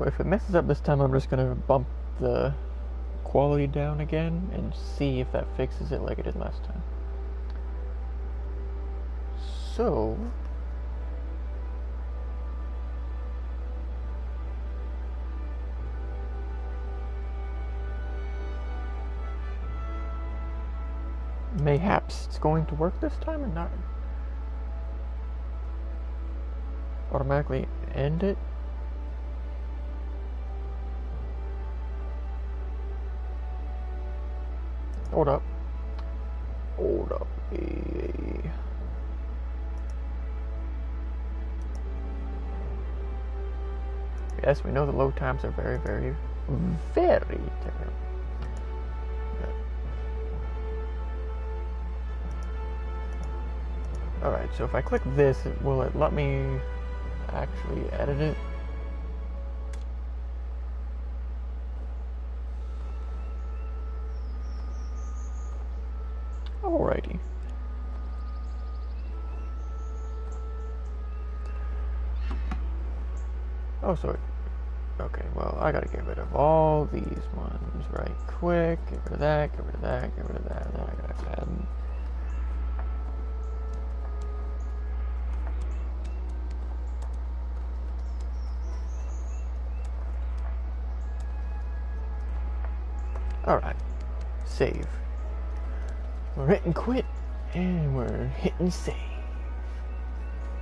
if it messes up this time, I'm just gonna bump the quality down again and see if that fixes it like it did last time. So mayhaps it's going to work this time and not automatically end it. Hold up. Yes, we know the load times are very, very, very terrible. Alright, so if I click this, will it let me actually edit it? Alrighty. Oh, so okay, well, I gotta get rid of all these ones right quick. Get rid of that, get rid of that, get rid of that. Then I gotta add. Alright, save. We're hitting quit, and we're hitting save.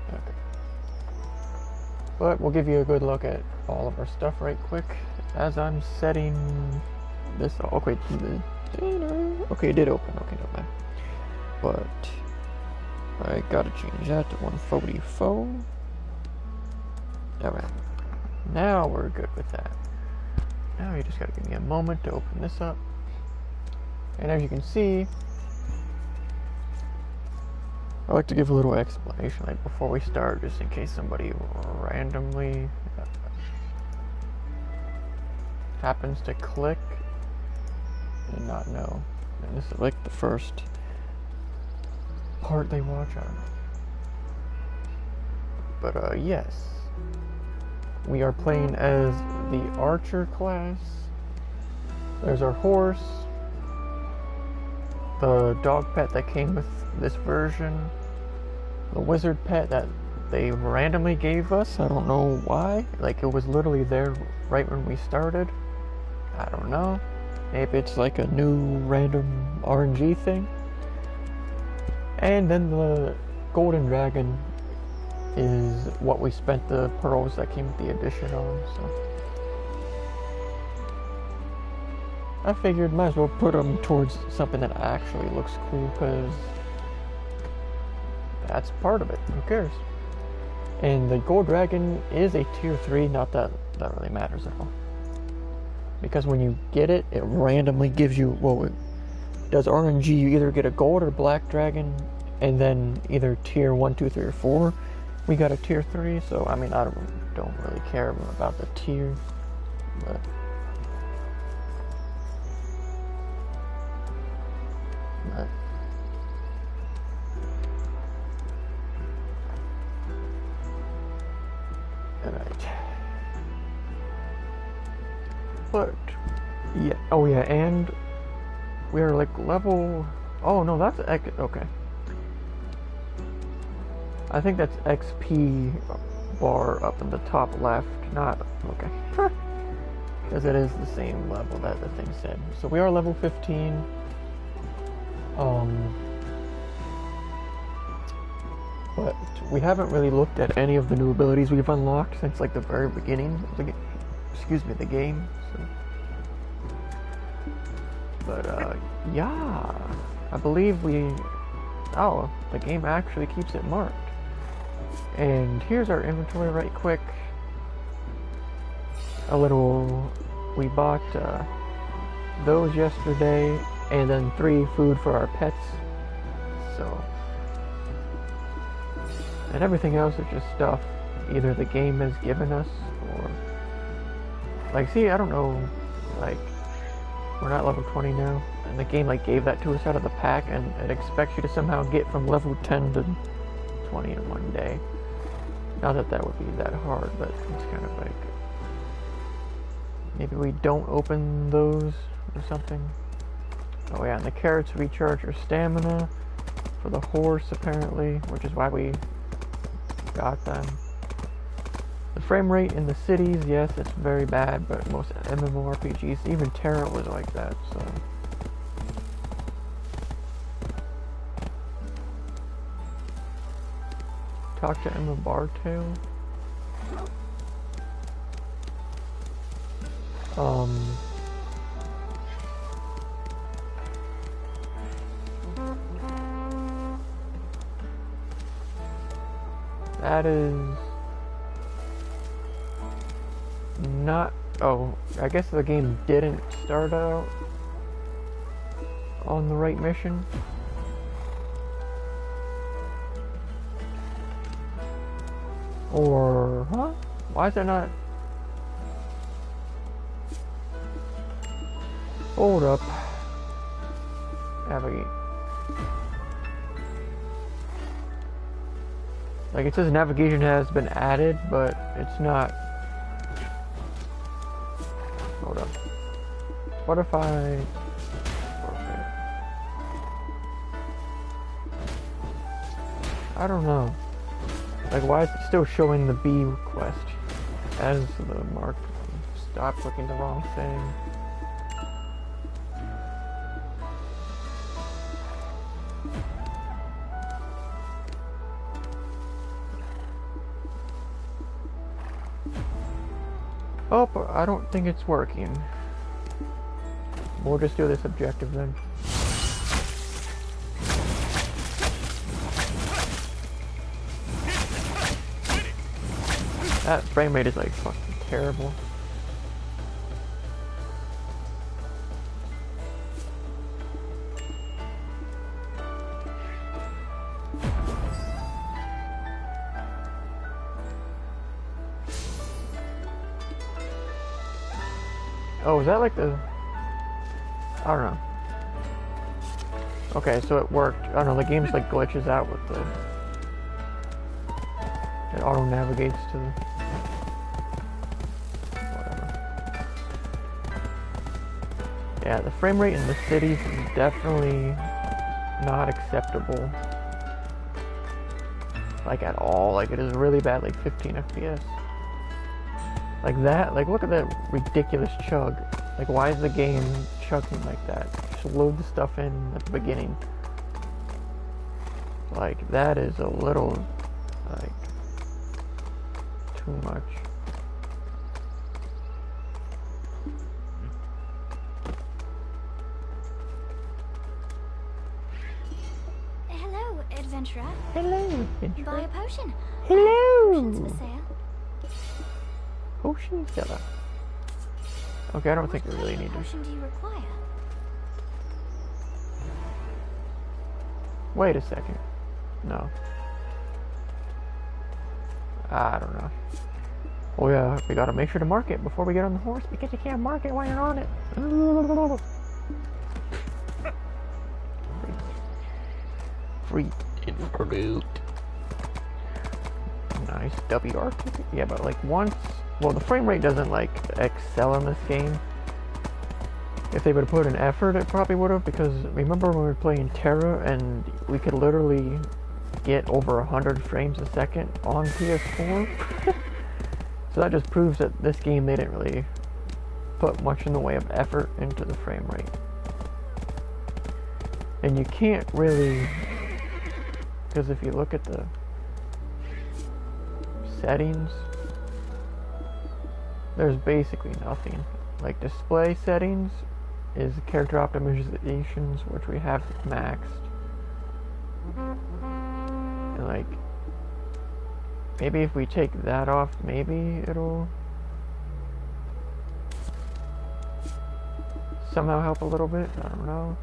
Okay. But we'll give you a good look at all of our stuff right quick as I'm setting this. Oh, okay, okay, it did open. Okay, no bad. But I gotta change that to 144. Alright, now we're good with that. Now you just gotta give me a moment to open this up. And as you can see, I like to give a little explanation like before we start, just in case somebody randomly happens to click and not know. And this is like the first part they watch, I don't know. But yes, we are playing as the archer class. There's our horse, the dog pet that came with this version, the wizard pet that they randomly gave us. I don't know why. Like, it was literally there right when we started. I don't know. Maybe it's like a new random RNG thing. And then the golden dragon is what we spent the pearls that came with the edition on, so I figured might as well put them towards something that actually looks cool, because that's part of it. Who cares? And the gold dragon is a tier 3, not that that really matters at all, because when you get it, it randomly gives you, well, it does RNG. You either get a gold or black dragon, and then either tier 1, 2, 3, or 4. We got a tier 3, so I mean, I don't really care about the tiers, but alright. But yeah, oh yeah, and we are like level, oh no, that's okay. I think that's XP bar up in the top left, not, okay. Because it is the same level that the thing said. So we are level 15. But we haven't really looked at any of the new abilities we've unlocked since like the very beginning of the game. So. But yeah, I believe the game actually keeps it marked. And here's our inventory right quick. We bought those yesterday, and then 3 food for our pets. So, and everything else is just stuff either the game has given us, or like, see, I don't know, like, we're not level 20 now, and the game like gave that to us out of the pack, and it expects you to somehow get from level 10 to 20 in 1 day. Not that that would be that hard, but it's kind of like, Maybe we don't open those or something. Oh yeah, and the carrots recharge your stamina for the horse apparently, which is why we got them. The frame rate in the cities, yes, it's very bad, but most MMORPGs, even Terra was like that, so. Talk to Emma Bartail. That is not, oh, I guess the game didn't start out on the right mission. Or, huh? Why is it not? Hold up. Navigate. Like it says navigation has been added, but it's not. Hold up. What if I... I don't know. Like why is it still showing the B quest as the mark? Stop clicking the wrong thing. Oh, I don't think it's working. We'll just do this objective then. That frame rate is like fucking terrible. Oh, is that like the... I don't know. Okay, so it worked. I don't know, the game's like glitches out with the... It auto-navigates to the... Whatever. Yeah, the frame rate in the cities is definitely not acceptable. Like at all. Like it is really bad, like 15 FPS. Like that, like look at that ridiculous chug. Like why is the game chugging like that? Just load the stuff in at the beginning. Like that is a little, like, too much. Hello, adventurer. Hello, adventurer. Buy a potion. Hello. Potions for sale. Potion seller. Okay, I don't think we really need to. What potion do you require? Wait a second. No. I don't know. Oh yeah, we gotta make sure to mark it before we get on the horse because you can't mark it while you're on it. Free fruit. Nice WR ticket. Yeah, but like once, well, the frame rate doesn't like excel in this game. If they would have put an effort, it probably would have, because remember when we were playing Terra and we could literally get over 100 frames a second on PS4? So that just proves that this game, they didn't really put much in the way of effort into the frame rate. And you can't really, because if you look at the settings, there's basically nothing. Like display settings is character optimizations, which we have maxed. And like, maybe if we take that off, maybe it'll somehow help a little bit. I don't know.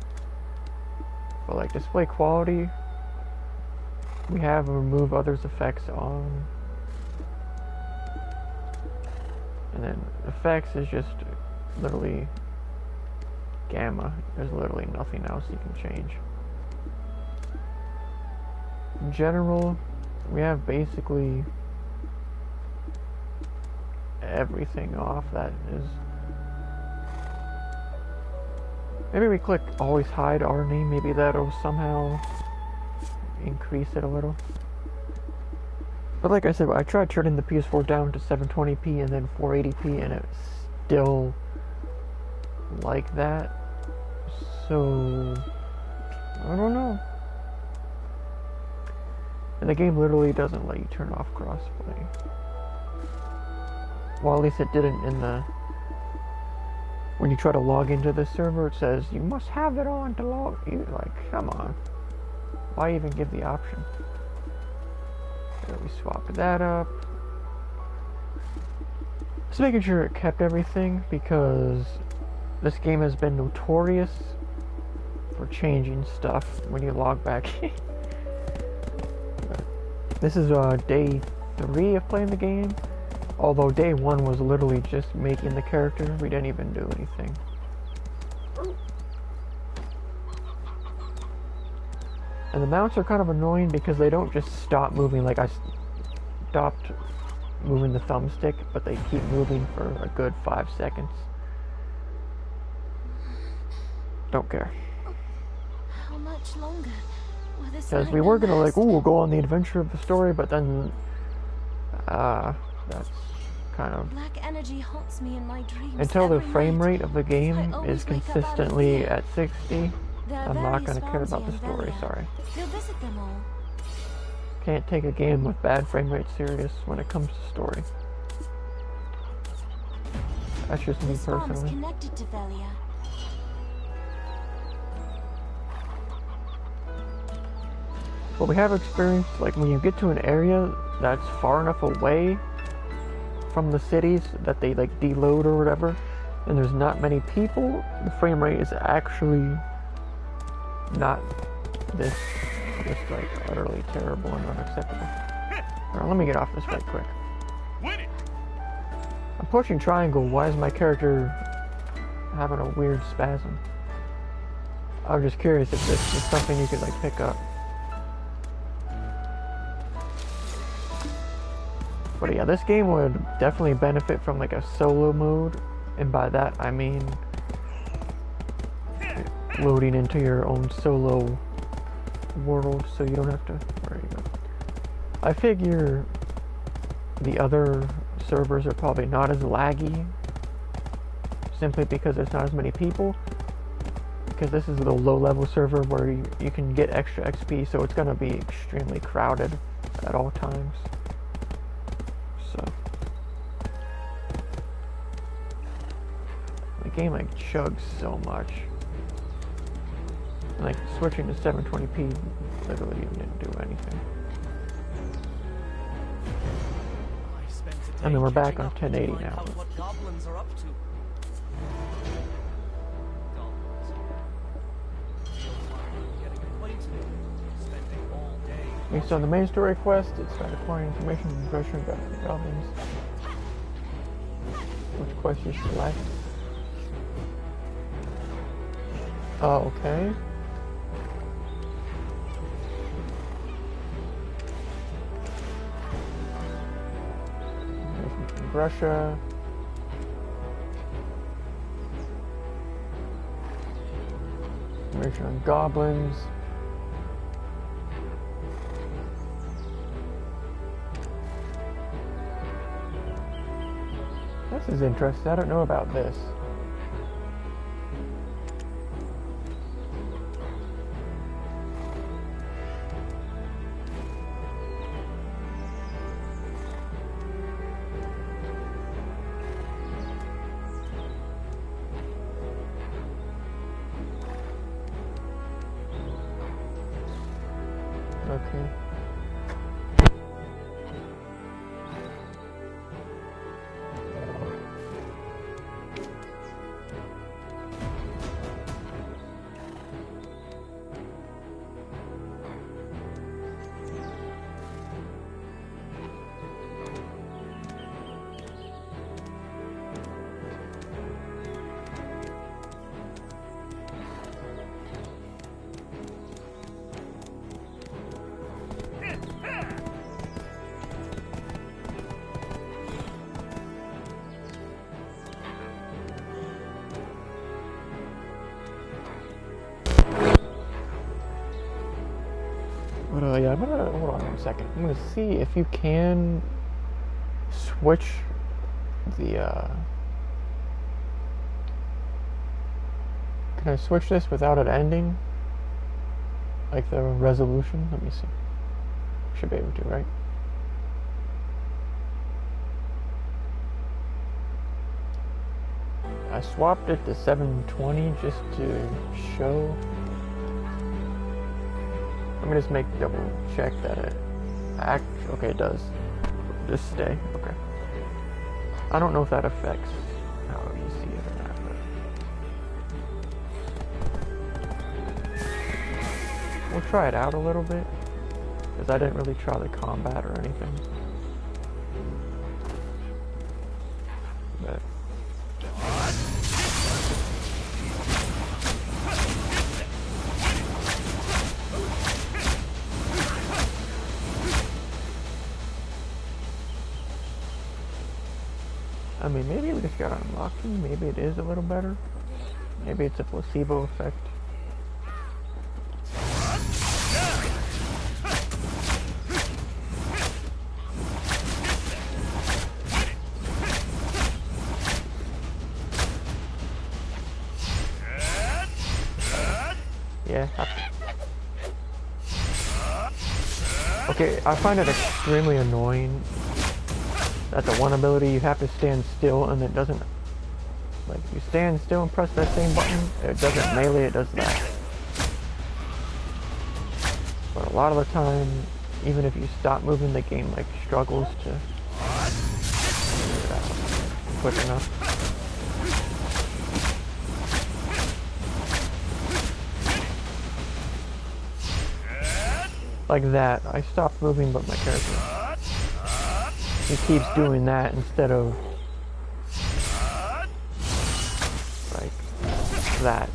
But like display quality, we have remove others effects on. And then effects is just literally gamma. There's literally nothing else you can change. In general, we have basically everything off that is Maybe we click always hide our name, maybe that'll somehow increase it a little. But like I said, I tried turning the PS4 down to 720p and then 480p and it's still like that. So, I don't know. And the game literally doesn't let you turn off crossplay. Well, at least it didn't in the... When you try to log into the server, it says, you must have it on to log... You're like, come on. Why even give the option? So we swapped that up. Just making sure it kept everything, because this game has been notorious for changing stuff when you log back in. This is day 3 of playing the game. Although day 1 was literally just making the character. We didn't even do anything. And the mounts are kind of annoying because they don't just stop moving. Like I stopped moving the thumbstick, but they keep moving for a good 5 seconds. Don't care. How much longer? Because we were gonna like, ooh, we'll go on the adventure of the story, but then, that's kind of... Black energy haunts me in my dreams. Until the every frame night. rate of the game is always wake up out of consistently fear. at 60, They're I'm very not gonna care about the sponsy story, and sorry. You'll visit them all. Can't take a game with bad frame rate serious when it comes to story. That's just me This farm is personally. connected to Velia. But we have experienced, like, when you get to an area that's far enough away from the cities that they, like, deload or whatever, and there's not many people, the frame rate is actually not this like, utterly terrible and unacceptable. Alright, let me get off this right quick. I'm pushing triangle. Why is my character having a weird spasm? I'm just curious if this is something you could, like, pick up. But yeah, this game would definitely benefit from like a solo mode, and by that I mean loading into your own solo world, so you don't have to... There you go. I figure the other servers are probably not as laggy, simply because there's not as many people, because this is the low-level server where you can get extra XP, so it's going to be extremely crowded at all times. So the game like chugs so much. And, like, switching to 720p literally didn't do anything. I mean, we're back on 1080 now. What goblins are up to. Okay, so the main story quest, it's got acquiring information from treasure and goblins. Which quest you select? Oh, okay. There's Russia. Information on goblins. This is interesting. I don't know about this. Okay. But yeah, I'm gonna hold on 1 second. I'm gonna see if you can switch the. Can I switch this without it ending? Like the resolution? Let me see. Should be able to, right? I swapped it to 720 just to show. Let me just make double check that it okay, it does. Just stay. Okay. I don't know if that affects how you see it or not, but we'll try it out a little bit because I didn't really try the combat or anything. But I mean, maybe we just got unlucky. Maybe it is a little better. Maybe it's a placebo effect. Yeah. Okay, I find it extremely annoying. That's a one ability, you have to stand still and it doesn't, like you stand still and press that same button, it doesn't melee, it does that. But a lot of the time, even if you stop moving, the game like struggles to figure it out quick enough. Like that, I stopped moving but my character, he keeps doing that instead of like that.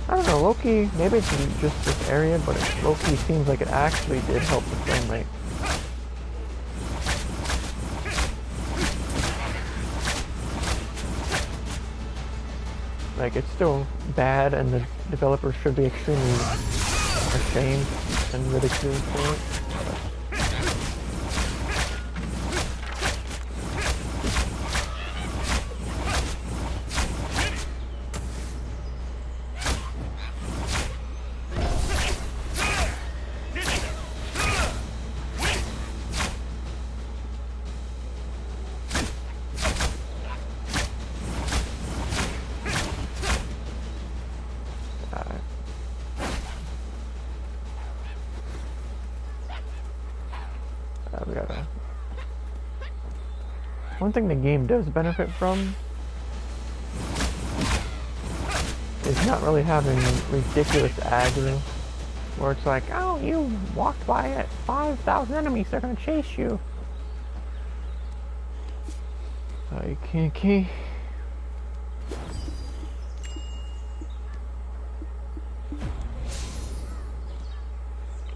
I don't know, low-key, maybe it's just this area, but it low-key seems like it actually did help the frame rate. Like, it's still bad and the developers should be extremely ashamed and ridiculed for it. We gotta... One thing the game does benefit from is not really having ridiculous aggro, where it's like, oh, you walked by it, 5,000 enemies, they're gonna chase you. Okay.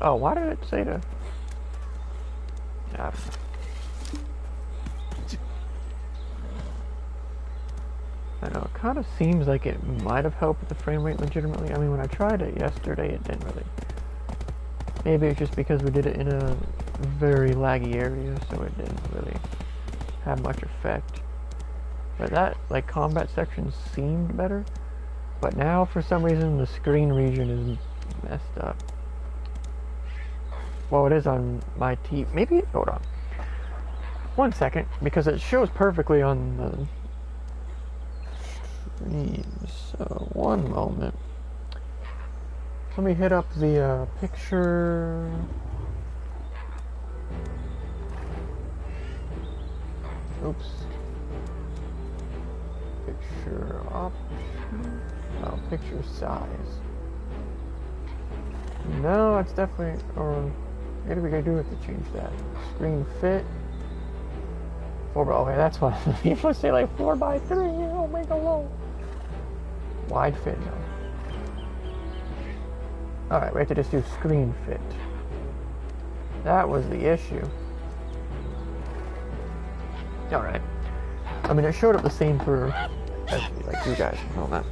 Oh, why did it say to... I know, it kind of seems like it might have helped with the frame rate legitimately. I mean, when I tried it yesterday, it didn't really. Maybe it's just because we did it in a very laggy area, so it didn't really have much effect. But that, like, combat section seemed better. But now, for some reason, the screen region is messed up. Well, it is on my TV. Maybe, hold on. 1 second, because it shows perfectly on the stream. So, one moment. Let me hit up the picture. Oops. Picture option. Oh, picture size. No, it's definitely. Or what are we gonna do with to change that? Screen fit. 4 by. Okay, that's why people say like 4:3. Oh, make a low. Wide fit now. Alright, we have to just do screen fit. That was the issue. Alright. I mean, it showed up the same for like you guys and all that.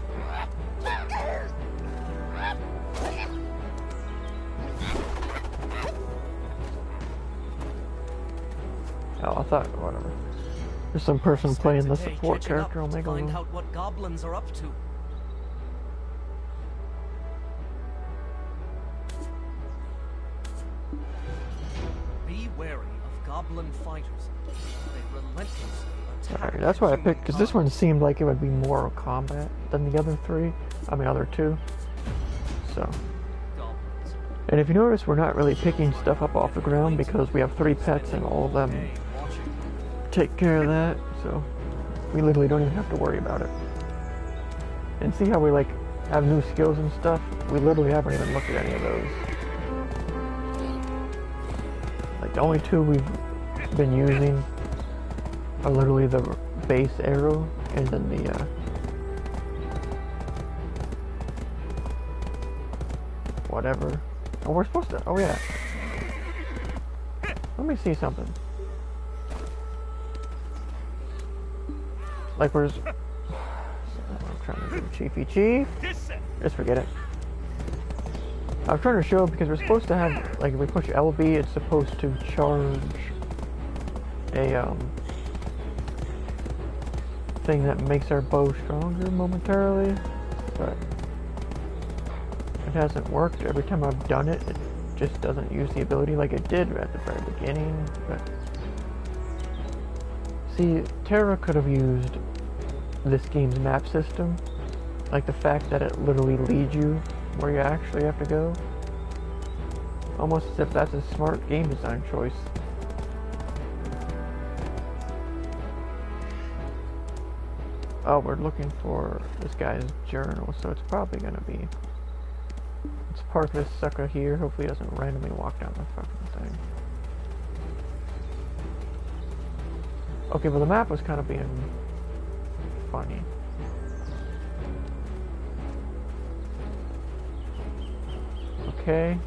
Oh, I thought, whatever. There's some person playing the Today, support catching up character. to Omega find Lou. out what goblins are up to. Be wary of goblin fighters. They relentlessly attack. Alright, that's why I picked, because this one humankind. seemed like it would be more combat than the other three. I mean, other two. So. Goblins. And if you notice, we're not really picking stuff up off the ground because we have 3 pets and all of them Hey, watching. take care of that. So we literally don't even have to worry about it. And see how we like have new skills and stuff? We literally haven't even looked at any of those. Like the only 2 we've been using are literally the base arrow and then the whatever. Oh, we're supposed to. Oh yeah. Let me see something. Like where's? I'm trying to do Chiefy Chief. Just forget it. I'm trying to show because we're supposed to have, like, if we push LB, it's supposed to charge a thing that makes our bow stronger momentarily, but it hasn't worked. Every time I've done it, it just doesn't use the ability like it did at the very beginning. But see, Terra could have used this game's map system, like the fact that it literally leads you where you actually have to go. Almost as if that's a smart game design choice. Oh, we're looking for this guy's journal, so it's probably gonna be... Let's park this sucker here. Hopefully he doesn't randomly walk down the fucking thing. Okay, but the map was kind of being funny. Okay.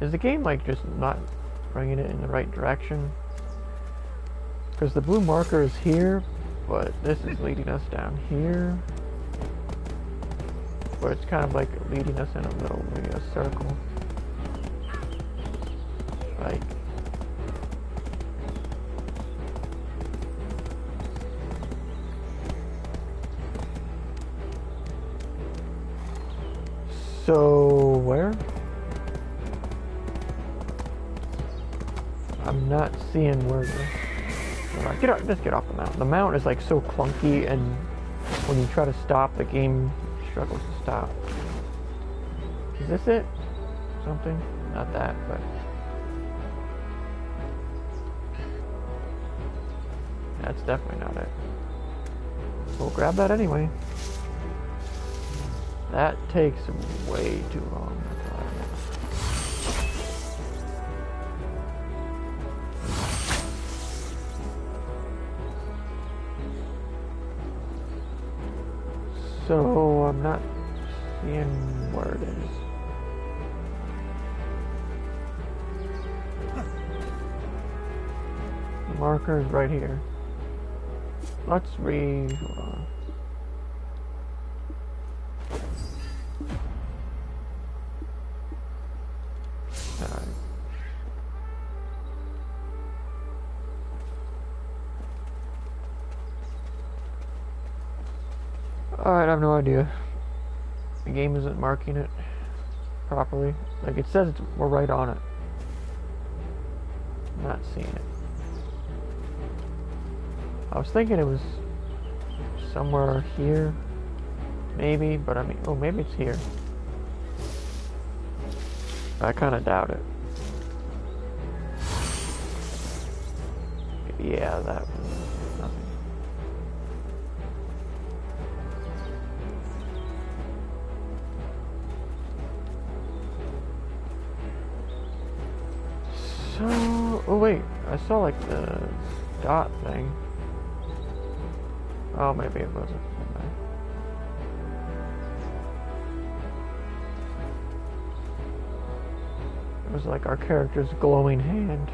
Is the game like just not bringing it in the right direction? Because the blue marker is here, but this is leading us down here. But it's kind of like leading us in a little, maybe a circle. Like... So, where? I'm not seeing where the... Get off, just get off the mount. The mount is like so clunky, and when you try to stop, the game struggles to stop. Is this it? Something? Not that, but... That's definitely not it. We'll grab that anyway. That takes way too long. So I'm not seeing where it is. The marker is right here. Let's hold on. Alright, I have no idea. The game isn't marking it properly. Like it says we're right on it. I'm not seeing it. I was thinking it was somewhere here. Maybe, but I mean, oh, maybe it's here. I kind of doubt it. Yeah, that was nothing. So, oh wait, I saw like the dot thing. Oh, maybe it wasn't. There's like our character's glowing hand,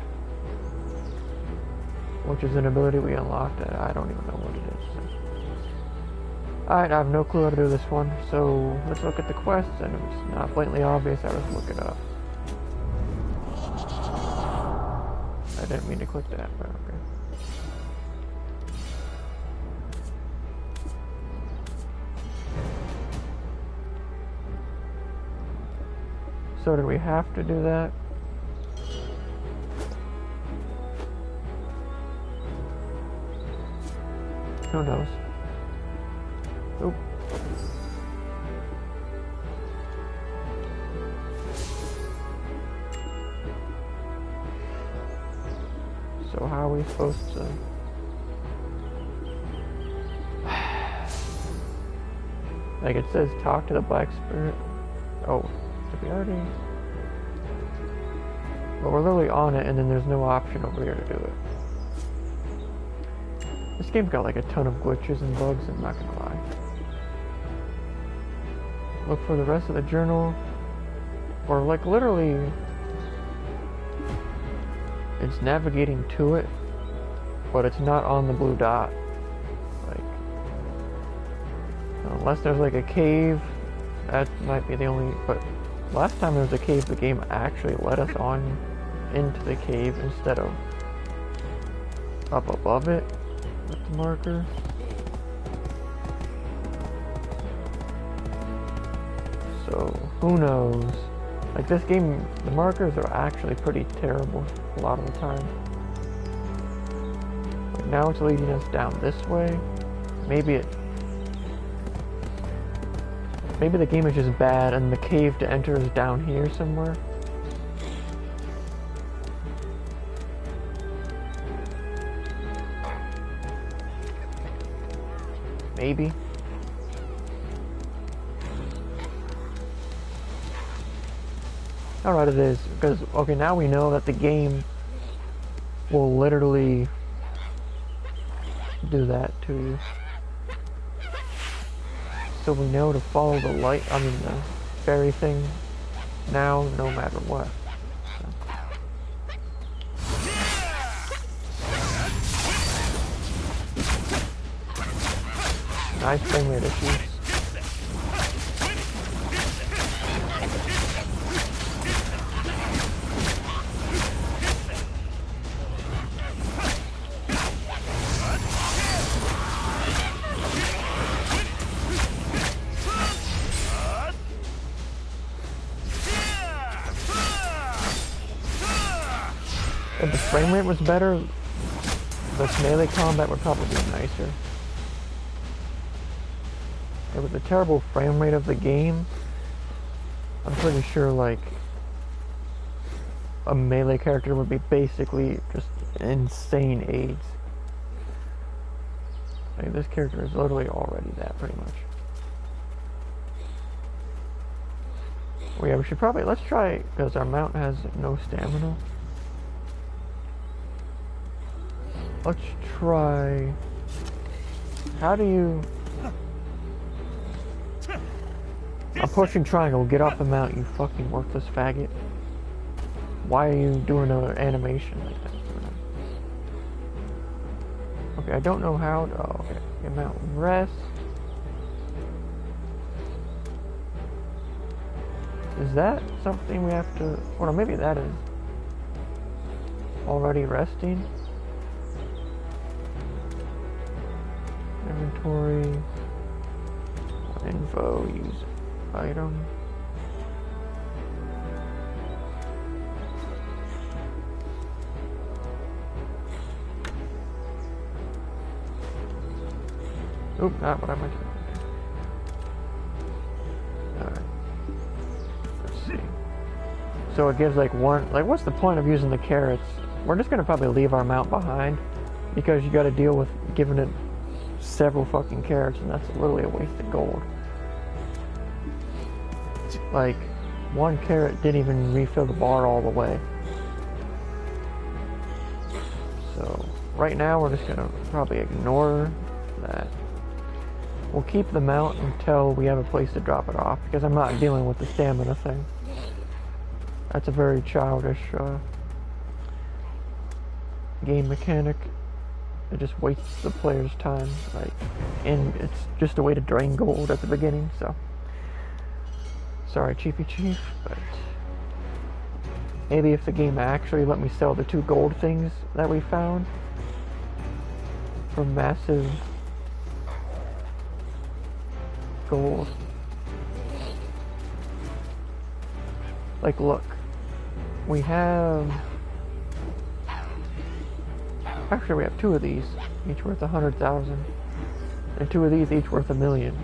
which is an ability we unlocked. I don't even know what it is. Alright, I have no clue how to do this one, so let's look at the quests, and if it's not blatantly obvious, I just look it up. I didn't mean to click that, but okay. So did we have to do that? Who knows? Oop. So how are we supposed to... Like it says talk to the Black Spirit. Oh, did we already... Well, we're literally on it and then there's no option over here to do it. This game's got like a ton of glitches and bugs, I'm not gonna lie. Look for the rest of the journal, or like literally it's navigating to it, but it's not on the blue dot. Like, unless there's like a cave, that might be the only, but last time there was a cave, the game actually let us on into the cave instead of up above it with the marker. So, who knows? Like this game, the markers are actually pretty terrible a lot of the time. Like now it's leading us down this way. Maybe the game is just bad and the cave to enter is down here somewhere. Maybe. Alright, it is. Because, okay, now we know that the game will literally do that to you. So we know to follow the light, the fairy thing now, no matter what. So. Nice frame rate issues. If the frame rate was better, this melee combat would probably be nicer. It was a terrible frame rate of the game. I'm pretty sure like a melee character would be basically just insane AIDS. Like this character is literally already that pretty much. Well, yeah, we should probably, let's try, because our mount has no stamina. Let's try, how do you, I'm pushing triangle, get off the mount, you fucking worthless faggot. Why are you doing an animation like that? Okay, I don't know how to, oh, okay, get mount rest. Is that something we have to, or maybe that is already resting? Inventory, info, use item. Oop, not what I meant to do. Alright. Let's see. So it gives like one, like what's the point of using the carrots? We're just gonna probably leave our mount behind because you gotta deal with giving it several fucking carrots and that's literally a waste of gold. Like, one carrot didn't even refill the bar all the way. So, right now we're just gonna probably ignore that. We'll keep the mount until we have a place to drop it off because I'm not dealing with the stamina thing. That's a very childish game mechanic. It just wastes the player's time, like, and it's just a way to drain gold at the beginning. So, sorry, Chiefy Chief, but maybe if the game actually let me sell the 2 gold things that we found for massive gold. Like, look, we have. Actually, we have 2 of these, each worth 100,000, and 2 of these each worth 1,000,000.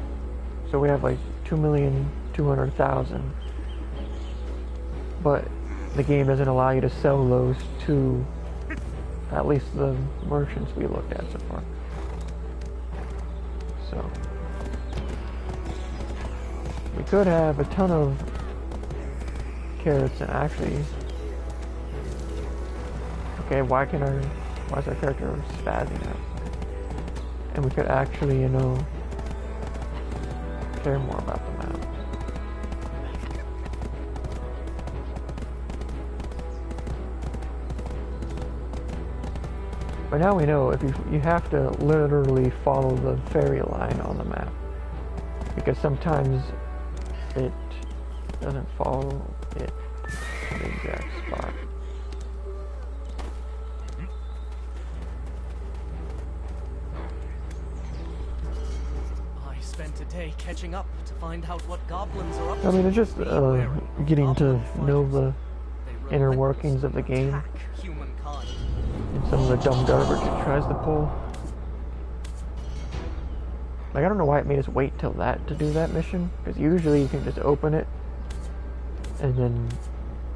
So we have like 2,200,000. But the game doesn't allow you to sell those to at least the merchants we looked at so far. So we could have a ton of carrots and actually. Okay, why is our character spazzing out? And we could actually, you know, care more about the map. But now we know if you have to literally follow the fairy line on the map, because sometimes it doesn't follow it to the exact spot. I spent a day catching up to find out what goblins are up to. I mean, it's just getting to know the They inner workings of the game attack humankind. and some of the dumb garbage it tries to pull. Like, I don't know why it made us wait till that to do that mission, because usually you can just open it and then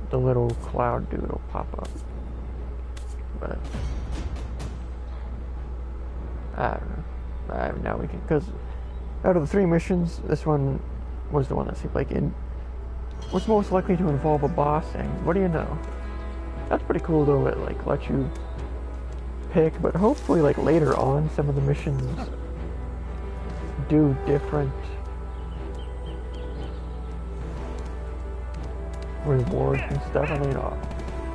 the little cloud dude will pop up. But I don't know. Now we can, because out of the 3 missions, this one was the one that seemed like it was most likely to involve a boss, and what do you know? That's pretty cool though, it like lets you pick, but hopefully like later on some of the missions do different rewards and stuff. I mean,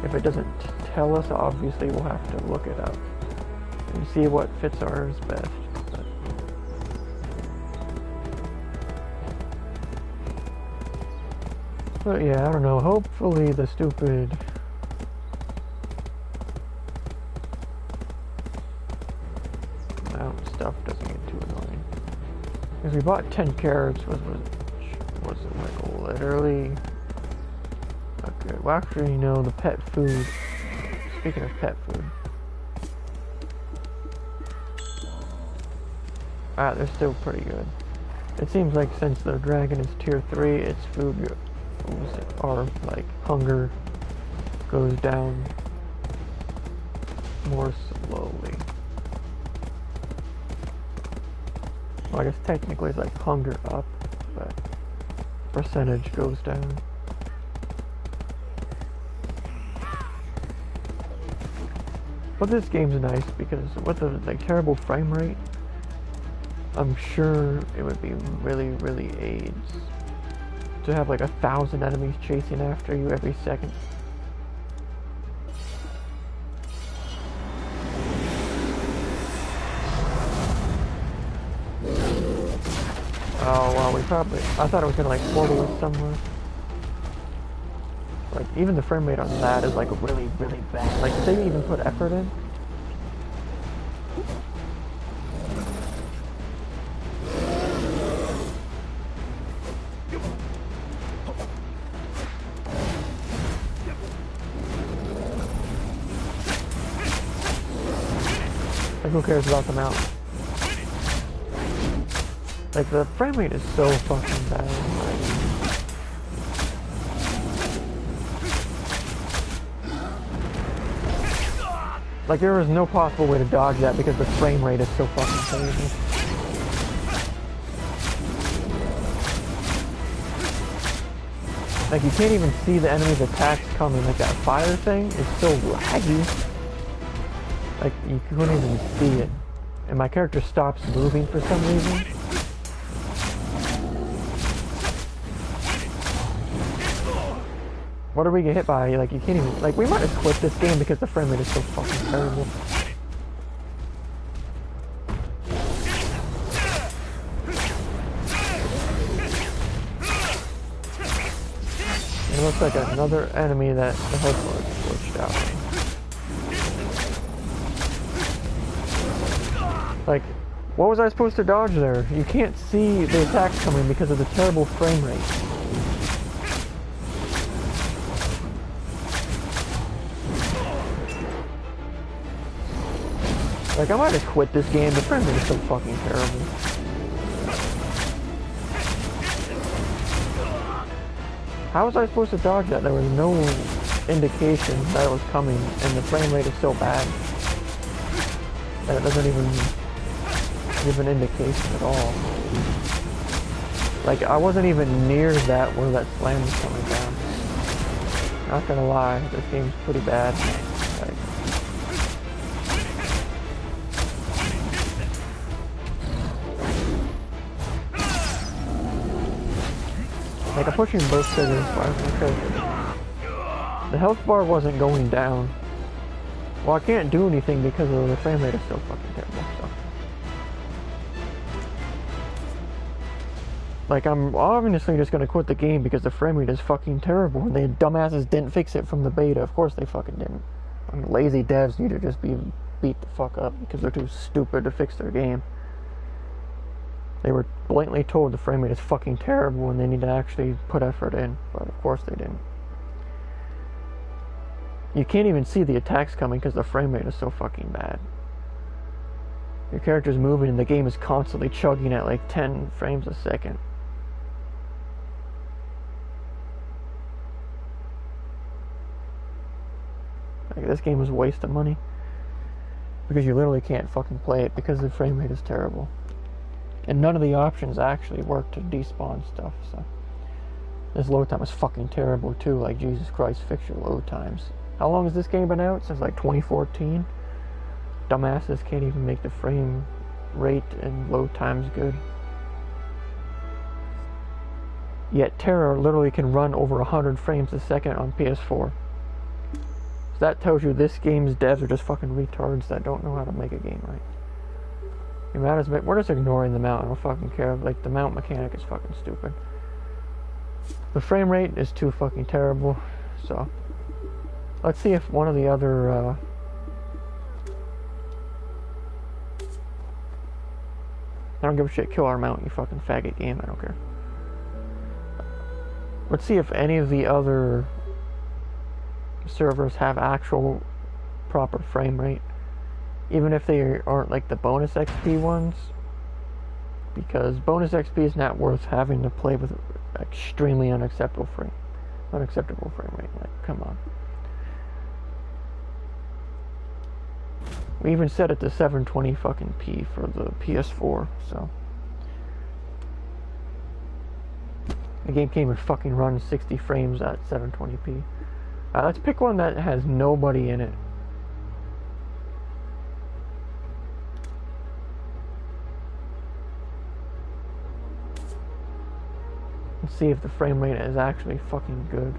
if it doesn't tell us, obviously we'll have to look it up and see what fits ours best. But yeah, I don't know. Hopefully the stupid mountain stuff doesn't get too annoying. Because we bought 10 carrots, was like literally. Okay, well actually, you know, the pet food. Speaking of pet food. They're still pretty good. It seems like since the dragon is tier 3, its food or like hunger goes down more slowly. Well, I guess technically it's like hunger up, but percentage goes down. But this game's nice because with the like terrible frame rate, I'm sure it would be really AIDS to have like 1,000 enemies chasing after you every second. Oh well, I thought it was gonna like portal us somewhere. Like even the frame rate on that is like really bad. Like did they even put effort in? Like who cares about the mount? Like the frame rate is so fucking bad. Like there was no possible way to dodge that because the frame rate is so fucking crazy. Like you can't even see the enemy's attacks coming. Like that fire thing is so laggy. Like you couldn't even see it. And my character stops moving for some reason. What do we get hit by? Like, you can't even... Like, we might have quit this game because the frame rate is so fucking terrible. It looks like another enemy that the health bar glitched out. Like, what was I supposed to dodge there? You can't see the attacks coming because of the terrible frame rate. Like, I might have quit this game. The frame rate is so fucking terrible. How was I supposed to dodge that? There was no indication that it was coming, and the frame rate is so bad that it doesn't even give an indication at all. Like, I wasn't even near that where that slam was coming down. Not gonna lie, this game's pretty bad. Like, I'm pushing both triggers because the health bar wasn't going down. Well, I can't do anything because of the frame rate is so fucking terrible, so. Like, I'm obviously just gonna quit the game because the frame rate is fucking terrible and the dumbasses didn't fix it from the beta. Of course they fucking didn't. I mean, lazy devs need to just be beat the fuck up because they're too stupid to fix their game. They were blatantly told the frame rate is fucking terrible and they need to actually put effort in, but of course they didn't. You can't even see the attacks coming because the frame rate is so fucking bad. Your character's moving and the game is constantly chugging at like 10 frames a second. Like, this game is a waste of money because you literally can't fucking play it because the frame rate is terrible. And none of the options actually work to despawn stuff, so. This load time is fucking terrible too, like, Jesus Christ, fix your load times. How long has this game been out? Since like 2014? Dumbasses can't even make the frame rate and load times good. Yet Terra literally can run over 100 frames a second on PS4. So that tells you this game's devs are just fucking retards that don't know how to make a game right. We're just ignoring the mount. I don't fucking care. Like, the mount mechanic is fucking stupid. The frame rate is too fucking terrible. So, let's see if one of the other, I don't give a shit. Kill our mount, you fucking faggot game. I don't care. Let's see if any of the other servers have actual proper frame rate. Even if they aren't like the bonus XP ones, because bonus XP is not worth having to play with extremely unacceptable frame rate. Like, come on. We even set it to 720 fucking p for the PS4, so the game can't even fucking run 60 frames at 720p. Let's pick one that has nobody in it. And see if the frame rate is actually fucking good.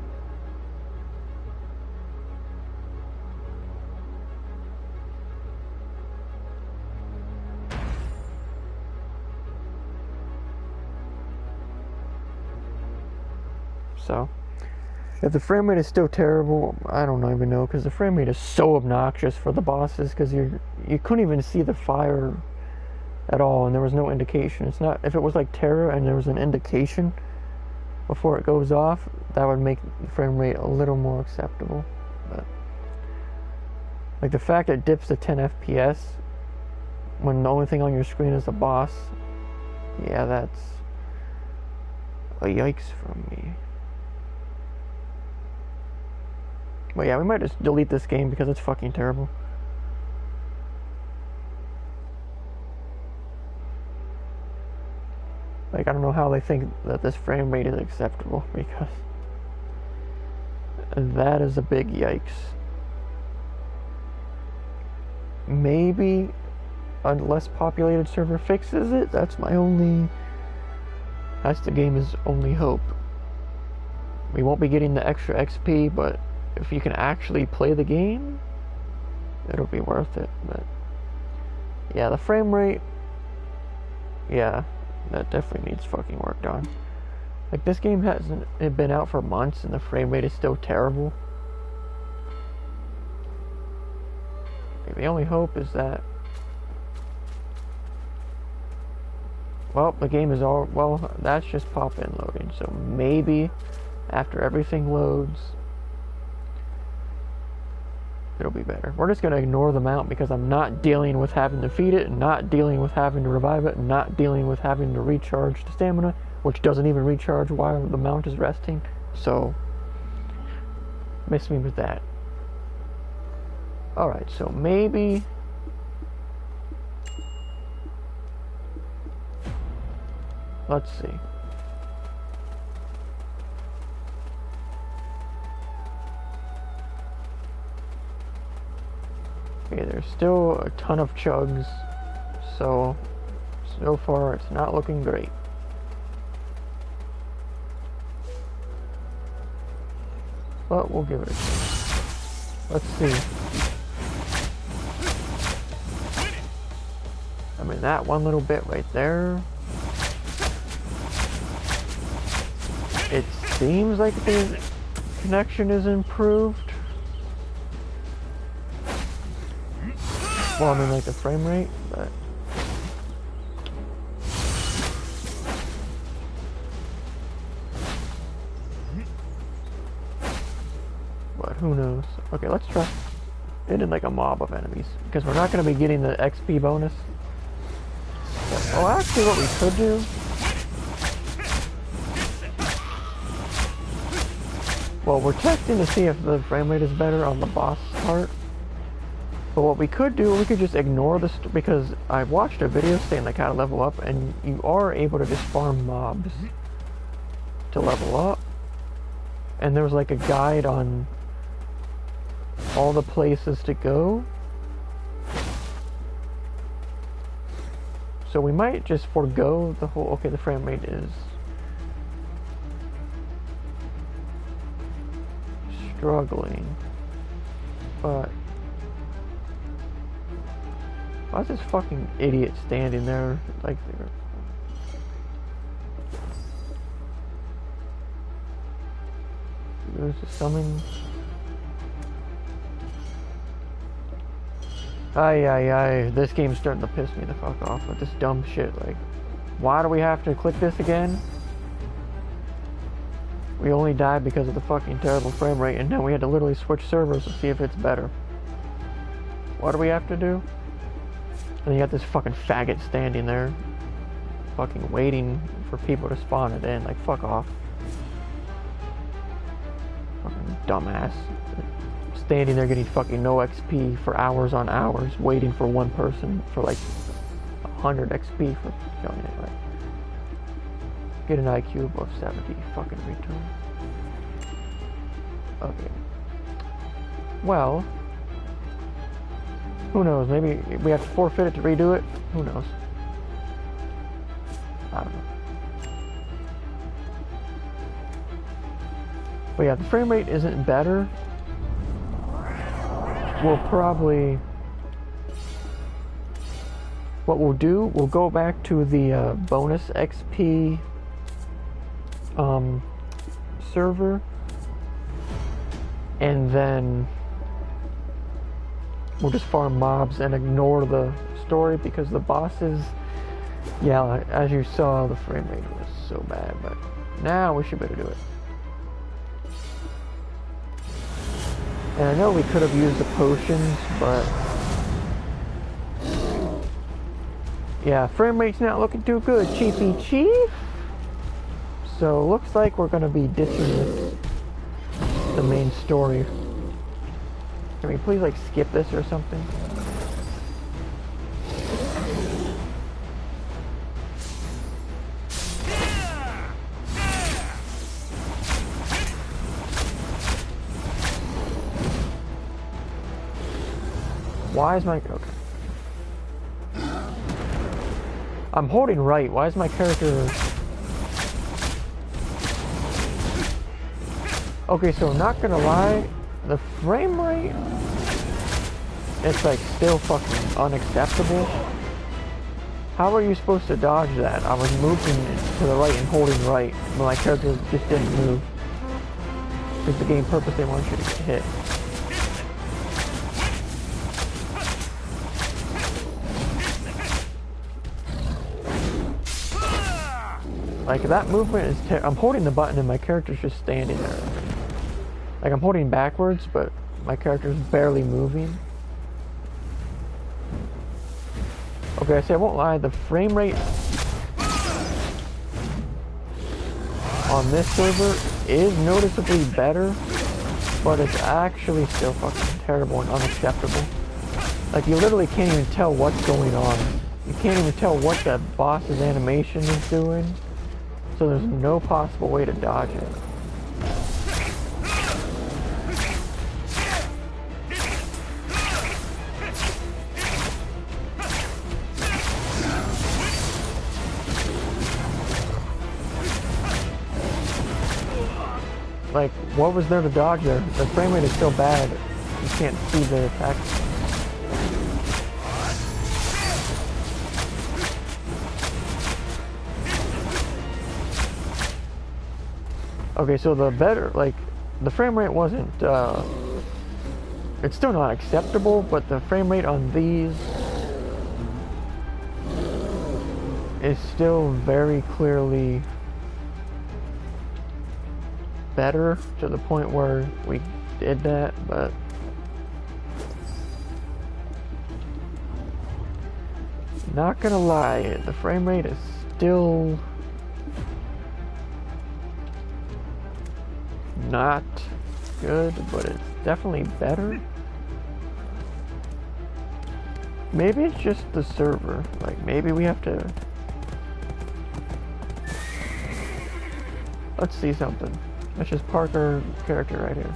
So, if the frame rate is still terrible, I don't even know, because the frame rate is so obnoxious for the bosses, because you couldn't even see the fire at all, and there was no indication. It's not, if it was like Terra and there was an indication before it goes off, that would make the frame rate a little more acceptable. But like, the fact that it dips to 10 FPS when the only thing on your screen is the boss, yeah, that's a yikes from me. But yeah, we might just delete this game because it's fucking terrible. Like, I don't know how they think that this frame rate is acceptable, because that is a big yikes. Maybe a less populated server fixes it. That's the game's only hope. We won't be getting the extra XP, but if you can actually play the game, it'll be worth it. But yeah, the frame rate, yeah, that definitely needs fucking work done. Like, this game hasn't been out for months and the frame rate is still terrible. The only hope is that, well, the game is all, well, that's just pop-in loading, so maybe after everything loads, it'll be better. We're just going to ignore the mount because I'm not dealing with having to feed it, and not dealing with having to revive it, and not dealing with having to recharge the stamina, which doesn't even recharge while the mount is resting, so miss me with that. Alright, so maybe let's see. Okay, there's still a ton of chugs, so far it's not looking great. But we'll give it a chance. Let's see. I mean, that one little bit right there, it seems like the connection is improved. Well, I mean, like the frame rate, but who knows? Okay, let's try it in like a mob of enemies, because we're not going to be getting the XP bonus. Oh, actually, what we could do, well, we're testing to see if the frame rate is better on the boss part. But what we could do, we could just ignore this, because I watched a video saying like how to level up, and you are able to just farm mobs to level up. And there was like a guide on all the places to go. So we might just forego the whole, okay, the frame rate is struggling, but why is this fucking idiot standing there like they're... There's a summon. Ay, this game's starting to piss me the fuck off with this dumb shit. Like, why do we have to click this again? We only died because of the fucking terrible frame rate, and now we had to literally switch servers to see if it's better. What do we have to do? And you got this fucking faggot standing there, fucking waiting for people to spawn it in. Like, fuck off. Fucking dumbass. Standing there getting fucking no XP for hours on hours, waiting for one person for like 100 XP for killing it. Like, get an IQ above 70, fucking return. Okay. Well, who knows? Maybe we have to forfeit it to redo it. Who knows? I don't know. But yeah, the frame rate isn't better. We'll probably, what we'll do, we'll go back to the bonus XP server, and then we'll just farm mobs and ignore the story, because the bosses, yeah, as you saw, the frame rate was so bad, but now we should be able to do it. And I know we could have used the potions, but yeah, frame rate's not looking too good, Chiefy Chief. So looks like we're gonna be dissing the main story. Can we please like skip this or something? Why is my... okay. I'm holding right. Why is my character... Okay, so not gonna lie, the frame rate, it's like still fucking unacceptable. How are you supposed to dodge that? I was moving to the right and holding right, but my character just didn't move. Because the game purposely wants you to get hit. Like that movement is I'm holding the button and my character's just standing there. Like I'm holding backwards, but my character's barely moving. Okay, I say I won't lie, the frame rate on this server is noticeably better, but it's actually still fucking terrible and unacceptable. Like you literally can't even tell what's going on. You can't even tell what the boss's animation is doing. So there's no possible way to dodge it. Like, what was there to dodge there? The frame rate is so bad, you can't see the attacks. Okay, so the better, like, the frame rate wasn't, it's still not acceptable, but the frame rate on these is still very clearly better to the point where we did that, but not gonna lie, the frame rate is still not good, but it's definitely better. Maybe it's just the server. Like maybe we have to. Let's see something. Let's just park our character right here.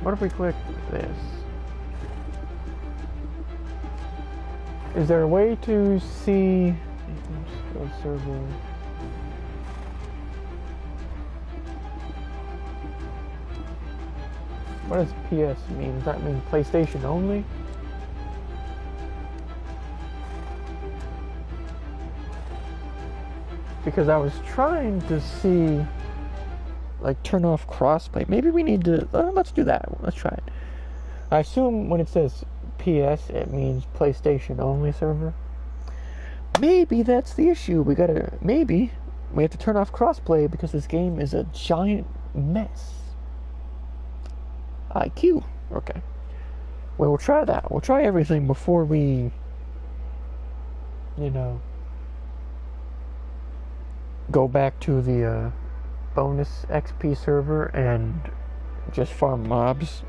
What if we click this? Is there a way to see server? What does PS mean? Does that mean PlayStation only? Because I was trying to see, like, turn off crossplay. Maybe we need to, let's do that. Let's try it. I assume when it says PS, it means PlayStation only server. Maybe that's the issue. Maybe we have to turn off crossplay because this game is a giant mess. IQ. Okay. Well, we'll try that. We'll try everything before we, go back to the bonus XP server and just farm mobs.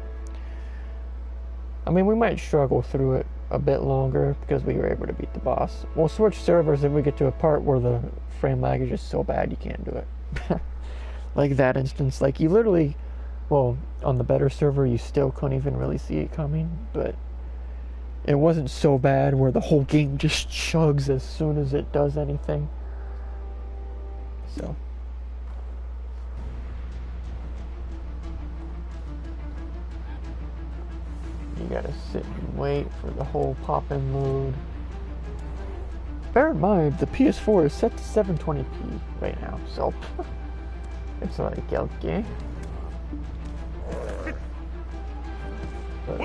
I mean, we might struggle through it a bit longer because we were able to beat the boss. We'll switch servers if we get to a part where the frame lag is just so bad you can't do it. Like that instance. Like you literally, well, on the better server you still couldn't even really see it coming, but it wasn't so bad where the whole game just chugs as soon as it does anything. So you gotta sit and wait for the whole pop-in load. Bear in mind, the PS4 is set to 720p right now, so it's like, okay. But,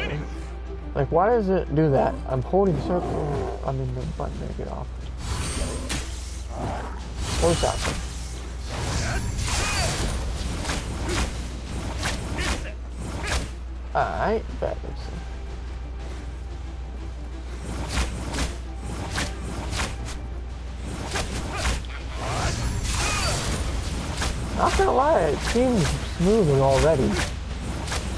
like, why does it do that? I'm holding circle, I'm in the button to get off. Close out. Alright, that makes sense. Not gonna lie, it seems smoother already.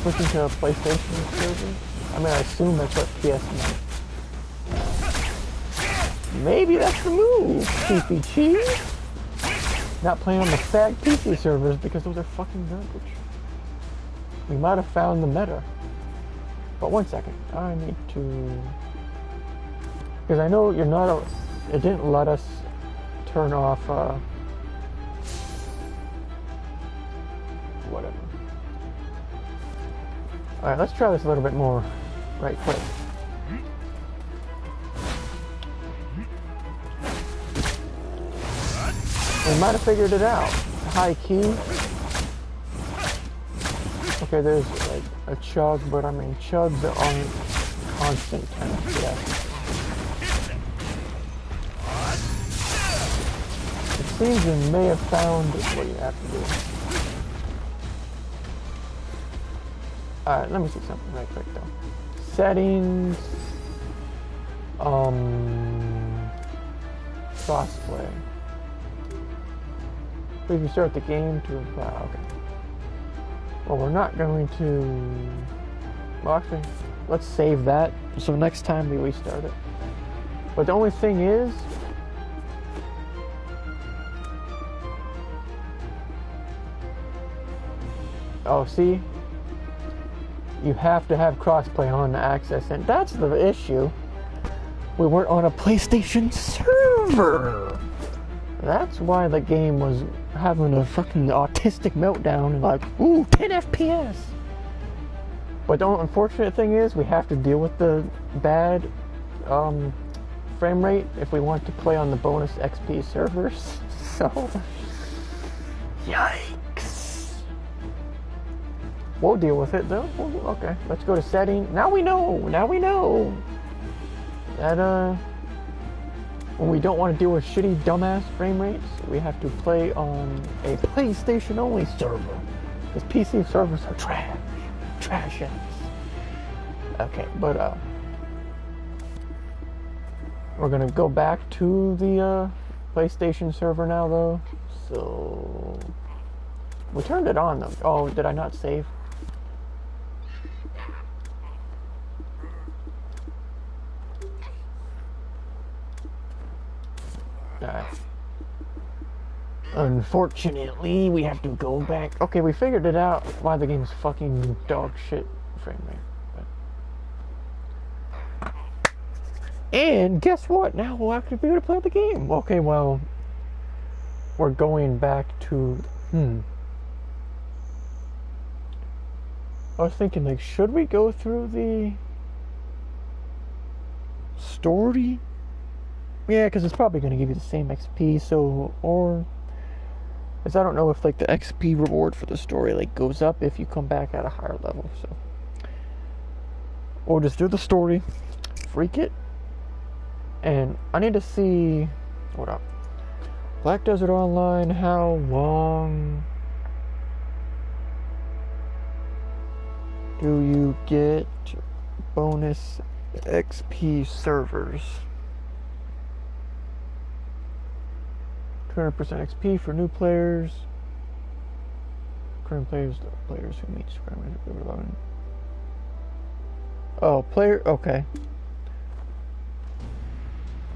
Switching to a PlayStation server. I mean, I assume that's what PS meant. Maybe that's the move, PC cheese. Not playing on the fag PC servers because those are fucking garbage. We might have found the meta. But one second, I need to... Because I know you're not... It didn't let us turn off whatever. Alright, let's try this a little bit more right quick. We might have figured it out. High key. Okay, there's like a chug, but I mean chugs aren't constant kind of FPS. It seems you may have found what you have to do. Alright, let me see something right quick though. Settings, crossplay. Please restart the game to wow, okay. Well, we're not going to. Well, actually, let's save that so next time we restart it. But the only thing is, oh, see, you have to have crossplay on to access it. That's the issue. We weren't on a PlayStation server. That's why the game was having a fucking autistic meltdown and like, ooh, 10 FPS. But the unfortunate thing is we have to deal with the bad frame rate if we want to play on the bonus XP servers. So, yikes. We'll deal with it though. Okay, let's go to setting. Now we know that when we don't want to deal with shitty dumbass frame rates, we have to play on a PlayStation only server. Because PC servers are trash. Trash ass. Okay, but we're gonna go back to the PlayStation server now though. So we turned it on though. Oh, did I not save? Unfortunately, we have to go back. Okay, we figured it out why the game's fucking dog shit frame rate. But... And guess what? Now we'll actually be able to play the game. Okay, well, we're going back to... I was thinking, like, should we go through the story? Yeah, because it's probably going to give you the same XP, so, or... Because I don't know if, like, the XP reward for the story, like, goes up if you come back at a higher level, so... Or just do the story, freak it, and I need to see... Hold up. Black Desert Online, how long... do you get bonus XP servers? 200% XP for new players. Current players who meet requirements. Oh, player. Okay.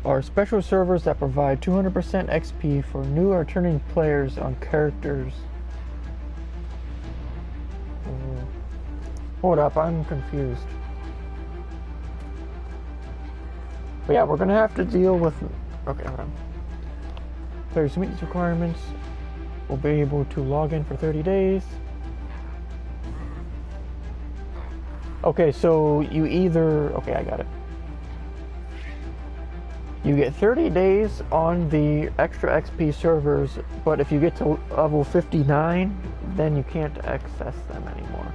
Are special servers that provide 200% XP for new or returning players on characters. Hold up, I'm confused. But yeah, we're gonna have to deal with. Okay, hold on. Players who meet these requirements will be able to log in for 30 days. Okay, so you either... Okay, I got it. You get 30 days on the extra XP servers, but if you get to level 59, then you can't access them anymore.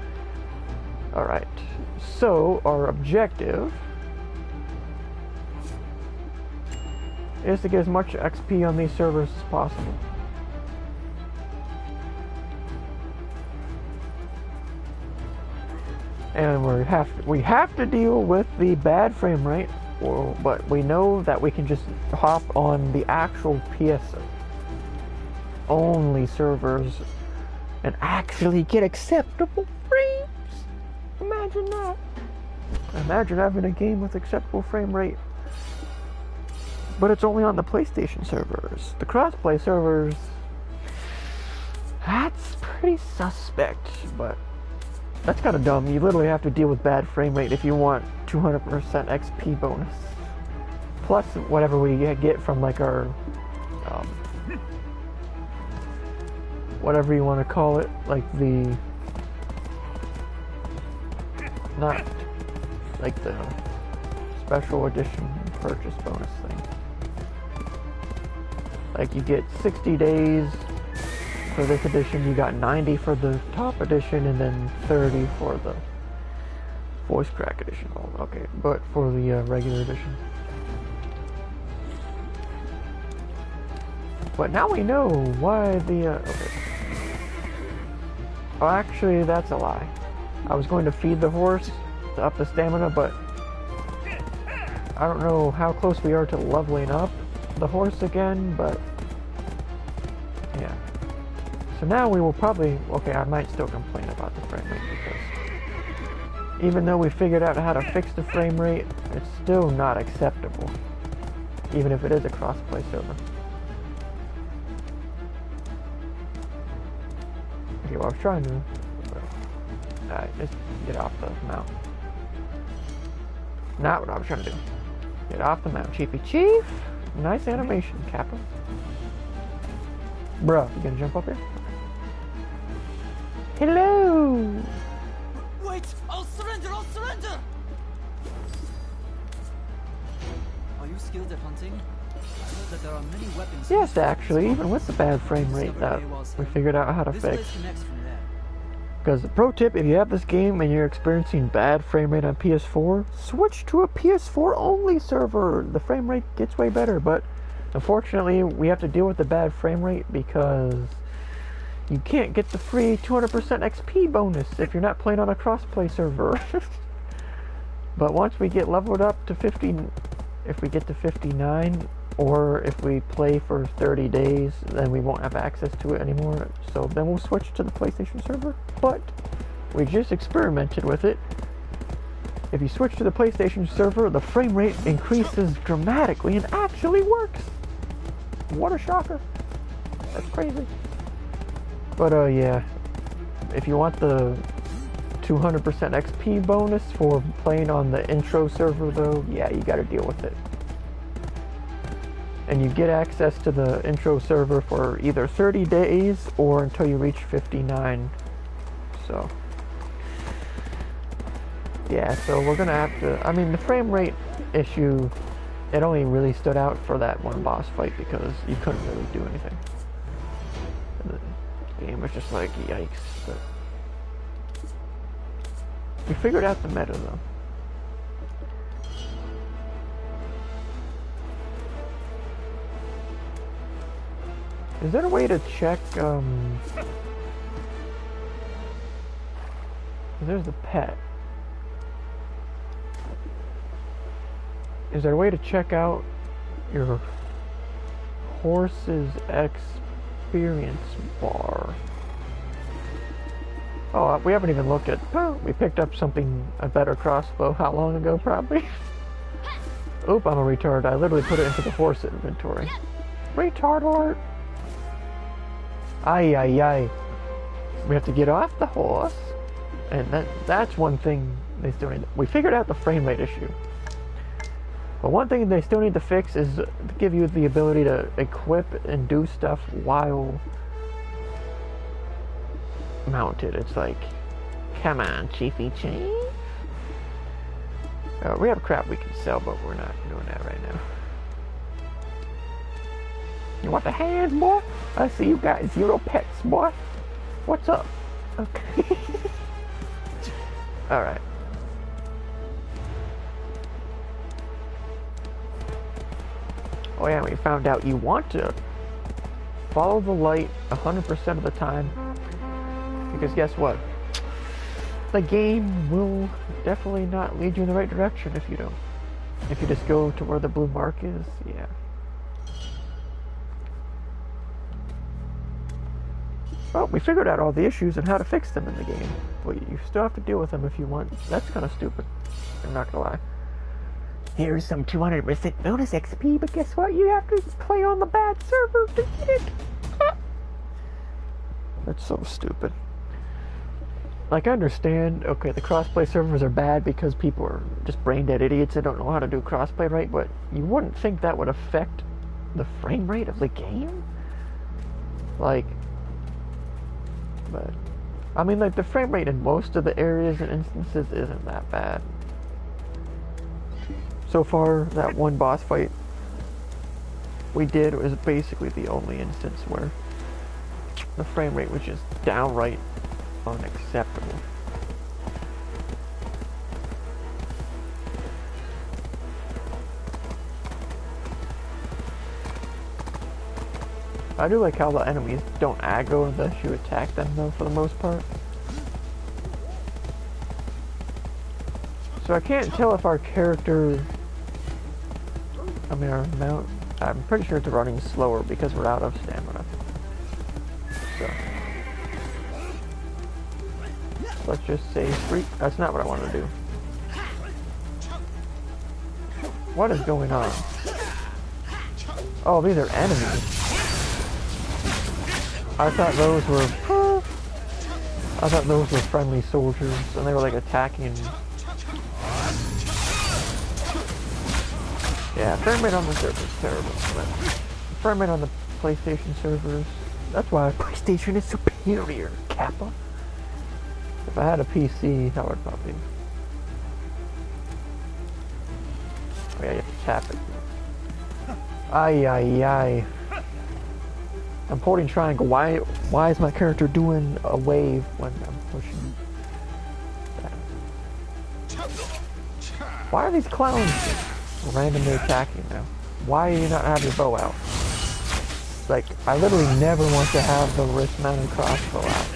Alright, so our objective is to get as much XP on these servers as possible. And we have to deal with the bad frame rate, but we know that we can just hop on the actual PS only servers and actually get acceptable frames. Imagine that. Imagine having a game with acceptable frame rate. But it's only on the PlayStation servers. The crossplay servers, that's pretty suspect, but that's kind of dumb. You literally have to deal with bad frame rate if you want 200% XP bonus. Plus whatever we get from like our um, whatever you want to call it, like the, not like the special edition purchase bonus thing. Like you get 60 days for this edition, you got 90 for the top edition, and then 30 for the voice crack edition. Oh, okay, but for the regular edition. But now we know why the, okay. Oh, actually, that's a lie. I was going to feed the horse to up the stamina, but I don't know how close we are to leveling up the horse again, but yeah. So now we will probably, okay, I might still complain about the frame rate because even though we figured out how to fix the frame rate, it's still not acceptable, even if it is a cross-play server. Okay, well, I was trying to, just get off the mount. Not what I was trying to do. Get off the mount, Chiefy Chief. Nice animation, Kappa. Bruh, you gonna jump up here? Hello! Wait! I'll surrender! I'll surrender! Are you skilled at hunting? I heard that there are many weapons. Yes, actually, even with the bad frame rate that we figured out how to fix. Because, pro tip, if you have this game and you're experiencing bad frame rate on PS4, switch to a PS4 only server. The frame rate gets way better, but unfortunately we have to deal with the bad frame rate because you can't get the free 200% XP bonus if you're not playing on a crossplay server. But once we get leveled up to 50, if we get to 59, or if we play for 30 days, then we won't have access to it anymore. So then we'll switch to the PlayStation server. But we just experimented with it. If you switch to the PlayStation server, the frame rate increases dramatically and actually works. What a shocker. That's crazy. But yeah, if you want the 200% XP bonus for playing on the intro server though, yeah, you gotta deal with it. And you get access to the intro server for either 30 days or until you reach 59. So yeah, so we're gonna have to, I mean, the frame rate issue, it only really stood out for that one boss fight because you couldn't really do anything. The game was just like, yikes. But we figured out the meta though. Is there a way to check, there's the pet. Is there a way to check out your horse's experience bar? Oh, we haven't even looked at, oh, we picked up something, a better crossbow, how long ago probably? Oop, I'm a retard. I literally put it into the horse inventory. Retard alert! Ay, ay, ay. We have to get off the horse. And that's one thing they still need. We figured out the frame rate issue. But one thing they still need to fix is to give you the ability to equip and do stuff while mounted. It's like, come on, Chiefy Chief. We have crap we can sell, but we're not doing that right now. You want the hands, boy? I see you got 0 pets, boy. What's up? Okay. Alright. Oh yeah, we found out you want to follow the light 100% of the time. Because guess what? The game will definitely not lead you in the right direction if you don't. If you just go to where the blue mark is, yeah. Well, we figured out all the issues and how to fix them in the game. But you still have to deal with them if you want. That's kind of stupid. I'm not gonna lie. Here's some 200% bonus XP, but guess what? You have to play on the bad server to get it. That's so stupid. Like, I understand, okay, the crossplay servers are bad because people are just brain dead idiots that don't know how to do crossplay right, but you wouldn't think that would affect the frame rate of the game. Like, but I mean, like the frame rate in most of the areas and instances isn't that bad. So far, that one boss fight we did was basically the only instance where the frame rate was just downright unacceptable. I do like how the enemies don't aggro unless you attack them though, for the most part. So I can't tell if our character, I mean our mount, I'm pretty sure it's running slower because we're out of stamina. So let's just say free. That's not what I want to do. What is going on? Oh, these are enemies. I thought those were friendly soldiers, and they were like attacking. Yeah, frame rate on the server is terrible. But frame rate on the PlayStation servers, that's why PlayStation is superior, Kappa. If I had a PC, that would probably... Oh yeah, you have to tap it. Ay, ay, ay. I'm holding triangle. Why is my character doing a wave when I'm pushing that? Why are these clowns randomly attacking now? Why do you not have your bow out? Like, I literally never want to have the wrist-mounted crossbow out.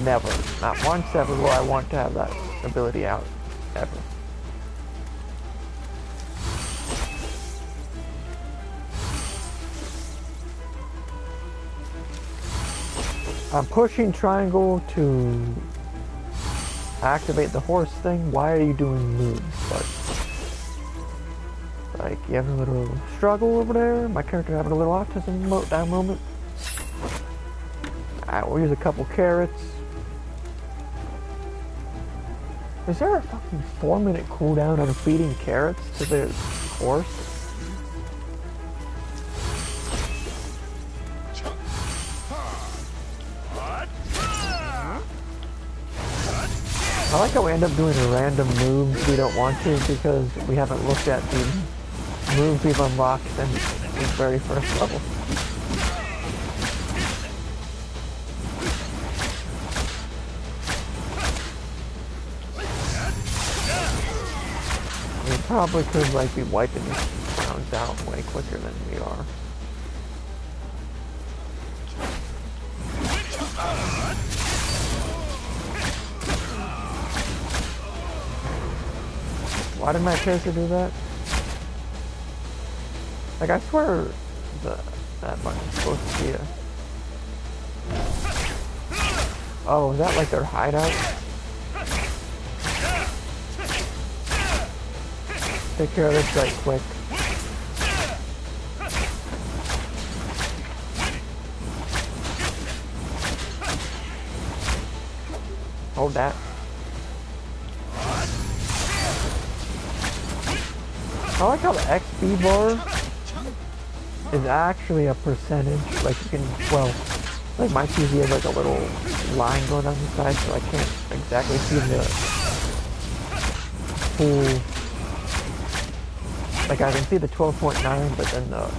Never. Not once ever will I want to have that ability out. Ever. I'm pushing triangle to activate the horse thing. Why are you doing moves? Like you having a little struggle over there? My character having a little autism moment. Alright, we'll use a couple carrots. Is there a fucking 4-minute cooldown on feeding carrots to the horse? I like how we end up doing random moves we don't want to because we haven't looked at the moves we've unlocked in the very first level. We probably could like be wiping these rounds out way quicker than we are. Why did my character do that? Like, I swear that button's supposed to be a... Oh, is that like their hideout? Take care of this right quick. Hold that. I like how the XP bar is actually a percentage. Like you can, well, like my TV has like a little line going down the side, so I can't exactly see the full. Like I can see the 12.9, but then the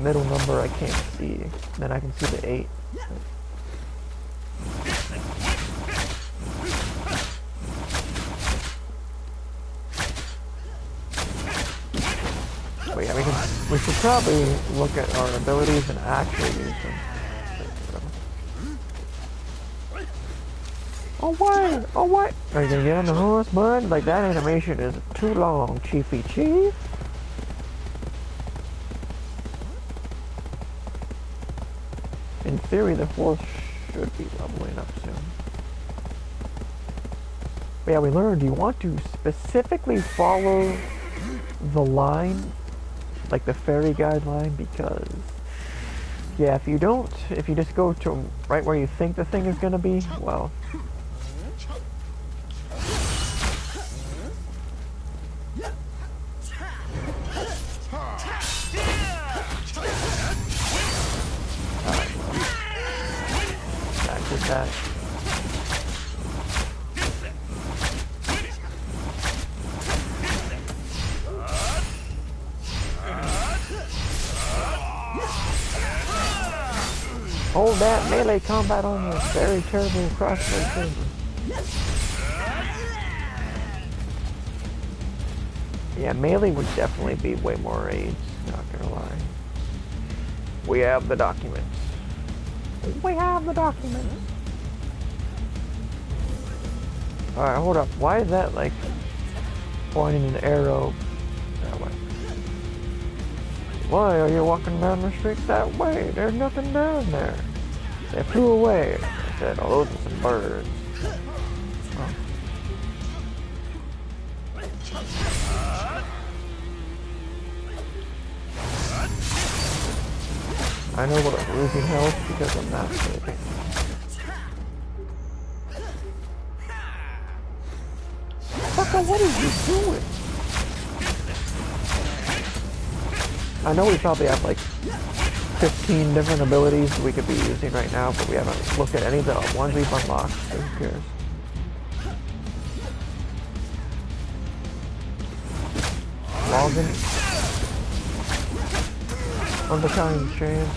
middle number I can't see. Then I can see the 8. But yeah, we should probably look at our abilities and actually use them. Oh what? Oh what? Are you gonna get on the horse, bud? Like that animation is too long, Chiefy Chief. In theory, the horse should be leveling up soon. But yeah, we learned you want to specifically follow the line, like the fairy guideline, because yeah, if you don't, if you just go to right where you think the thing is gonna be, well. with that. Hold that melee combat on this very terrible crossbow too. Yeah, melee would definitely be way more aids, not gonna lie. We have the documents. We have the documents. Alright, hold up. Why is that like pointing an arrow that way? Why are you walking down the street that way? There's nothing down there. They flew away. I said, oh, those are some birds. Oh. I know what I'm losing health because I'm not sleeping. Fucker, what is he doing? I know we probably have like 15 different abilities we could be using right now, but we haven't looked at any of the ones we've unlocked, so who cares? Logging. Unkind chance.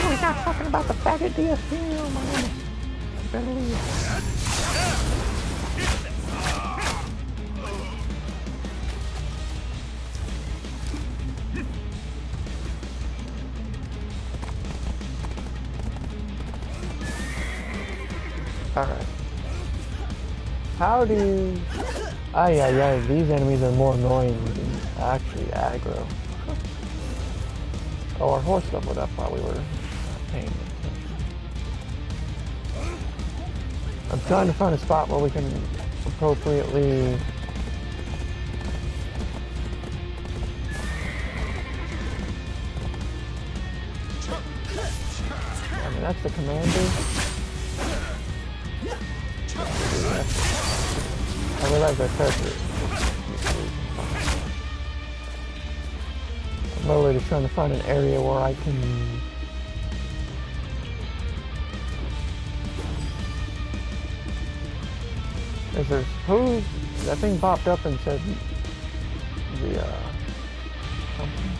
We're not talking about the faggot DSP, oh my goodness. I better leave. Alright. How do you... yeah, these enemies are more annoying than actually aggro. Oh, our horse leveled up while we were paying attention. I'm trying to find a spot where we can appropriately... I mean, that's the commander. I realize our character. I'm literally just trying to find an area where I can. Is there who? That thing popped up and said the something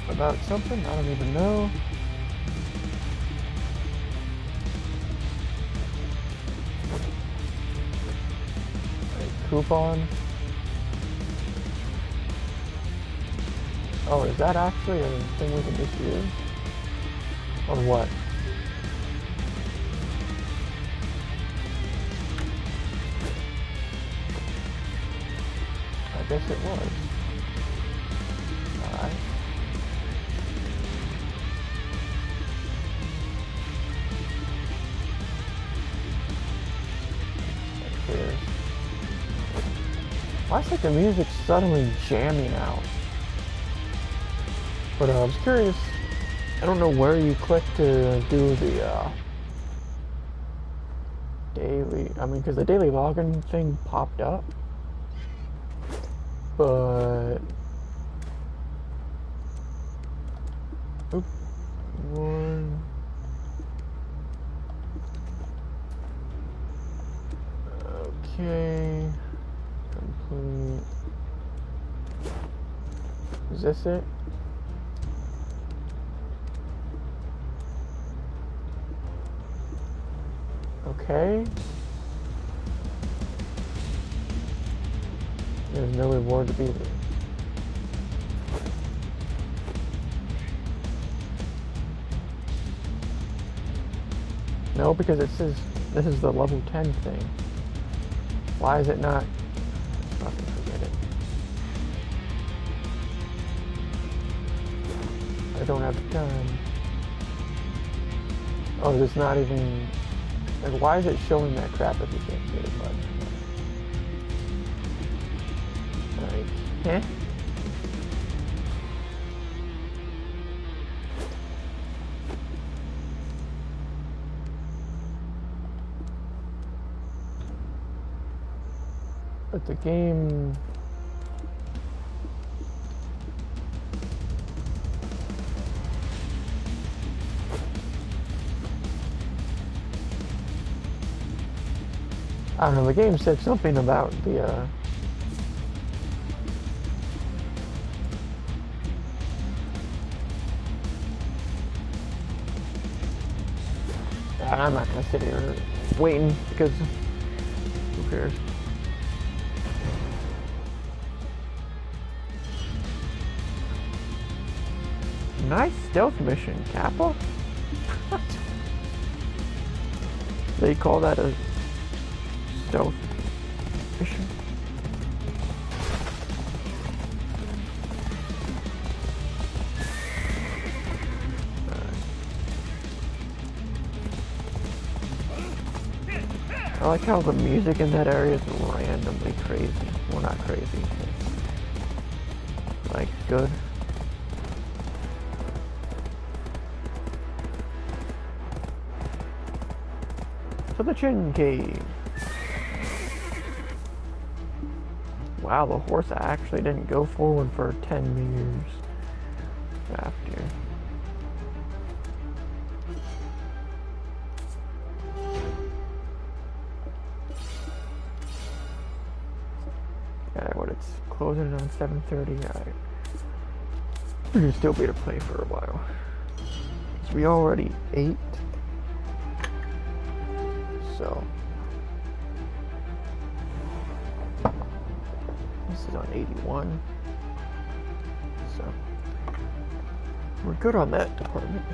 about something. I don't even know. Coupon. Oh, is that actually a thing we can just use? Or what? I guess it was. Alright. That clears. Why is like the music suddenly jamming out? But I was curious. I don't know where you click to do the daily. I mean, because the daily login thing popped up, but oop, one. Okay. Complete. Is this it? Okay. There's no reward to be there. No, because it says this is the level 10 thing. Why is it not? Fucking forget it. I don't have the time. Oh, it's not even... Like, why is it showing that crap if you can't get it, bud? Like, eh? But the game... I don't know, the game said something about the, I'm not gonna sit here waiting because who cares? Nice stealth mission, Kappa. They call that a stealth mission. I like how the music in that area is randomly crazy. Well, not crazy. It's, like, good. So the Chin Cave. Wow, the horse actually didn't go forward for 10 years after. Alright, what it's closing on 7:30. Alright. We can still be to play for a while. So we already ate. So this is on 81. So we're good on that department.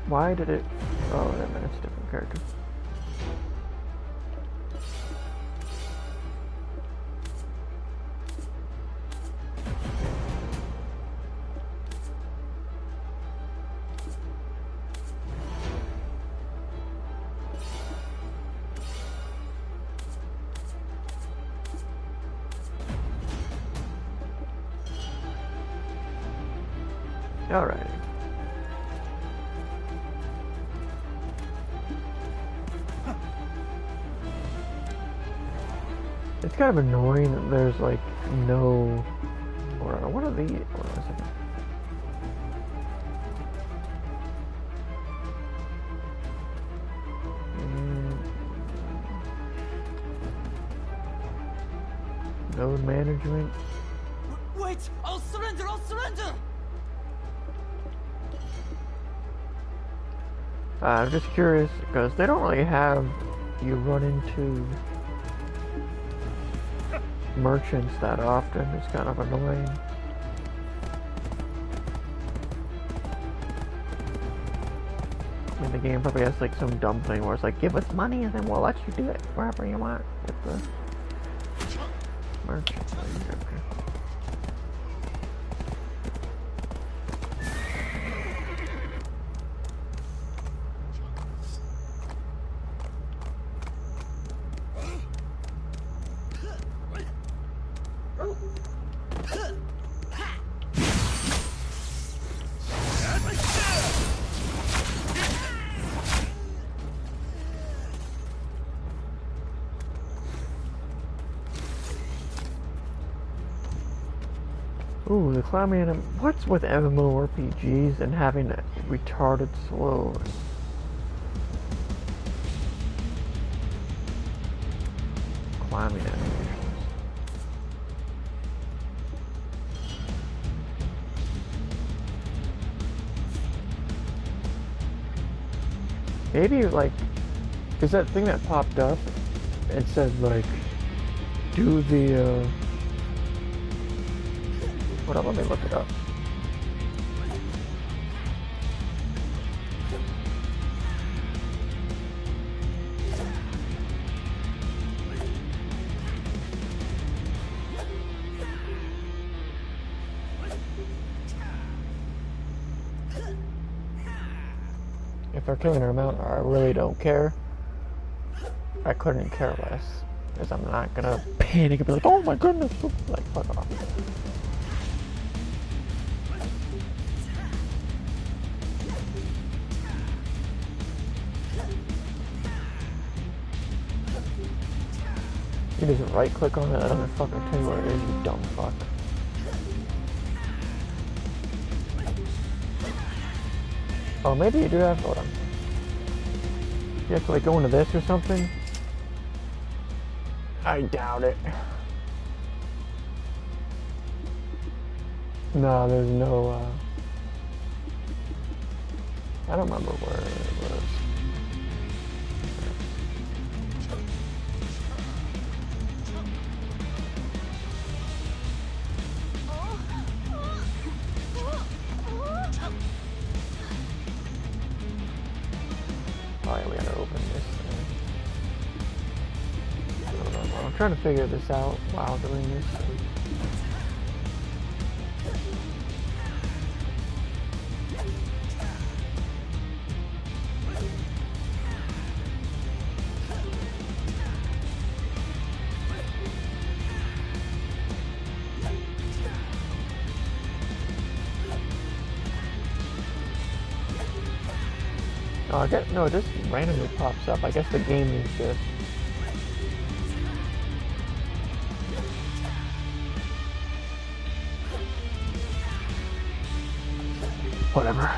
Why did it? Oh, that meant it's a different character. Alrighty. It's kind of annoying that there's like no... What are these? Hold on a second. Node management. Wait! I'll surrender! I'll surrender! I'm just curious because they don't really have you run into merchants that often. It's kind of annoying. I mean, the game probably has like some dumb thing where it's like, give us money and then we'll let you do it wherever you want with the merchant. Okay. Ooh, the climbing anim- What's with MMORPGs and having it retarded slow? Climbing animations. Maybe like, cause that thing that popped up, it said like, do the, hold on, let me look it up. If they're killing her amount, I really don't care. I couldn't care less. Because I'm not gonna panic and be like, oh my goodness, like, fuck off. You just right click on it, that doesn't fucking tell you where it is, you dumb fuck. Oh, maybe you do have, hold on. You have to like go into this or something? I doubt it. No, there's no, I don't remember where it was. Alright, we gotta open this thing. I'm trying to figure this out while doing this. Oh, I guess, no, it just randomly pops up. I guess the game is just... whatever.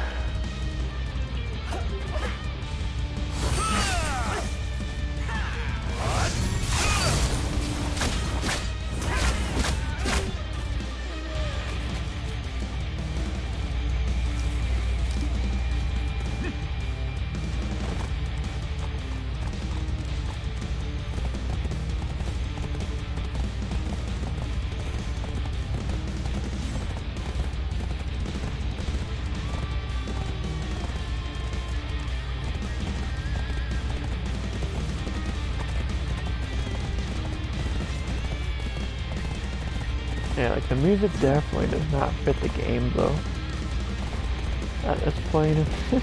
Yeah, like the music definitely does not fit the game though. That is playing in this.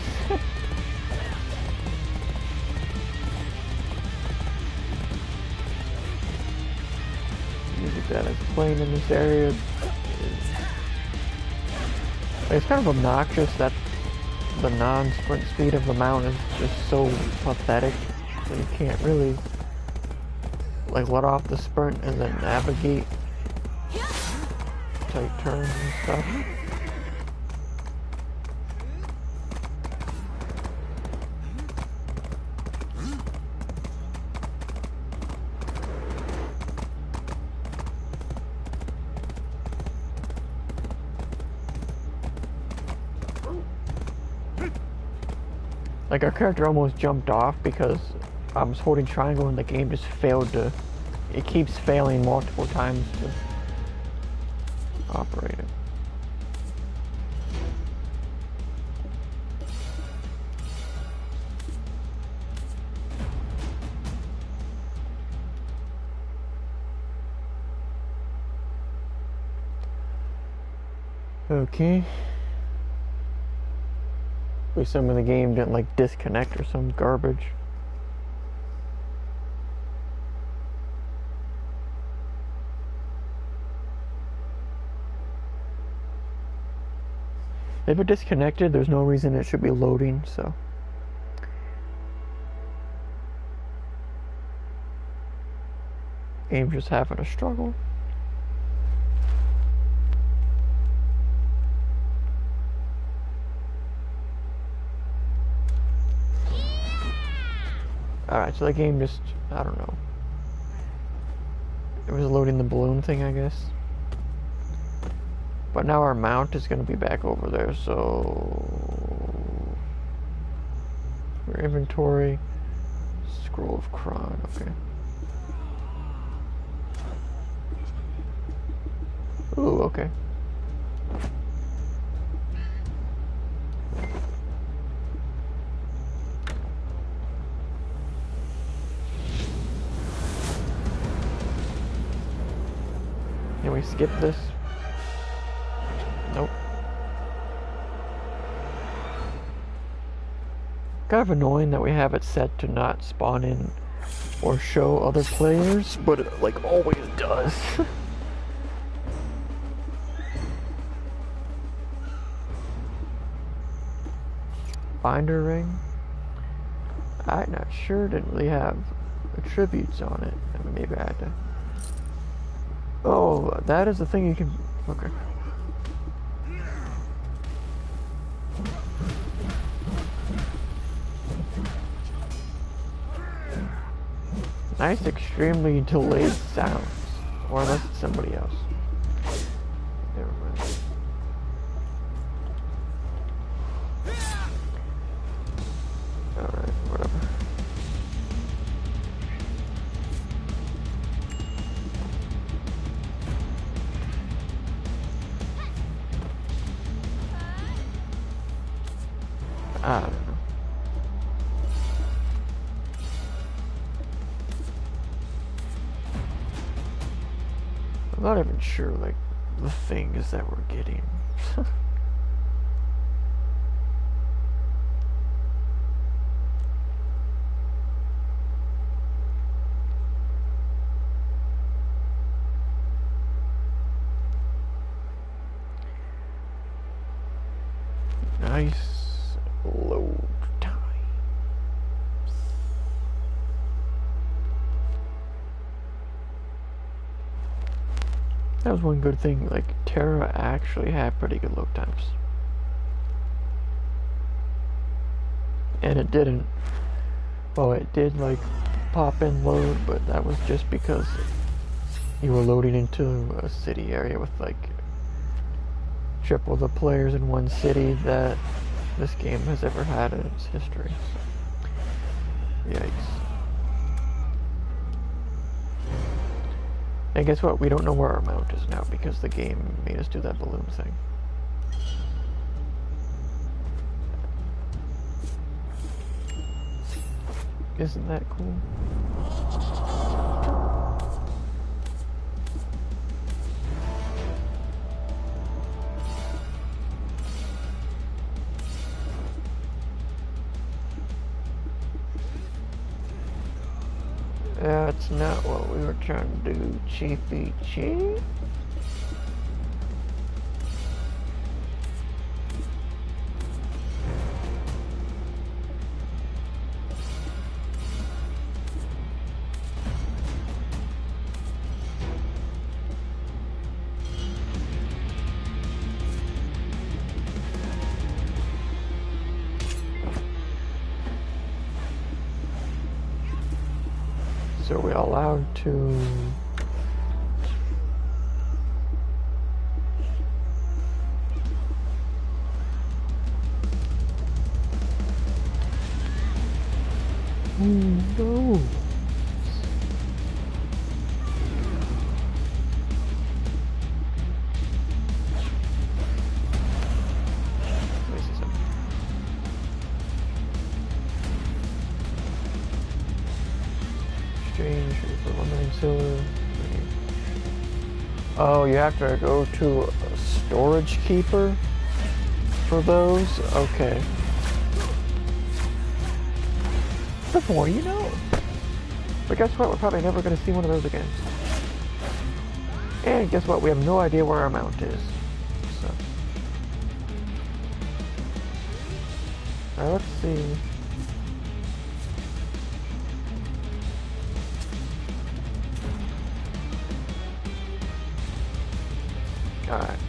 Music that is playing in this area is... it's kind of obnoxious that the non-sprint speed of the mount is just so pathetic. So you can't really like let off the sprint and then navigate tight turns and stuff. Like our character almost jumped off because I was holding triangle and the game just failed to... it keeps failing multiple times to operate it. Okay. Maybe some of the game didn't like disconnect or some garbage. If it disconnected, there's no reason it should be loading, so. Game's just having a struggle. Alright, so the game just, I don't know. It was loading the balloon thing, I guess. But now our mount is going to be back over there, so... for inventory, scroll of Kron, okay. Ooh, okay. Can we skip this? Nope. Kind of annoying that we have it set to not spawn in or show other players, but it like always does. Binder ring? I'm not sure, didn't really have attributes on it. I mean, maybe I had to Oh, that is the thing you can... Okay. Nice, extremely delayed sounds. Or unless it's somebody else. Never mind. Alright, whatever. I don't know. I'm not even sure, like, the things that we're getting. Nice load time. That was one good thing, like, Terra actually had pretty good load times. And it didn't, well, it did, like, pop and load, but that was just because you were loading into a city area with, like, triple the players in one city that this game has ever had in its history. So, yikes. And guess what? We don't know where our mount is now because the game made us do that balloon thing. Isn't that cool? That's not what we were trying to do, Chiefy Chief. So we're allowed to... Oh no! Exchange for limiting silver. Oh, you have to go to a storage keeper for those? Okay. The more you know. But guess what? We're probably never going to see one of those again. And guess what? We have no idea where our mount is. So. Alright, let's see. Alright.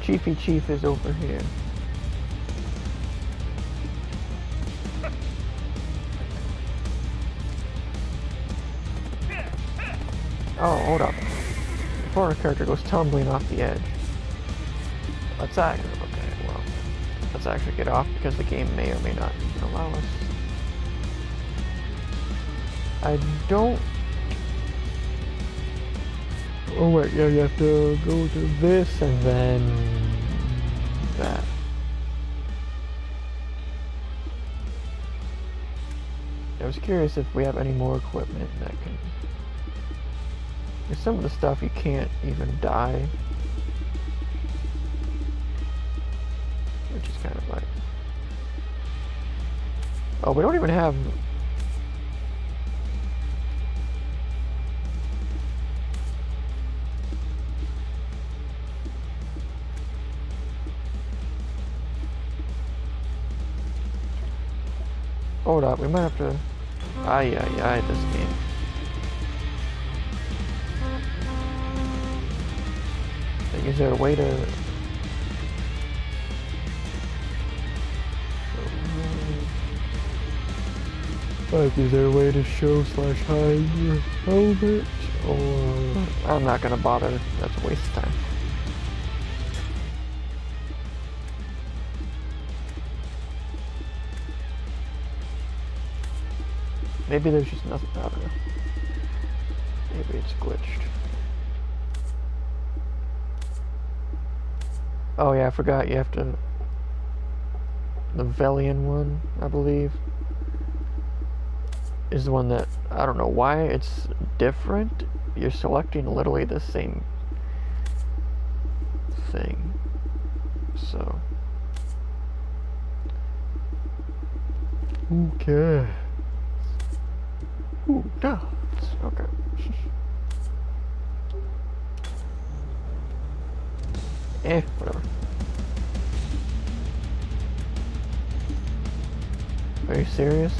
Chiefy Chief is over here. Oh, hold up. Before our character goes tumbling off the edge. Let's actually, okay, well, let's actually get off because the game may or may not even allow us. I don't... Oh wait, yeah, you have to go to this and then that. I was curious if we have any more equipment that can... There's some of the stuff you can't even die. Which is kind of like... Oh, we don't even have... Hold up, we might have to... Ay, this game. is there a way to... Like, is there a way to show / hide your helmet? Or... I'm not gonna bother. That's a waste of time. Maybe there's just nothing, I don't know. Maybe it's glitched. Oh yeah, I forgot, you have to... The Velian one, I believe, is the one that, I don't know why it's different. You're selecting literally the same thing. So... Okay. Ooh, no. Okay. Whatever. Are you serious?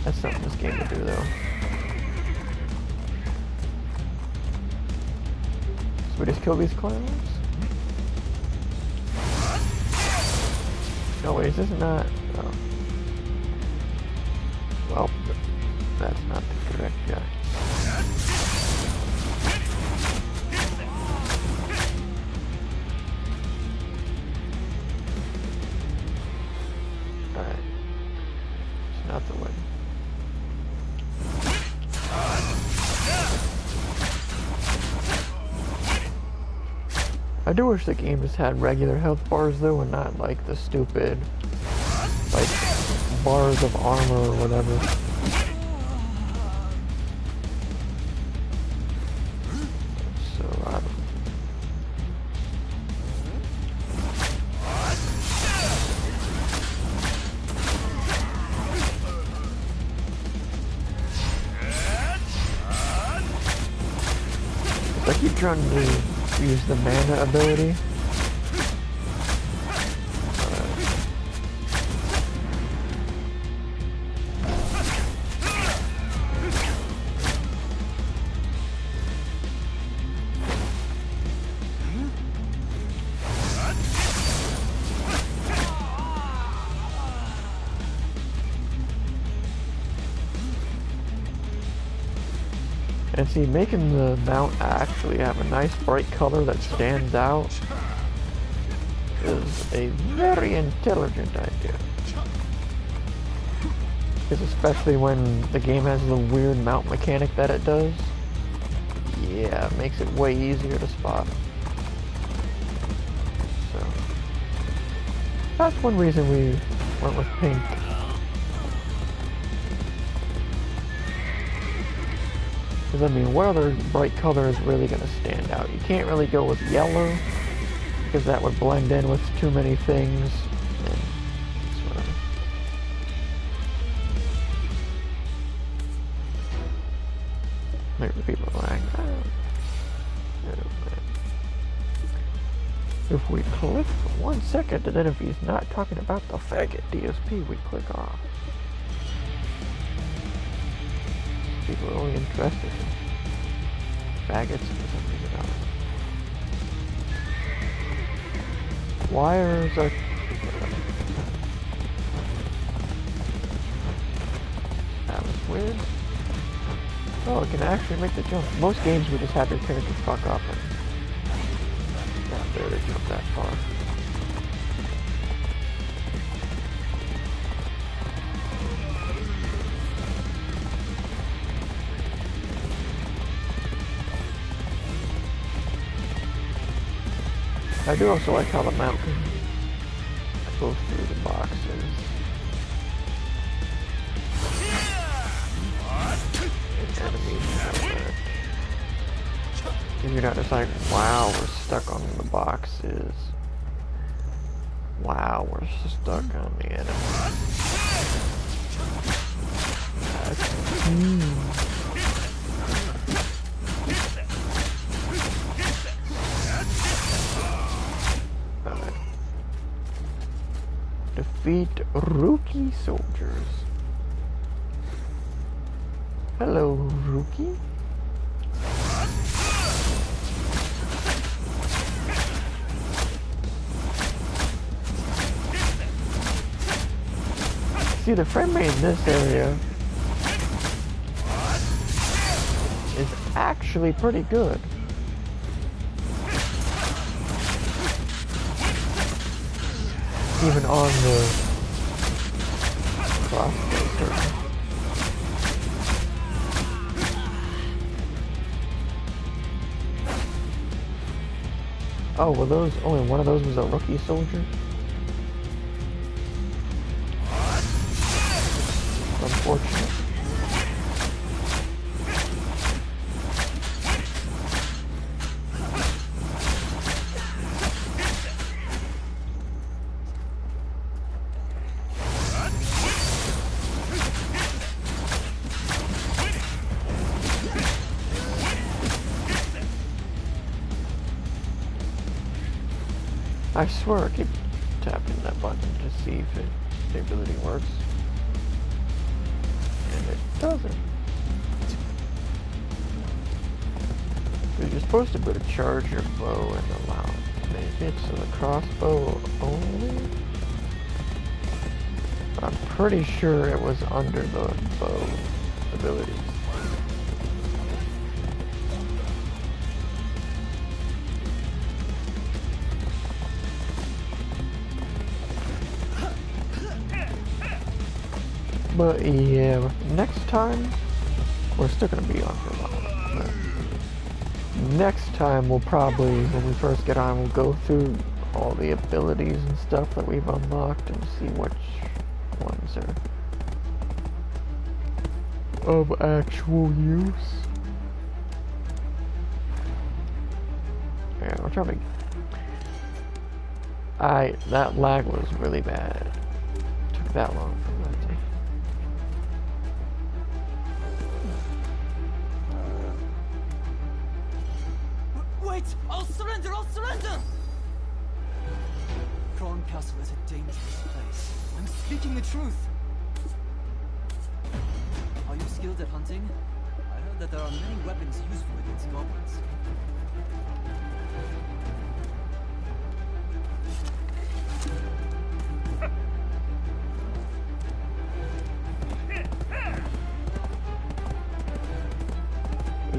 That's something this game would do, though. So we just kill these clowns? No, wait, is this not... Oh. Well, that's not the correct guy. Alright. It's not the one. I do wish the game just had regular health bars though, and not like the stupid, like, bars of armor or whatever. So, I don't know. I keep trying to use the mana ability. And see, making the mount actually have a nice bright color that stands out is a very intelligent idea. Because especially when the game has the weird mount mechanic that it does, yeah, it makes it way easier to spot. So, that's one reason we went with pink. Because, I mean, what other bright color is really going to stand out? You can't really go with yellow, because that would blend in with too many things. And sort of. Maybe people are like, I don't know. If we click for 1 second, and then if he's not talking about the faggot DSP, we click off. People are only interested in faggots for some reason. I don't know. Wires are... That was weird. Oh, it can actually make the jump. Most games we just have your character fuck up and not there to jump that far. I do also like how the mount can go through the boxes. And enemies. And you're not just like, wow, we're stuck on the boxes. Wow, we're stuck on the enemies. Defeat rookie soldiers. Hello, rookie. See, the frame rate in this area is actually pretty good. Even on the crossbow turret. Oh, were those, only one of those was a rookie soldier? Unfortunate. I swear I keep tapping that button to see if the ability works. And it doesn't. You're supposed to be able to charge your bow and allow maybe it's the crossbow only. But I'm pretty sure it was under the bow abilities. But yeah, next time, we're still gonna be on for a while. But next time we'll probably, when we first get on, we'll go through all the abilities and stuff that we've unlocked and see which ones are of actual use. Yeah, we're trying to... that lag was really bad. It took that long for that to... Wait! I'll surrender! I'll surrender! Kron Castle is a dangerous place. I'm speaking the truth. Are you skilled at hunting? I heard that there are many weapons useful against goblins.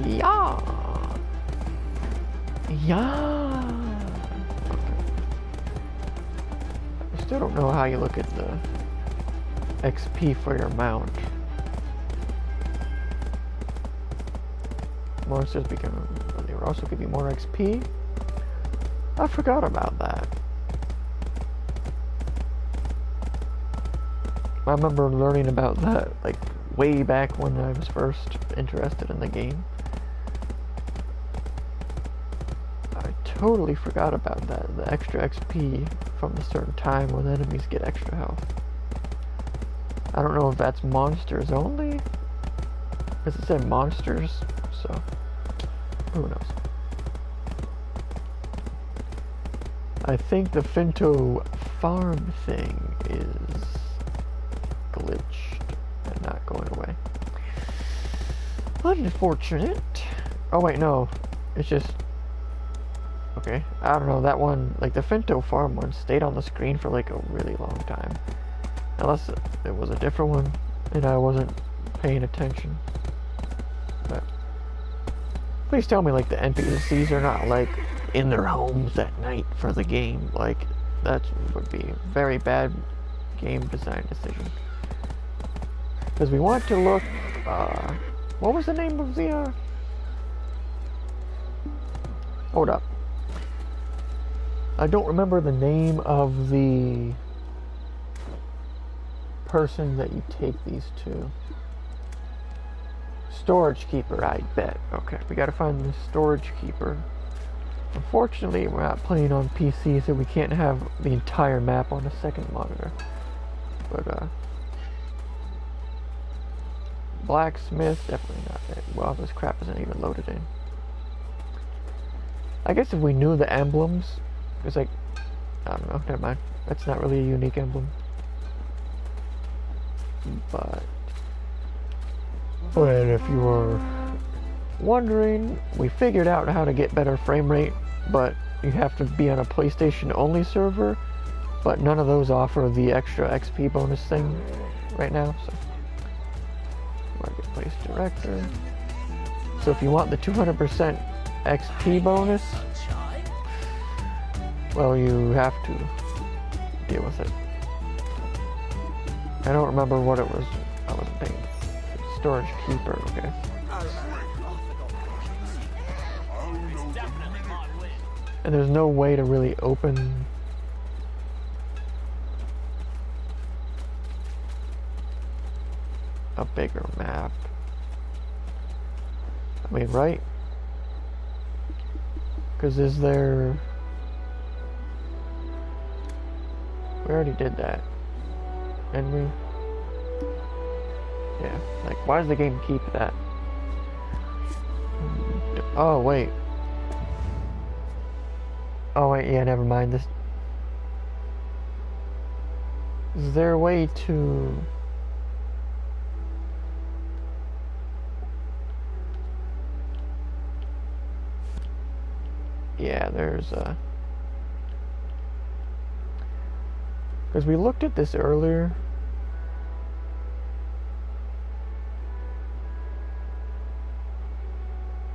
Yeah. Yeah. Okay. I still don't know how you look at the XP for your mount. Monsters become, they will also give you more XP. I forgot about that. I remember learning about that like way back when I was first interested in the game. I totally forgot about that, the extra XP from a certain time when enemies get extra health. I don't know if that's monsters only, because it said monsters, so who knows. I think the Finto farm thing is glitched and not going away. Unfortunate. Oh wait, no. It's just... Okay, I don't know, that one, like the Finto farm one, stayed on the screen for like a really long time. Unless it was a different one and I wasn't paying attention. But please tell me like the NPCs are not like in their homes at night for the game. Like that would be a very bad game design decision. Because we want to look, what was the name of the, hold up. I don't remember the name of the person that you take these to. Storage keeper, I bet. Okay, we gotta find the storage keeper. Unfortunately, we're not playing on PC, so we can't have the entire map on a second monitor. But, blacksmith, definitely not it. Well, this crap isn't even loaded in. I guess if we knew the emblems, it's like, I don't know, never mind. That's not really a unique emblem. But if you were wondering, we figured out how to get better frame rate, but you have to be on a PlayStation only server, but none of those offer the extra XP bonus thing, right now. So marketplace director. So if you want the 200% XP bonus, well, you have to deal with it. I don't remember what it was. I wasn't paying. Storage keeper, okay. And there's no way to really open a bigger map. I mean, right? Because is there... We already did that. And we... Yeah, like, why does the game keep that? Oh, wait. Oh, wait, yeah, never mind. This... Is there a way to... Yeah, there's a... Because we looked at this earlier.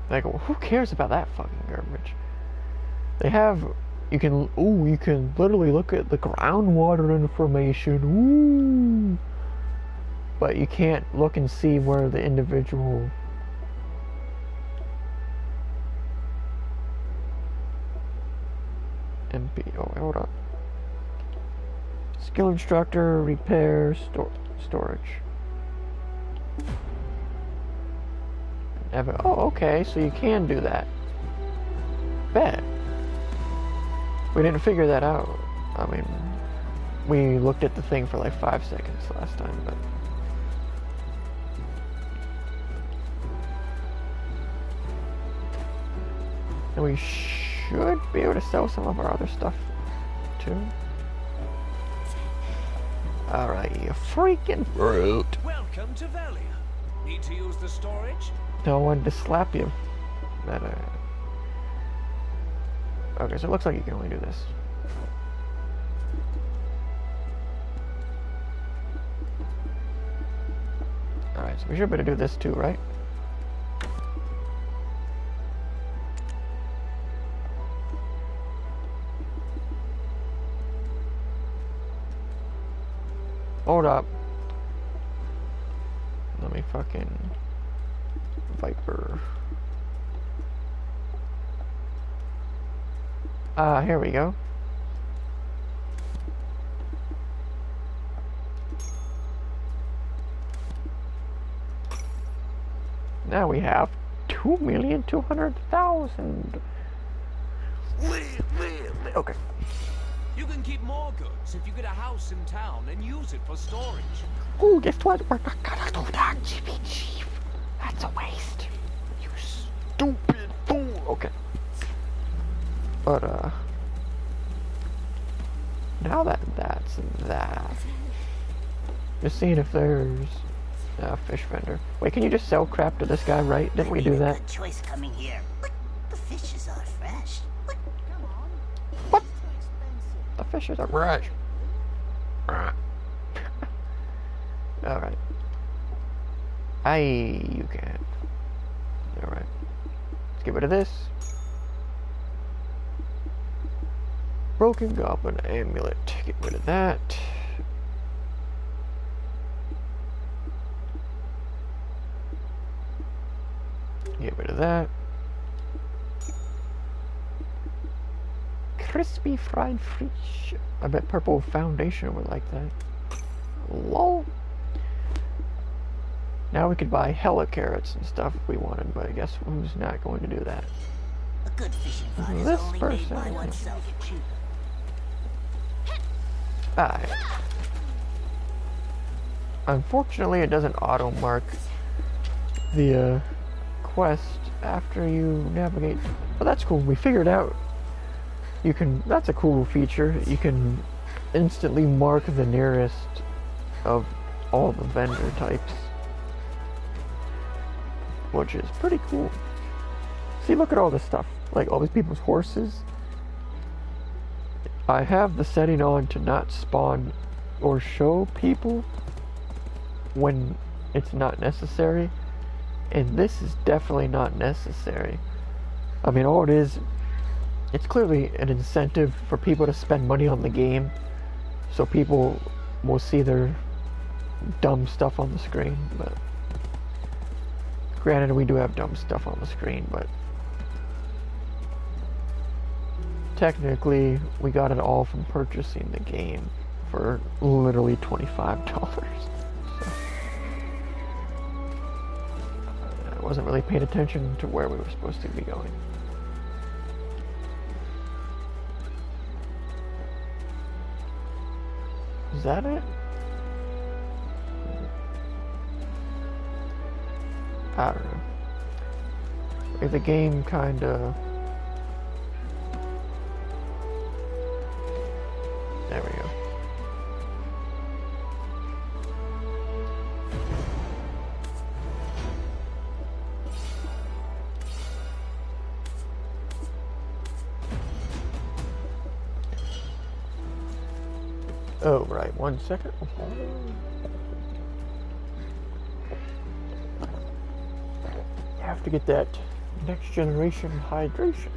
Like, who cares about that fucking garbage? They have... You can... Ooh, you can literally look at the groundwater information. Ooh! But you can't look and see where the individual... MP... Oh, hold on. Skill instructor, repair, storage. Oh, okay, so you can do that. Bet. We didn't figure that out. I mean, we looked at the thing for like 5 seconds last time, but... And we should be able to sell some of our other stuff, too. Alright, you freaking fruit. Welcome to Velia. Need to use the storage? No one to slap you. Okay, so it looks like you can only do this. Alright, so we should be able to do this too, right? Hold up. Let me fucking... Viper. Here we go. Now we have 2,200,000. Okay. You can keep more goods if you get a house in town and use it for storage. Oh, guess what? We're not gonna do that, Chief. That's a waste. You stupid fool. Okay. But, now that that's that. Just seeing if there's a fish vendor. Wait, can you just sell crap to this guy, right? Didn't we do that? Good choice coming here. But the fishes are fresh. What? Come on. What? The fishes are fresh. Alright. You can. Alright. Let's get rid of this. Broken Goblin Amulet. Get rid of that. Get rid of that. Crispy fried fish. I bet Purple Foundation would like that. Lol. Now we could buy hella carrots and stuff if we wanted, but I guess who's not going to do that? A good fishing rod is This only made by person. oneself. Alright. Unfortunately, it doesn't auto-mark the quest after you navigate. But that's cool. We figured out you can. That's a cool feature. You can instantly mark the nearest of all the vendor types, which is pretty cool. See, look at all this stuff. Like all these people's horses. I have the setting on to not spawn or show people when it's not necessary, and this is definitely not necessary. I mean, all it is, it's clearly an incentive for people to spend money on the game, so people will see their dumb stuff on the screen. But granted, we do have dumb stuff on the screen, but technically we got it all from purchasing the game for literally $25. So, I wasn't really paying attention to where we were supposed to be going. Is that it? I don't know. Like, the game kinda... There we go. Oh, right, 1 second. You have to get that next generation hydration.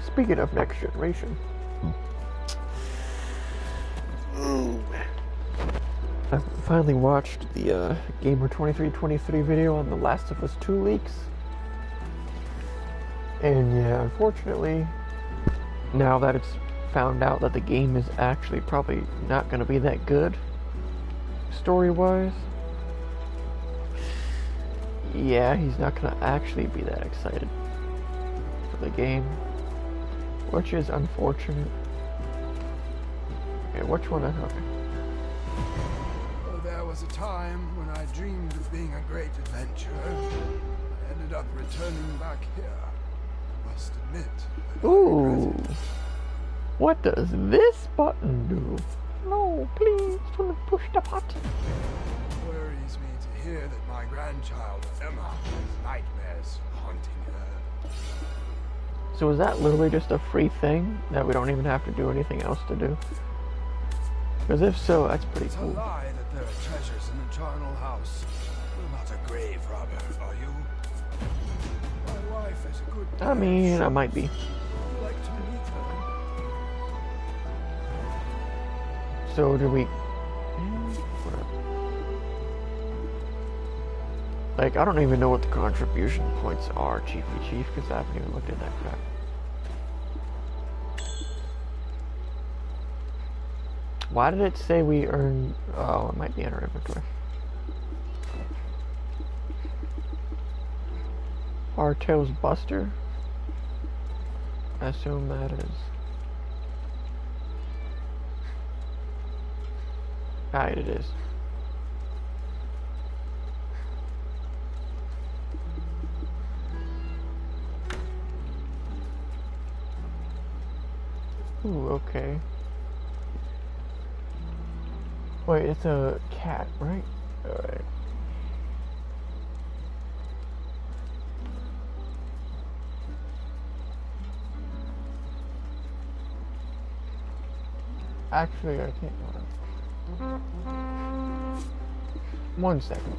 Speaking of next generation, I finally watched the Gamer2323 video on The Last of Us 2 leaks. And yeah, unfortunately, now that it's found out that the game is actually probably not going to be that good, story-wise, yeah, he's not going to actually be that excited for the game, which is unfortunate. Okay, which one? Okay. Oh, there was a time when I dreamed of being a great adventurer. I ended up returning back here. I must admit that I regret it. What does this button do? No, please don't push the button. It worries me to hear that my grandchild, Emma, has nightmares haunting her. So is that literally just a free thing that we don't even have to do anything else to do? Because if so, that's pretty It's cool. a lie that there are treasures in the charnel house. You're not a grave robber, are you? My wife is a good I mean, I might be. I'd like to meet her. So do we... Like, I don't even know what the contribution points are, Chiefy Chief, because I haven't even looked at that crap. Why did it say we earned... Oh, it might be in our inventory. Bartell's Buster? I assume that is... Right, it is. Ooh, okay. Wait, it's a cat, right? Alright. Actually, I can't. 1 second.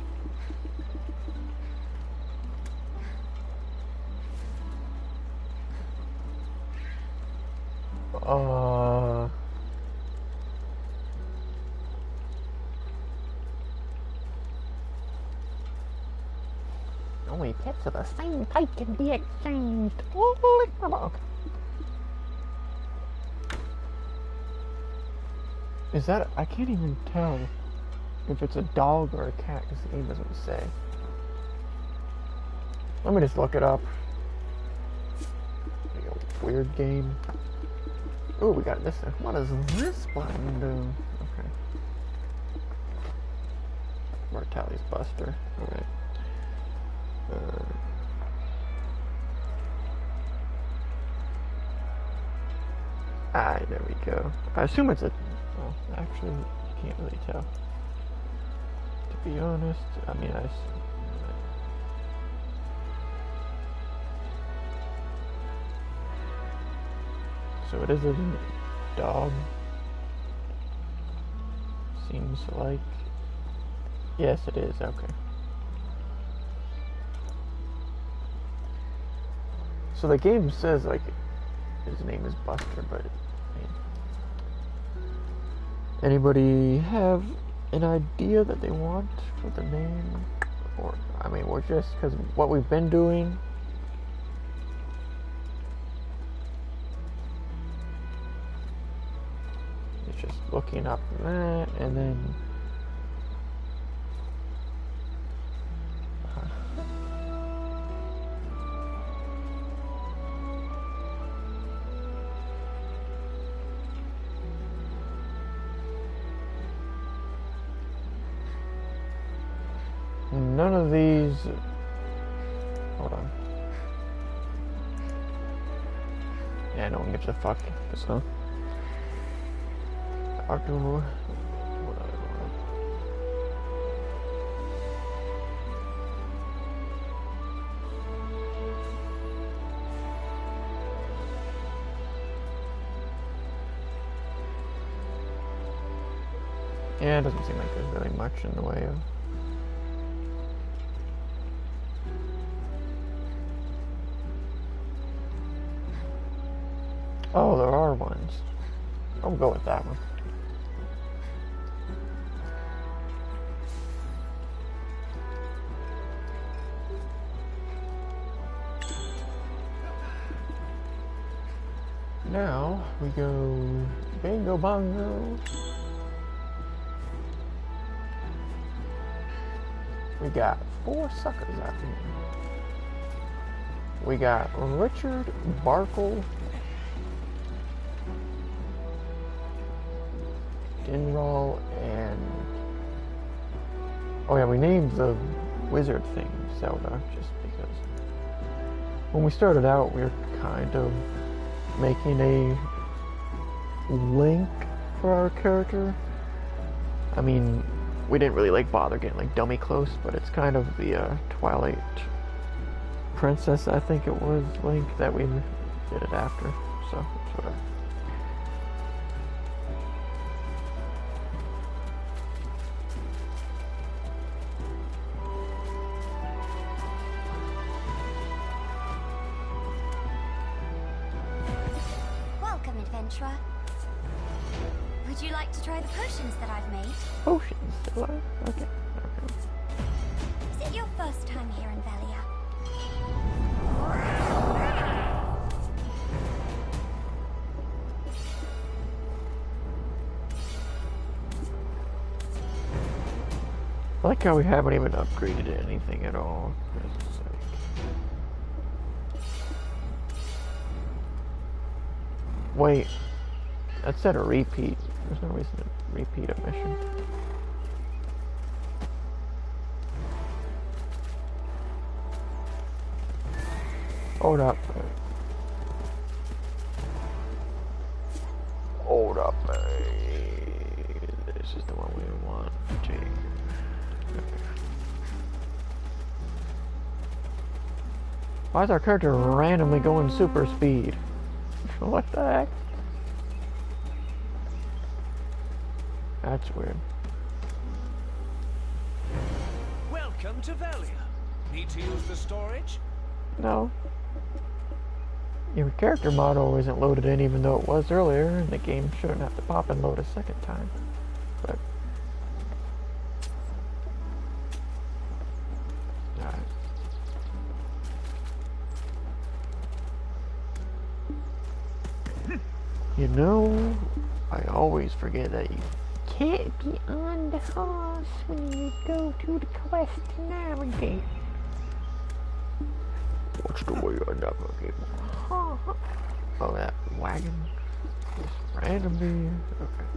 Only pets of the same type can be exchanged. Okay. Is that... I can't even tell if it's a dog or a cat because the game doesn't say. Let me just look it up. Like a weird game. Oh, we got this. What does this button do? Okay. Martelli's Buster. Alright. There we go. I assume it's a... Well, actually, you can't really tell. To be honest, I mean, so it is a dog. Seems like... Yes, it is. Okay. So the game says, like, his name is Buster, but... Anybody have an idea that they want for the name? Or, I mean, we're just... Because what we've been doing... It's just looking up that, and then... None of these... Hold on. Yeah, no one gives a fuck. So... I'll do... Yeah, it doesn't seem like there's really much in the way of... Oh, there are ones. I'll go with that one. Now, we go bingo bongo. We got 4 suckers out here. We got Richard Barkle, Dinrall, and... Oh yeah, we named the wizard thing Zelda, just because when we started out, we were kind of making a Link for our character. I mean, we didn't really like bother getting like dummy close, but it's kind of the Twilight Princess, I think it was, Link, that we did it after, so it's whatever. Welcome, adventurer. Would you like to try the potions that I've made? Potions, still alive? Okay. Is it your first time here in Velia? I like how we haven't even upgraded anything at all. It's like... Wait, that said a repeat. There's no reason to repeat a mission. Hold up. Hold up. This is the one we want to take. Why is our character randomly going super speed? What the heck? That's weird. Welcome to Velia. Need to use the storage? No. Your character model isn't loaded in even though it was earlier, and the game shouldn't have to pop and load a second time. But... Alright. You know, I always forget that you can't be on the horse when you go to the quest to navigate. What's the way I navigate? Oh, that wagon? Just randomly? Okay.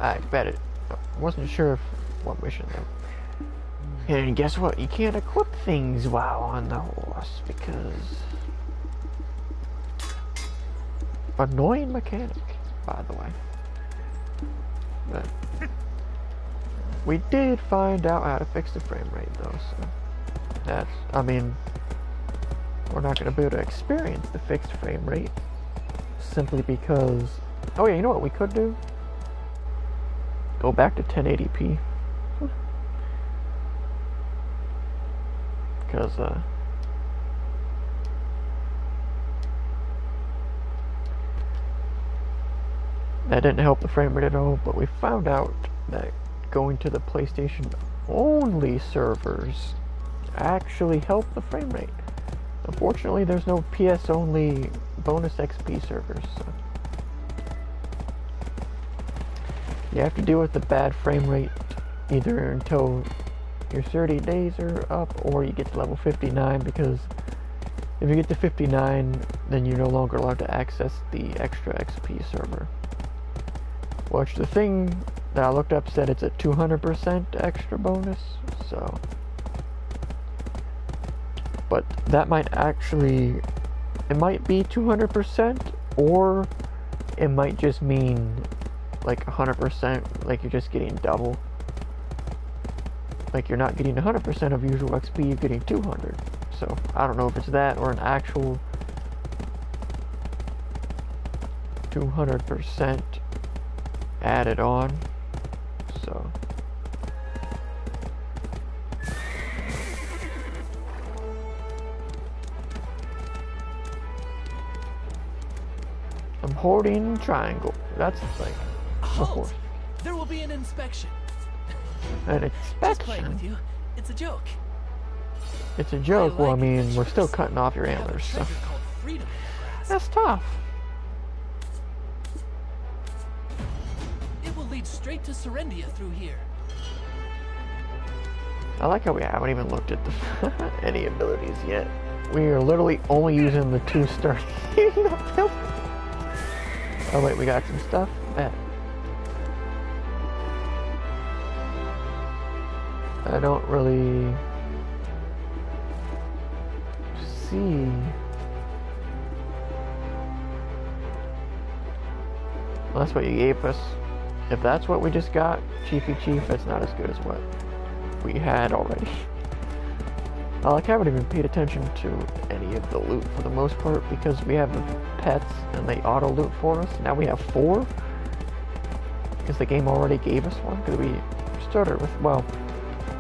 I bet it. I wasn't sure if what mission though. And guess what? You can't equip things while on the horse because... Annoying mechanic, by the way. But we did find out how to fix the frame rate though, so that's, I mean, we're not going to be able to experience the fixed frame rate simply because... Oh yeah, you know what we could do? Go back to 1080p. Because, that didn't help the frame rate at all, but we found out that going to the PlayStation only servers actually help the frame rate. Unfortunately, there's no PS only bonus XP servers, so you have to deal with the bad frame rate either until your 30 days are up or you get to level 59, because if you get to 59 then you're no longer allowed to access the extra XP server. Which the thing that I looked up said it's a 200% extra bonus, so... But that might actually... It might be 200%, or it might just mean like 100%, like you're just getting double. Like you're not getting 100% of usual XP, you're getting 200. So, I don't know if it's that or an actual 200% added on, so I'm holding triangle. That's like Halt! There will be an inspection. An Just playing with inspection. you. It's a joke. It's a joke. Well, I like mean, we're still adventurers. cutting off your We have a antlers, so treasure called freedom in our grasp. that's tough. It will lead straight to Serendia through here. I like how we haven't even looked at the any abilities yet. We are literally only using the 2 starting abilities. Oh wait, we got some stuff. Bet. I don't really see. Well, that's what you gave us. If that's what we just got, Chiefy Chief, that's not as good as what we had already. Like, I haven't even paid attention to any of the loot for the most part because we have the pets and they auto loot for us. Now we have 4 because the game already gave us one, because we started with, well,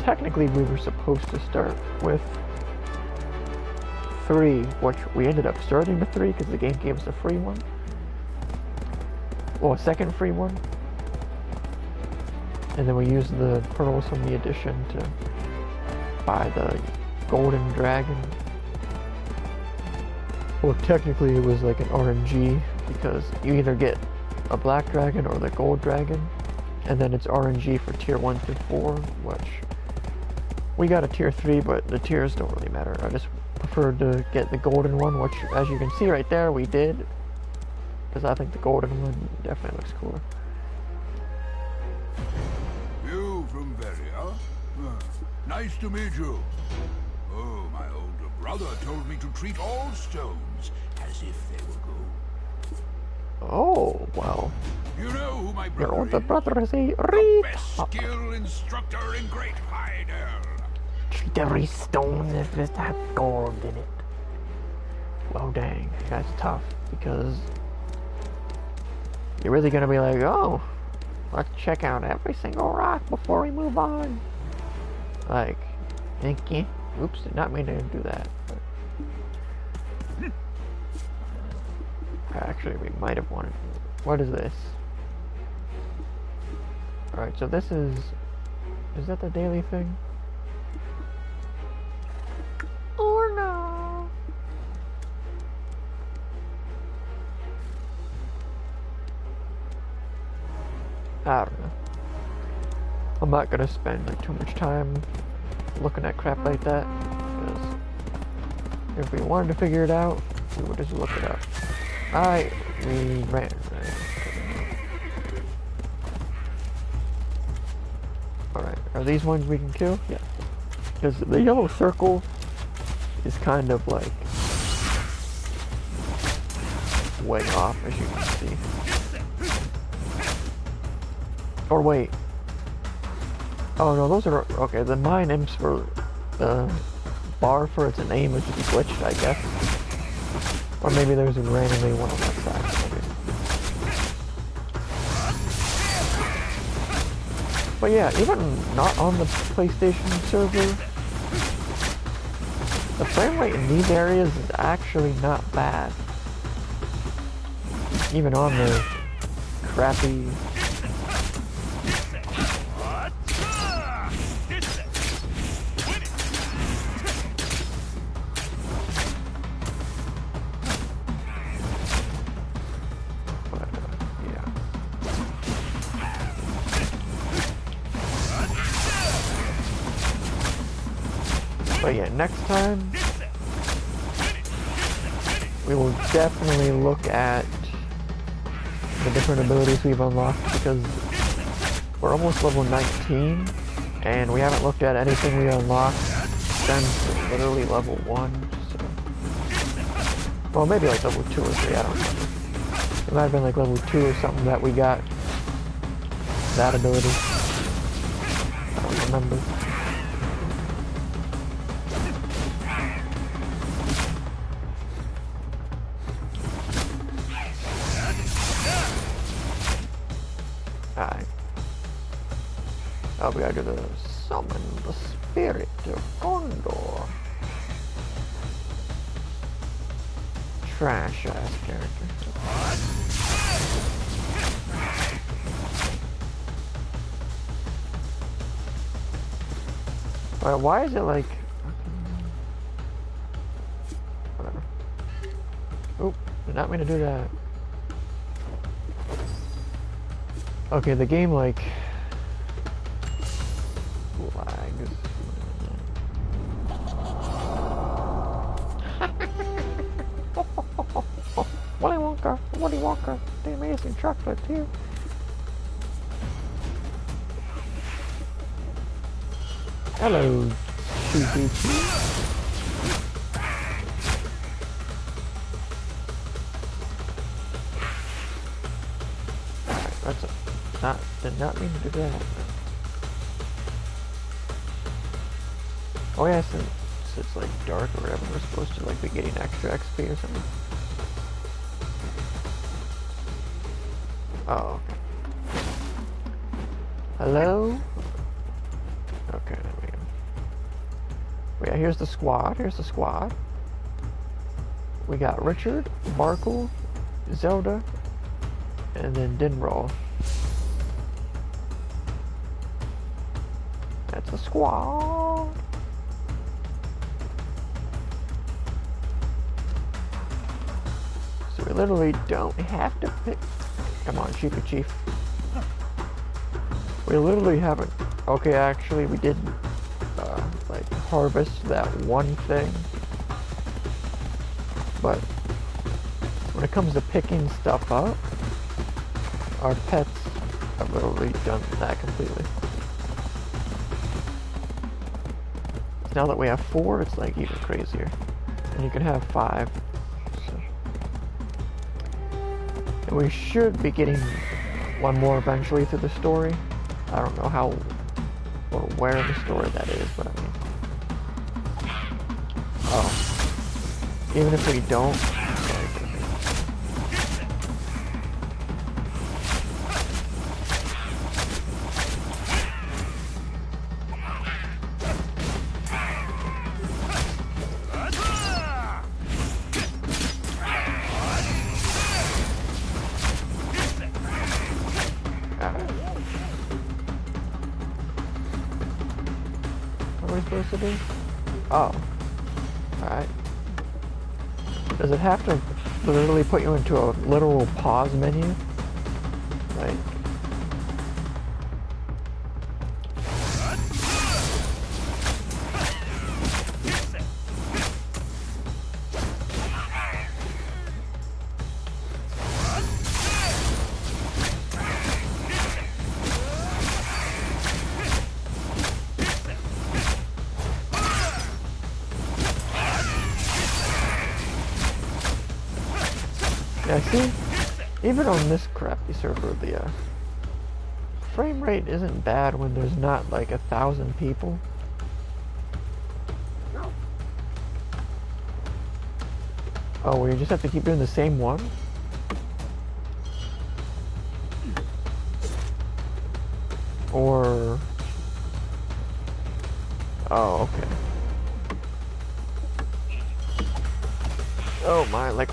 technically we were supposed to start with 3, which we ended up starting with 3 because the game gave us a free one. Well, a second free one. And then we used the pearls from the edition to buy the golden dragon. Well, technically it was like an RNG because you either get a black dragon or the gold dragon, and then it's RNG for tier 1 through 4, which we got a tier 3, but the tiers don't really matter. I just preferred to get the golden one, which as you can see right there we did, because I think the golden one definitely looks cooler. You from Veria? Nice to meet you. Oh, my older brother told me to treat all stones as if they were gold. Oh, well. You know who my Your brother older is? brother is a The reed. best skill instructor in Great Hydel. Treat every stone as if it has gold in it. Well, dang, that's tough because you're really gonna be like, oh, let's check out every single rock before we move on. Like, thank you. Oops, did not mean to do that. But actually, we might have wanted. What is this? Alright, so this is that the daily thing? Or no? I don't know. I'm not gonna spend like too much time looking at crap like that, because if we wanted to figure it out, we would just look it up. We ran. Alright, are these ones we can kill? Yeah. Because the yellow circle is kind of like way off, as you can see. Or wait. Oh no, those are, okay, the mine imps for the bar for its name is just glitched, I guess. Or maybe there's a randomly one on that side. Okay. But yeah, even not on the PlayStation server, the frame rate in these areas is actually not bad. Even on the crappy... But yeah, next time we will definitely look at the different abilities we've unlocked, because we're almost level 19 and we haven't looked at anything we unlocked since literally level 1. So. Well, maybe like level 2 or 3, I don't remember. It might have been like level 2 or something that we got that ability. I don't remember. Alright. Oh, we gotta do the summon the spirit of Gondor. Trash ass character. Alright, why is it like... Whatever. Oop, did not mean to do that. Okay, the game like lags. Willy Wonka, the amazing chocolatier. Hello, cheesy. Alright, that's it. Did not mean to do that. Oh yeah, since it's like dark or whatever, we're supposed to like be getting extra XP or something. Oh, okay. Hello? Okay, there we go. Well, yeah, here's the squad. Here's the squad. We got Richard, Barkle, Zelda, and then Dinroll. That's the squad. So we literally don't have to pick. Come on, Chiefy Chief. We literally haven't. Okay, actually, we did like harvest that one thing. But when it comes to picking stuff up, our pets have literally done that completely. Now that we have 4, it's like even crazier. And you can have 5. So. And we should be getting one more eventually through the story. I don't know how or where in the story that is, but I mean. Oh. Even if we don't, supposed to do? Oh. Alright. Does it have to literally put you into a literal pause menu? Like... Yeah, see, even on this crappy server, the frame rate isn't bad when there's not like 1,000 people. Oh, well, you just have to keep doing the same one? Or... Oh, okay. Oh my, like...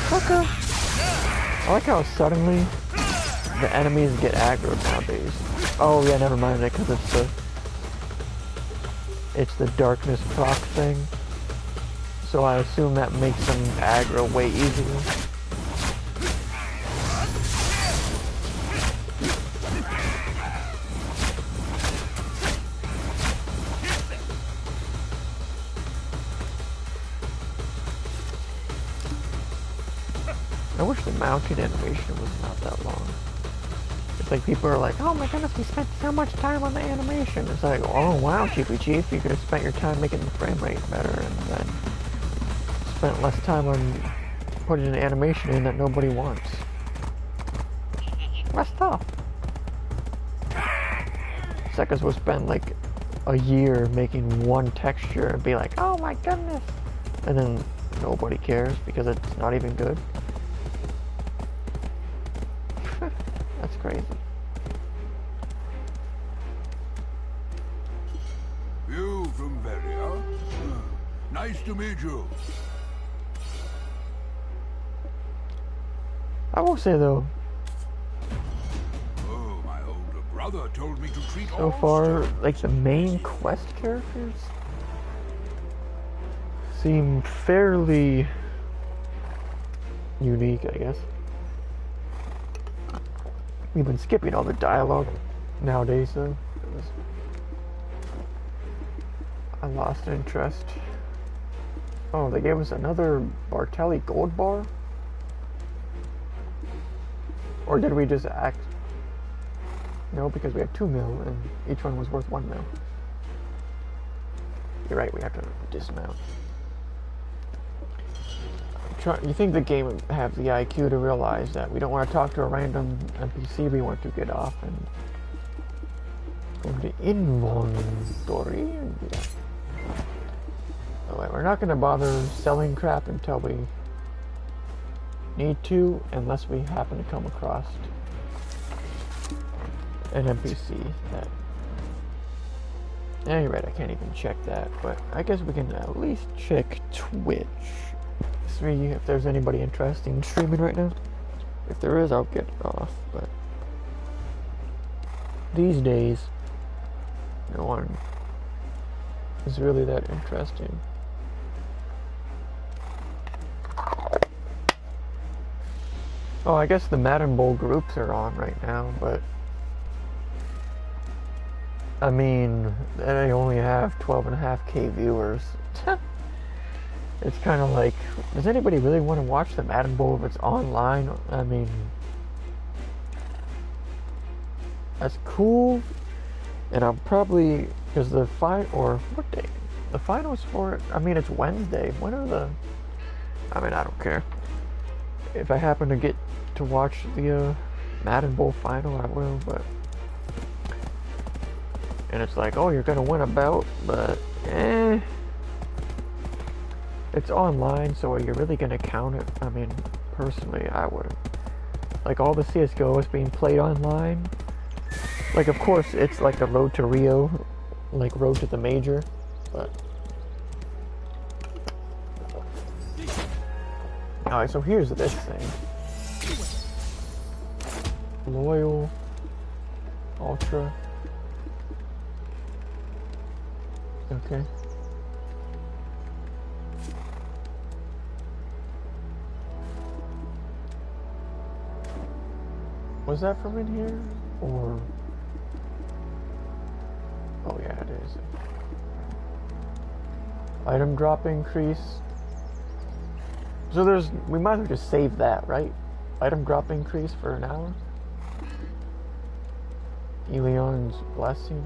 Sucker! I like how suddenly the enemies get aggro nowadays. Oh yeah, never mind it, because it's the darkness proc thing. So I assume that makes them aggro way easier. I wish the mounting animation was not that long. It's like people are like, oh my goodness, we spent so much time on the animation. It's like, oh wow, cheapy cheap, you could have spent your time making the frame rate better and then spent less time on putting an animation in that nobody wants. That's tough. Seconds will spend like a year making one texture and be like, oh my goodness, and then nobody cares because it's not even good. That's crazy. You from Veria? Nice to meet you. I will say though, Oh, my older brother told me to treat so all far, stones. like the main quest characters seem fairly unique, I guess. We've been skipping all the dialogue nowadays, though. I lost interest. Oh, they gave us another Bartelli gold bar? Or did we just act... No, because we have 2 mil, and each one was worth 1 mil. You're right, we have to dismount. You think the game would have the IQ to realize that we don't want to talk to a random NPC, we want to get off and go to inventory and do that. Oh wait, we're not going to bother selling crap until we need to, unless we happen to come across an NPC that... Yeah, you're right, I can't even check that, but I guess we can at least check Twitch. See if there's anybody interested in streaming right now. If there is, I'll get off, but these days no one is really that interesting. Oh, I guess the Madden Bowl groups are on right now, but I mean, they only have 12.5K viewers. It's kind of like, does anybody really want to watch the Madden Bowl if it's online? I mean, that's cool, and I'm probably, because the what day? The finals for it, I mean, it's Wednesday. When are the, I mean, I don't care. If I happen to get to watch the Madden Bowl final, I will, but, and it's like, oh, you're going to win a bout, but, it's online, so are you really going to count it? I mean, personally, I wouldn't. Like, all the CSGO is being played online. Like, of course, it's like the Road to Rio, like Road to the Major, but... Alright, so here's this thing. Loyal. Ultra. Okay. Was that from in here? Or... Oh yeah, it is. Item drop increase. So we might as well just save that, right? Item drop increase for an hour. Elion's Blessing.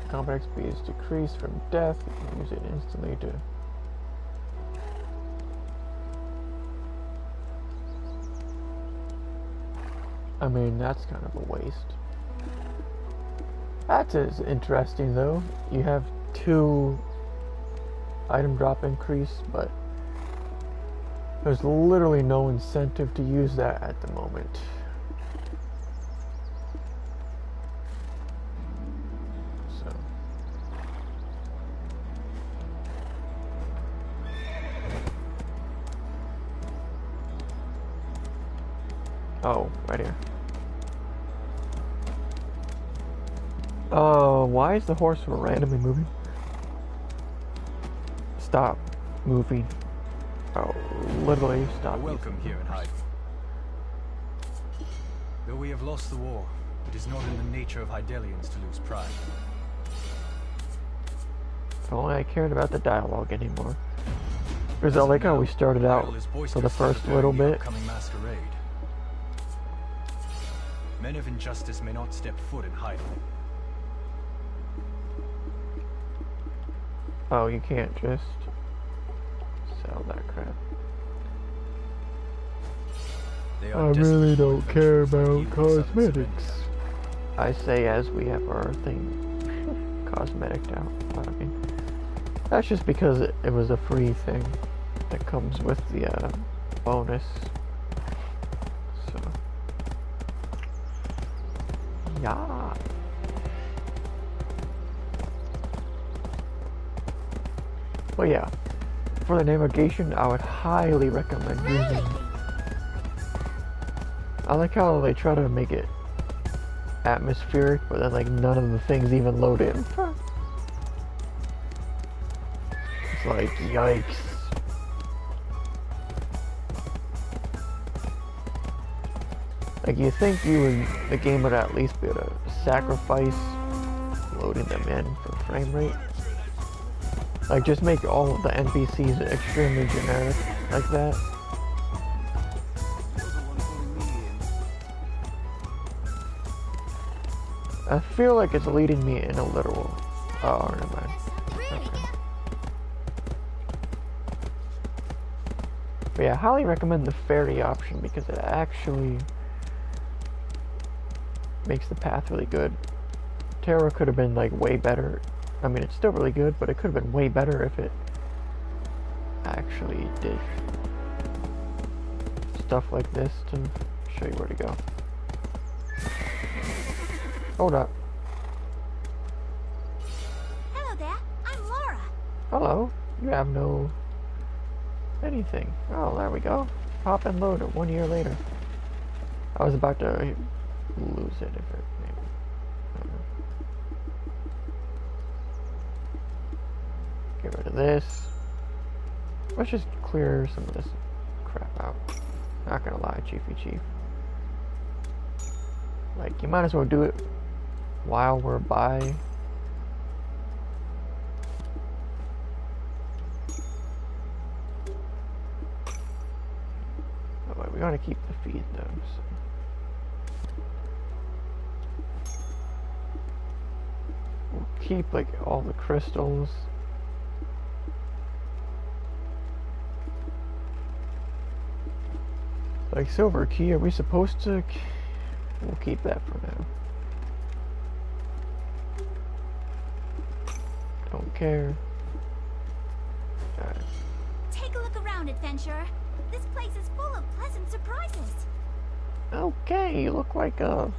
Combat XP is decreased from death. You can use it instantly to... I mean, that's kind of a waste. That is interesting, though. You have 2 item drop increase, but there's literally no incentive to use that at the moment. Oh, right here. Why is the horse randomly moving? Stop moving. Oh, literally stop. Welcome here in Hyde. Though we have lost the war, it is not in the nature of Hydelians to lose pride. If only I cared about the dialogue anymore. Because I like how we started out for the first little bit. Masquerade. Men of injustice may not step foot in Hyde. Oh, you can't just sell that crap. I really don't care about cosmetics. I say as we have our thing cosmetic out. I mean, that's just because it was a free thing that comes with the bonus. So, yeah. Well, yeah. For the navigation, I would highly recommend using. I like how they try to make it atmospheric, but then like none of the things even load in. It's like, yikes. Like, you think the game would at least be able to sacrifice loading them in for frame rate. Like, just make all of the NPCs extremely generic like that. I feel like it's leading me in a literal... Oh, never mind. Okay. But yeah, I highly recommend the ferry option because it actually makes the path really good. Terra could have been like way better. I mean, it's still really good, but it could have been way better if it actually did stuff like this to show you where to go. Hold up. Hello there, I'm Laura. Hello. You have no anything. Oh, there we go. Pop and load it 1 year later. I was about to lose it if it maybe. Get rid of this. Let's just clear some of this crap out. Not gonna lie, Chiefy Chief. Like, you might as well do it while we're by. Oh, wait, we gotta keep the feed though. So. We'll keep like all the crystals. Like silver key, are we supposed to? We'll keep that for now. Don't care. Alright. Take a look around, adventurer. This place is full of pleasant surprises. Okay, you look like a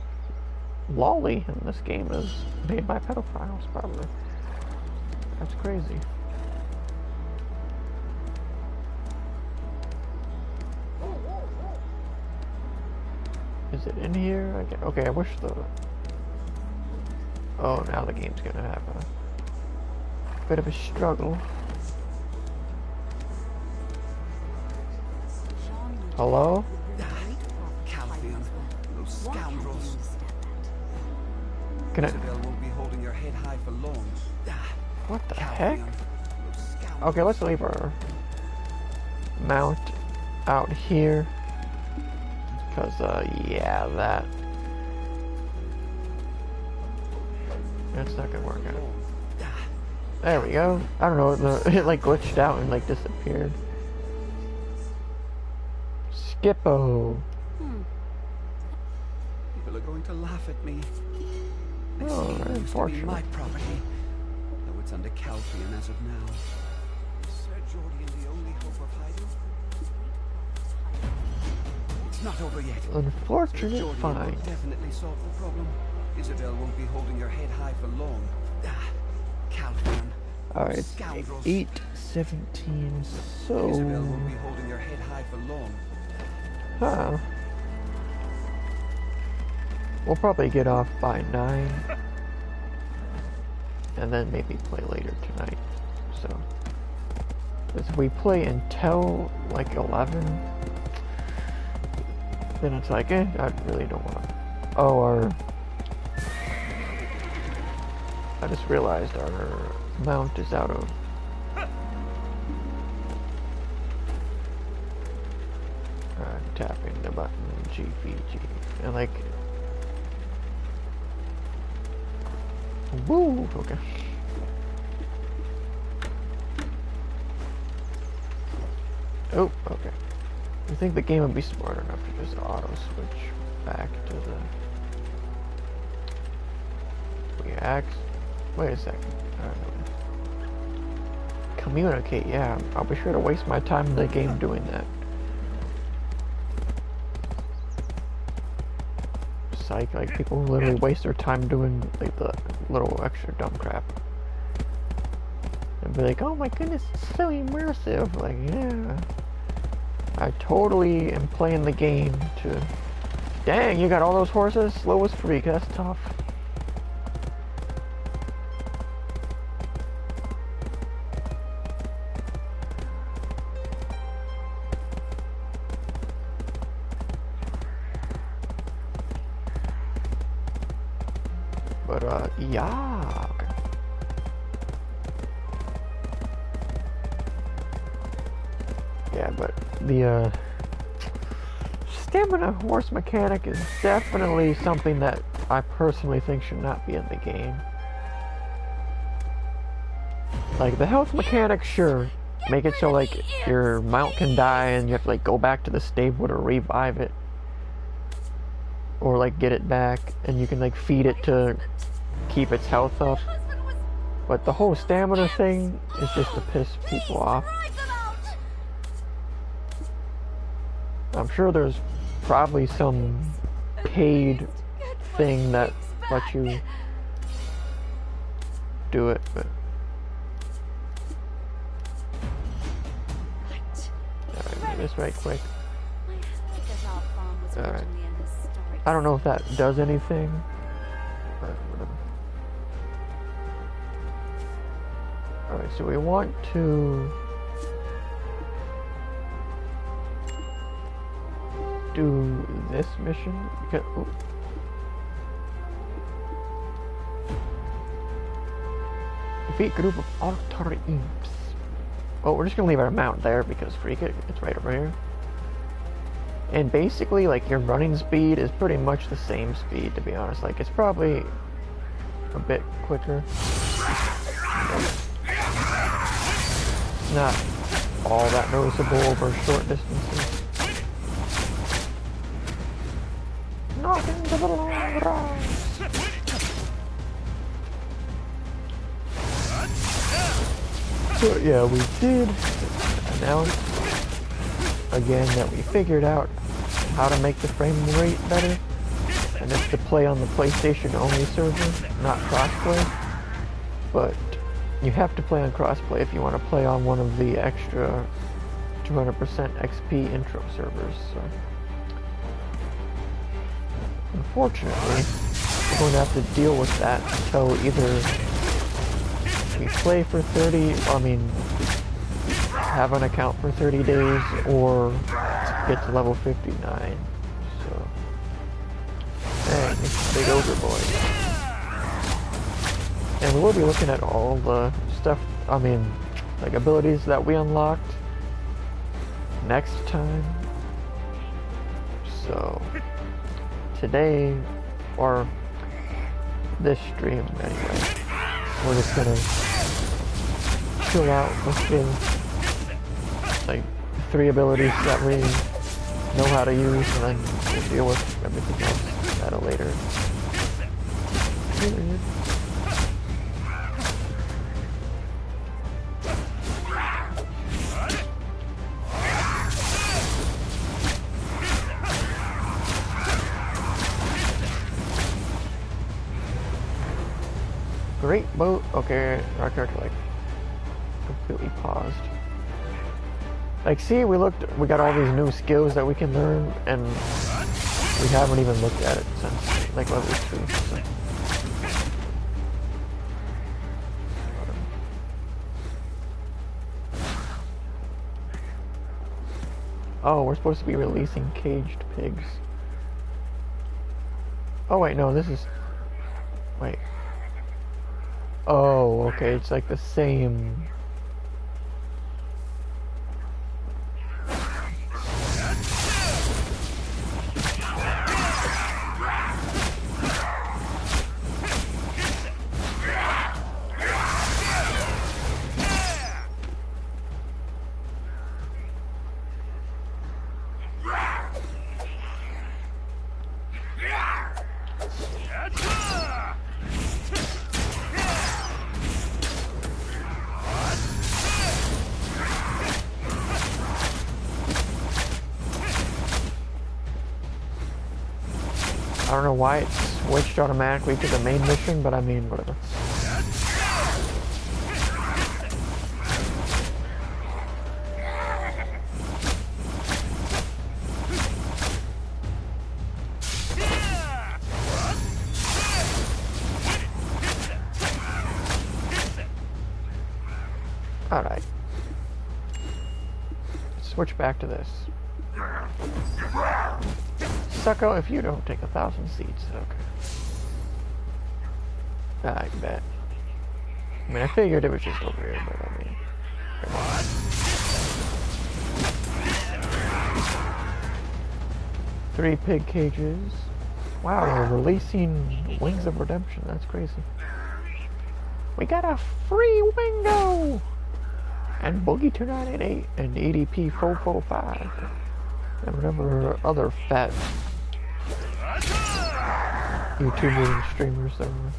lolly, and this game is made by pedophiles, probably. That's crazy. Is it in here? Okay, I wish the... Oh, now the game's gonna have a bit of a struggle. Hello? Calvian, those scoundrels. Can I... Isabel won't be holding your head high for long. What the heck? Calvian, those scoundrels. Okay, let's leave our mount out here. Because, yeah, that's not gonna work out. There we go. I don't know, it like glitched out and like disappeared. Skippo. People are going to laugh at me. This Oh, sea used to be unfortunate. my property, though it's under Calvian as of now. Is Sir Jordian the only hope of hiding? It's not over yet. Unfortunate Jordian find. will definitely solve the problem. Isabel won't be holding your head high for long. Calvian. Alright, Scoundrels. 8:17, so... Isabel won't be holding your head high for long. Huh. we'll probably get off by 9. And then maybe play later tonight. So, if we play until like 11, then it's like, I really don't want to. Oh, I just realized our mount is out of. Tapping the button, GPG, and like, woo, okay. Oh, okay. I think the game would be smart enough to just auto switch back to the reacts. Wait a second. I don't know. Communicate, yeah. I'll be sure to waste my time in the game doing that. Like people literally waste their time doing like the little extra dumb crap and be like, oh my goodness, it's so immersive. Like, yeah, I totally am playing the game to, dang, you got all those horses, slow as freak, that's tough. But, yeah. Yeah, but the, stamina horse mechanic is definitely something that I personally think should not be in the game. Like, the health mechanic, sure. Make it so, like, your mount can die and you have to, like, go back to the stable to revive it. Or like get it back, and you can like feed it to keep its health up. But the whole stamina thing is just to piss people off. I'm sure there's probably some paid thing that lets you do it, but alright, do this right quick. Alright. I don't know if that does anything, but whatever. Alright, so we want to do this mission. Defeat group of altar imps. Oh, we're just gonna leave our mount there because freak it, it's right over here. And basically, like, your running speed is pretty much the same speed, to be honest. Like, it's probably a bit quicker. Not all that noticeable over short distances. Knock into the long grass. So, yeah, we did announce again that we figured out how to make the frame rate better, and it's to play on the PlayStation only server, not crossplay. But you have to play on crossplay if you want to play on one of the extra 200% XP intro servers. So unfortunately, we're going to have to deal with that until either we play for 30, have an account for 30 days, or get to level 59. So, dang, it's a big ogre boy. And we will be looking at all the stuff, like abilities that we unlocked next time. So, today, or this stream anyway, we're just gonna chill out with the like 3 abilities that we know how to use, and then we'll deal with everything else at a later period. Great boat. Okay, our character like completely paused. Like, see, we got all these new skills that we can learn, and we haven't even looked at it since like level 2. So. Oh, we're supposed to be releasing caged pigs. Oh wait, no, this is... Wait. Oh, okay, it's like the same... I don't know why it switched automatically to the main mission, but I mean, whatever. Alright. Switch back to this. Sucko, if you don't take 1,000 seats, okay. I bet. I mean, I figured it was just over here, but I mean... Come on. 3 pig cages. Wow, we're releasing Wings of Redemption. That's crazy. We got a free Wingo! And Boogie 2988 and EDP 445. And whatever other fat YouTubers and streamers there were.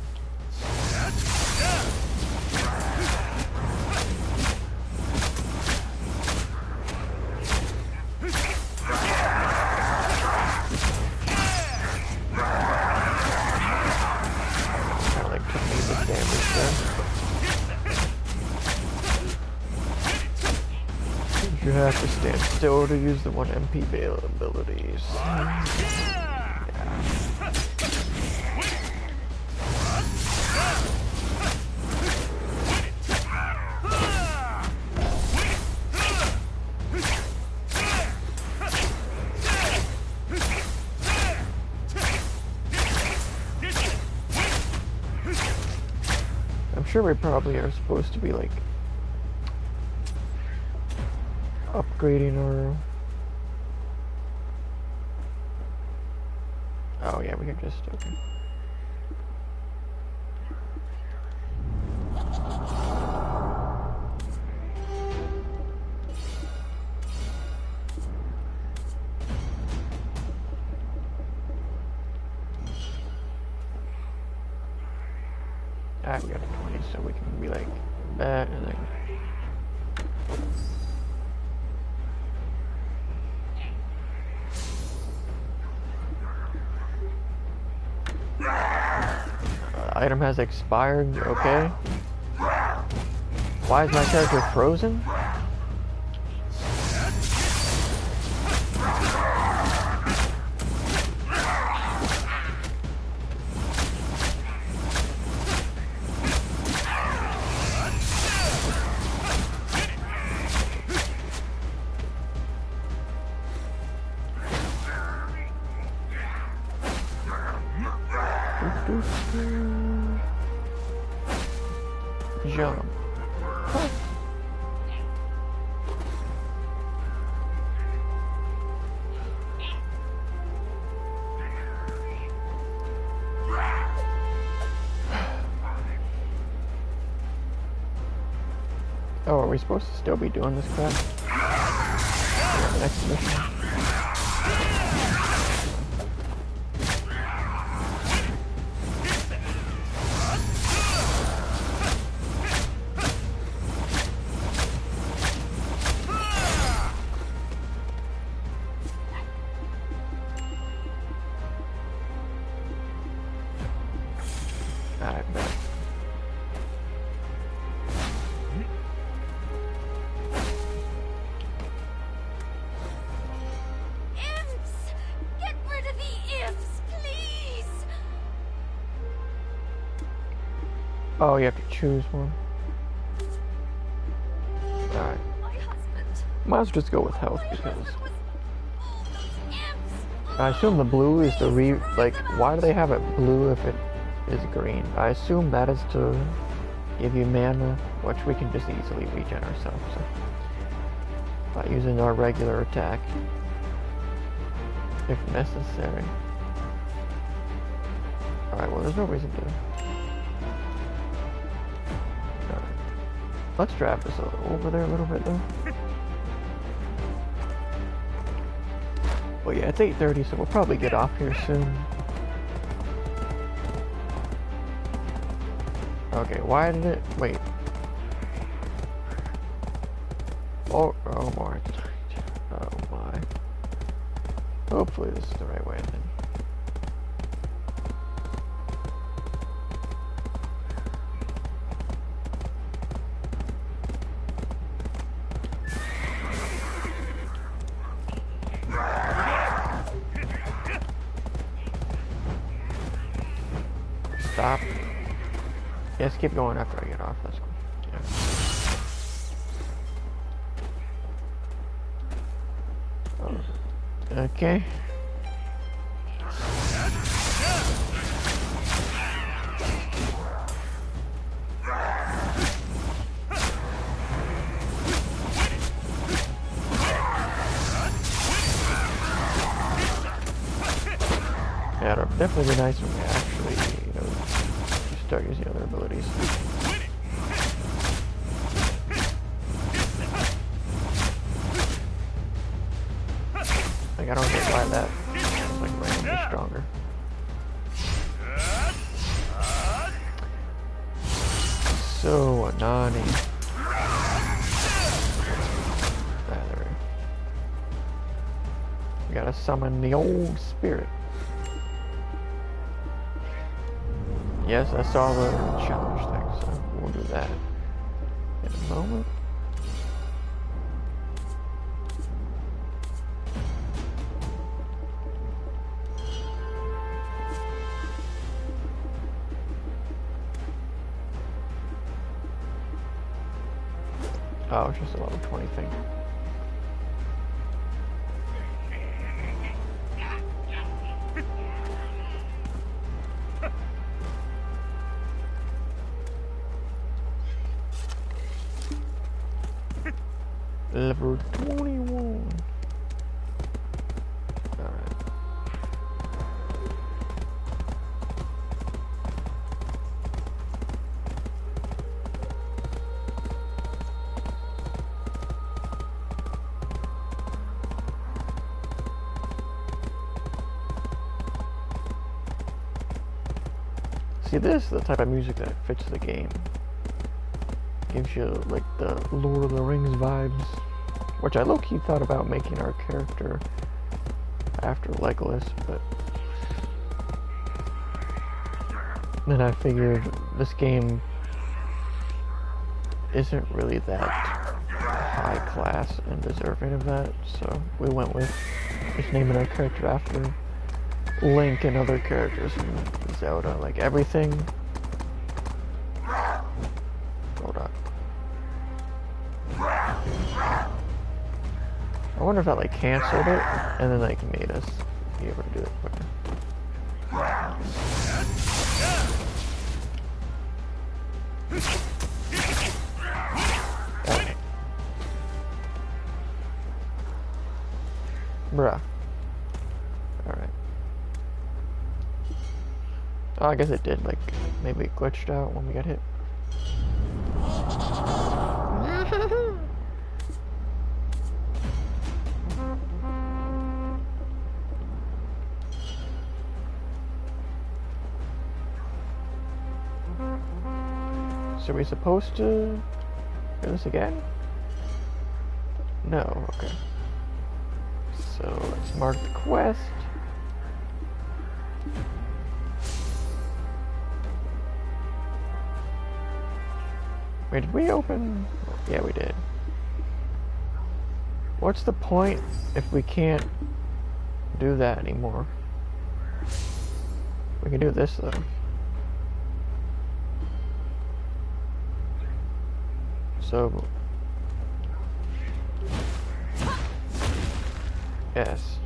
Kinda like took me the damage there. You have to stand still to use the 1 MP abilities. Yeah. I'm sure we probably are supposed to be like upgrading our... Oh yeah, we can just... Okay. Alright, we got a 20, so we can be like that and then... Item has expired, okay. Why is my character frozen? Jump. Huh. Oh, are we supposed to still be doing this crap? Yeah, the next mission. I bet. Oh, you have to choose one. Alright. My husband. Might as well just go with health because Was all those imps. I assume the blue is the like, why do they have it blue if it is green? I assume that is to give you mana, which we can just easily regen ourselves, so. By using our regular attack. If necessary. Alright, well there's no reason to. Alright. Let's drive this over there a little bit though. Well yeah, it's 8:30, so we'll probably get off here soon. Okay, why did it... wait. Oh my. Oh my. Hopefully this is the right way then. Stop. Yes, keep going after I get off. That's cool. Yeah. Okay. Yeah, it'll definitely be nice when we actually, you know, start using other abilities. Like, I don't get why that is like randomly stronger. So, Anani. We gotta summon the old spirit. Yes, I saw the challenge thing, so we'll do that in a moment. Oh, it's just a level 20 thing. Level 21. Alright. See, this is the type of music that fits the game. Gives you like the Lord of the Rings vibes, which I low-key thought about making our character after Legolas, but then I figured this game isn't really that high class and deserving of that, so we went with just naming our character after Link and other characters from Zelda, like everything. Hold on. I wonder if that like canceled it and then like made us be able to do it quicker. Okay. Bruh. Alright. Oh, I guess it did, like, maybe it glitched out when we got hit. So are we supposed to do this again? No, okay. So let's mark the quest. Wait, did we open? Yeah, we did. What's the point if we can't do that anymore? We can do this though. So, yes.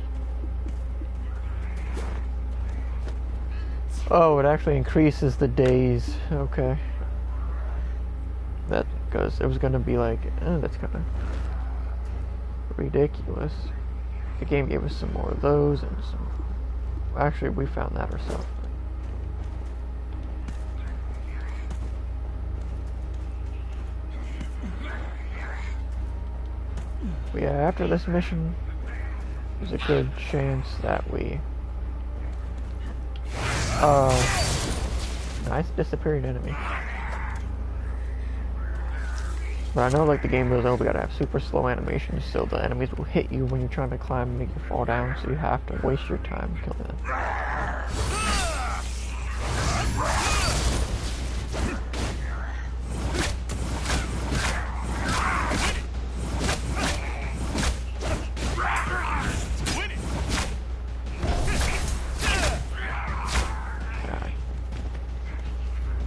Oh, it actually increases the days. Okay. That, because it was gonna be like, that's kind of ridiculous. The game gave us some more of those and some. Actually, we found that ourselves. But yeah, after this mission, there's a good chance that we. Nice disappearing enemy. But I know, like, the game goes, oh, we gotta have super slow animations, so the enemies will hit you when you're trying to climb and make you fall down, so you have to waste your time killing them.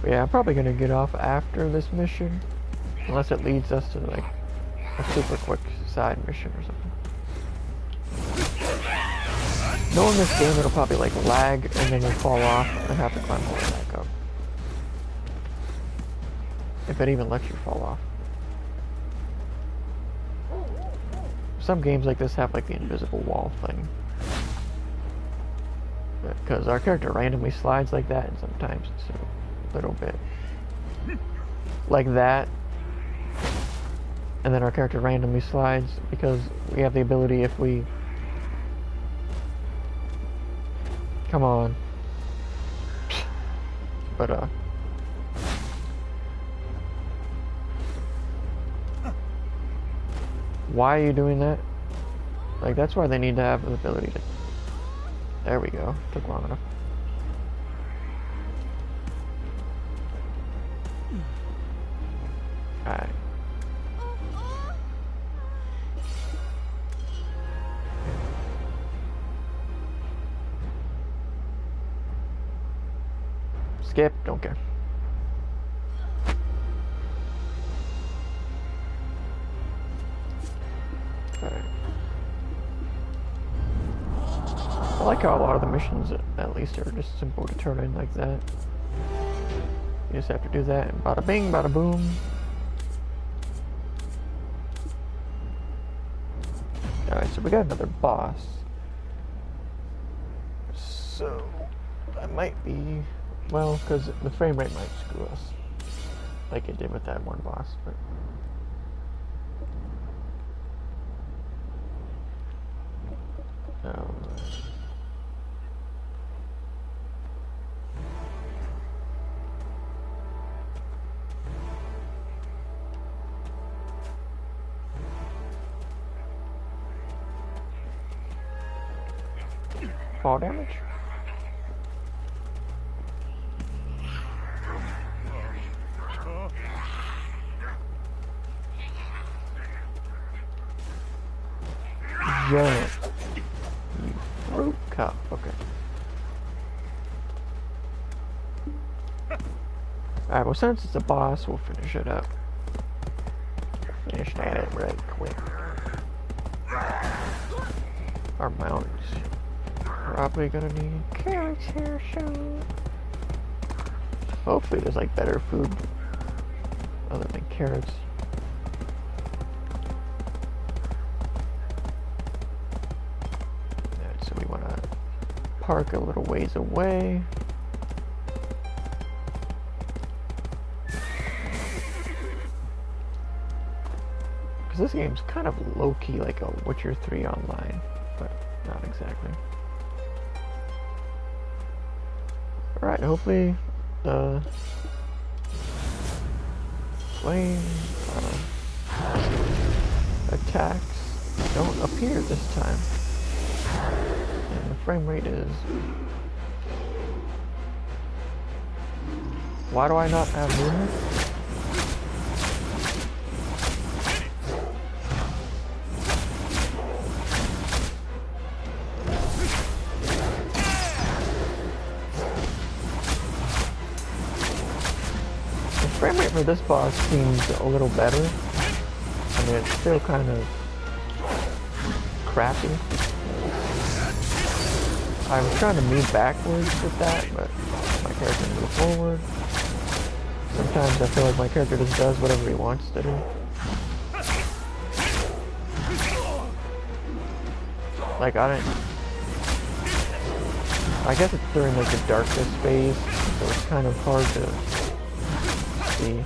But yeah, I'm probably gonna get off after this mission. Unless it leads us to like a super quick side mission or something. Knowing this game, it'll probably like lag and then you'll fall off and have to climb all the way back up. If it even lets you fall off. Some games like this have like the invisible wall thing. Because our character randomly slides like that, and sometimes it's a little bit like that. And then our character randomly slides because we have the ability if we... Come on. But, why are you doing that? Like, that's why they need to have the ability to... There we go. Took long enough. Alright. Skip, don't care. Alright. I like how a lot of the missions, at least, are just simple to turn in like that. You just have to do that, and bada bing, bada boom. Alright, so we got another boss. So, that might be... Well, because the frame rate might screw us. Like it did with that one boss, but... Fall damage? Giant. You fruit cup. Okay. Alright, well, since it's a boss, we'll finish it up. Finish that right quick. Our mounts. Probably gonna need carrots here soon. Hopefully there's like better food other than carrots. Alright, so we wanna park a little ways away. Because this game's kind of low-key like a Witcher 3 online, but not exactly. Alright, hopefully the flame attacks don't appear this time. And the frame rate is... Why do I not have movement? So this boss seems a little better. I mean, it's still kind of crappy. I was trying to move backwards with that, but my character moved forward. Sometimes I feel like my character just does whatever he wants to do. Like, I guess it's during like the darkness phase, so it's kind of hard to see.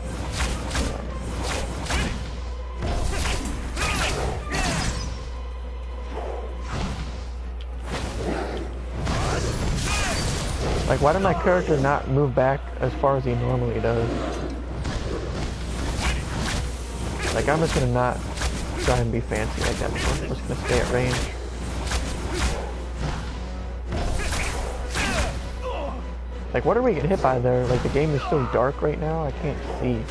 Like, why did my character not move back as far as he normally does? Like, I'm just gonna not try and be fancy like that anymore. I'm just gonna stay at range. Like, what are we getting hit by there? Like, the game is so dark right now, I can't see.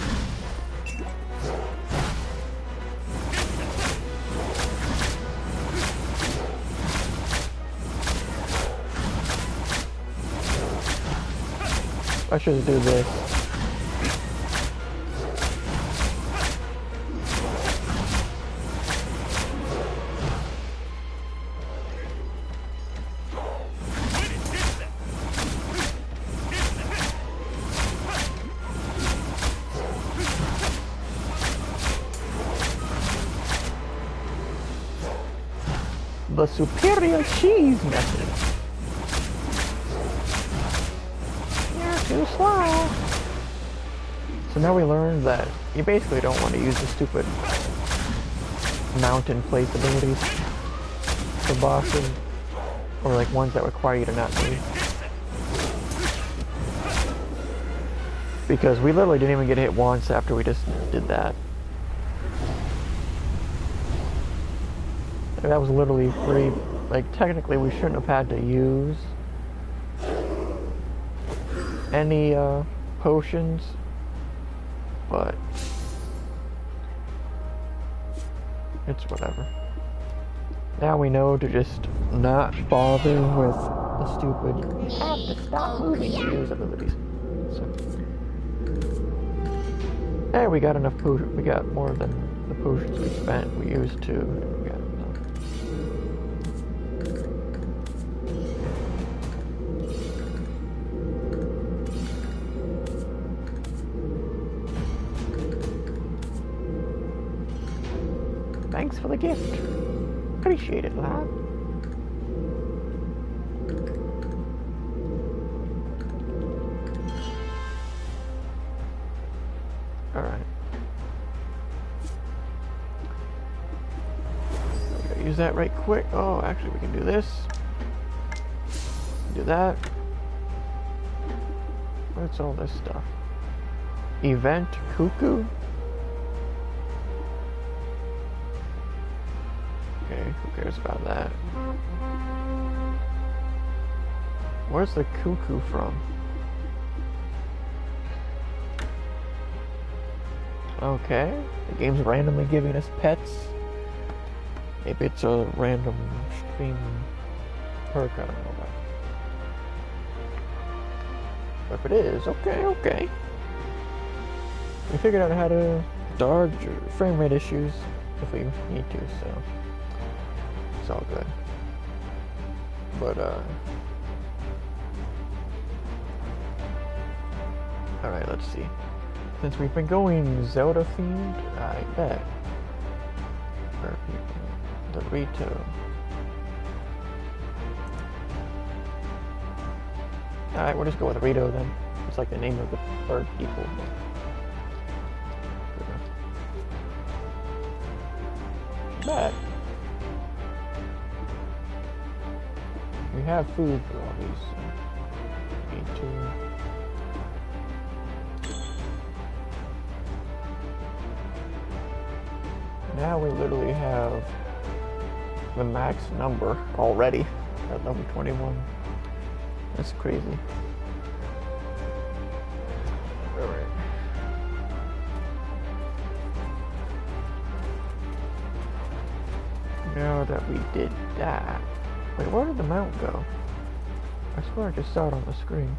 I should do this. The superior cheese method. You're too slow. So now we learned that you basically don't want to use the stupid mountain place abilities for bosses, or like ones that require you to not move. Because we literally didn't even get hit once after we just did that. That was literally free. Like, technically we shouldn't have had to use any potions, but it's whatever. Now we know to just not bother with the stupid you have to stop moving to use abilities. So, hey, we got enough potions. We got more than the potions we spent. We used to. We got enough. Thanks for the gift. Appreciate it, lad. Alright. Gotta use that right quick. Oh, actually we can do this. Do that. What's all this stuff? Event Cuckoo? Okay, who cares about that? Where's the cuckoo from? Okay, the game's randomly giving us pets. Maybe it's a random stream perk, I don't know about. But if it is, okay. We figured out how to dodge frame rate issues if we need to, so it's all good. But alright, let's see. Since we've been going Zelda themed, I bet for people, Dorito. Alright, we'll just go with Rito then. It's like the name of the bird people. But we have food for all these, so need to. Now we literally have the max number already at level 21. That's crazy. Alright. Now that we did that. Wait, where did the mount go? I swear I just saw it on the screen.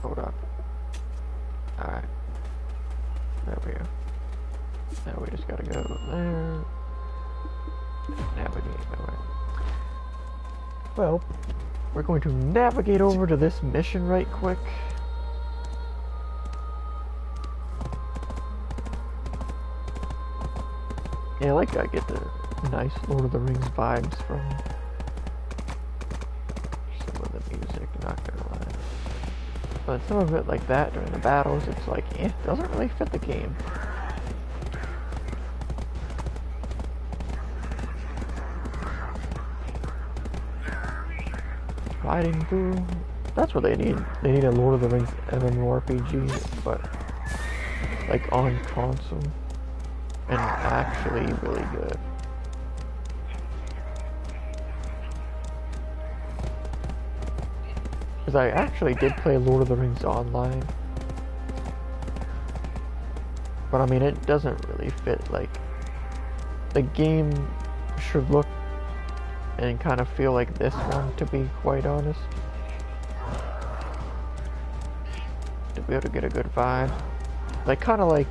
Hold up. Alright. There we go. Now we just gotta go there. Navigate. Alright. Well, we're going to navigate over to this mission right quick. Yeah, like I get the nice Lord of the Rings vibes from some of the music, not gonna lie. But some of it like that during the battles, it's like, doesn't really fit the game. Riding through, that's what they need. They need a Lord of the Rings MMORPG, but like on console. And actually really good. Because I actually did play Lord of the Rings Online. But I mean, it doesn't really fit. Like, the game should look and kind of feel like this one, to be quite honest. To be able to get a good vibe. Like, kind of like,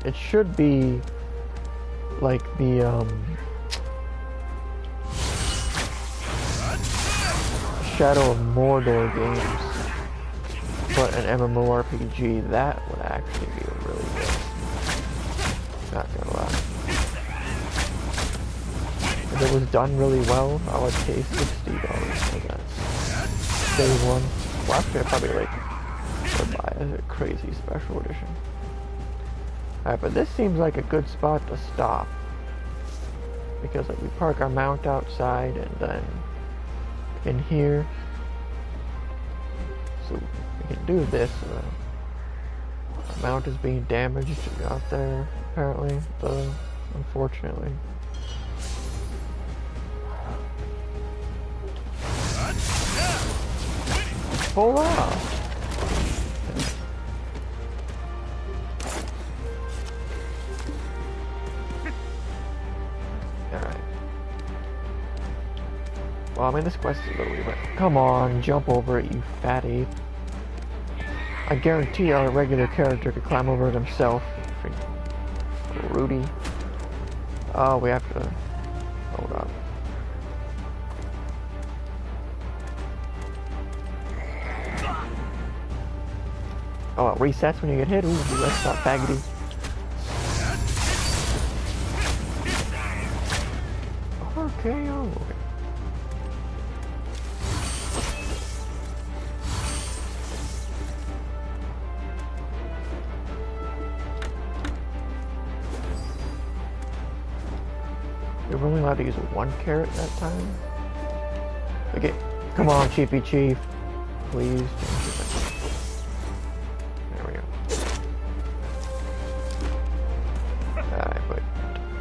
it should be like the Shadow of Mordor games, but an MMORPG. That would actually be really good. Not gonna lie. If it was done really well, I would pay $60 for that. Day one. Well, actually, I probably would buy a crazy special edition. Alright, but this seems like a good spot to stop. Because we park our mount outside and then in here. So we can do this. Our mount is being damaged out there, apparently, unfortunately. Pull out! Well, I mean, this quest is a little weird. Come on, jump over it, you fat ape. I guarantee our regular character could climb over it himself. Freaking Rudy. Oh, we have to... Hold on. Oh, it resets when you get hit? Ooh, that's not faggoty. Okay, oh, okay. We're only allowed to use one carrot that time. Okay, come on, Chiefy Chief. Please. There we go. Alright, but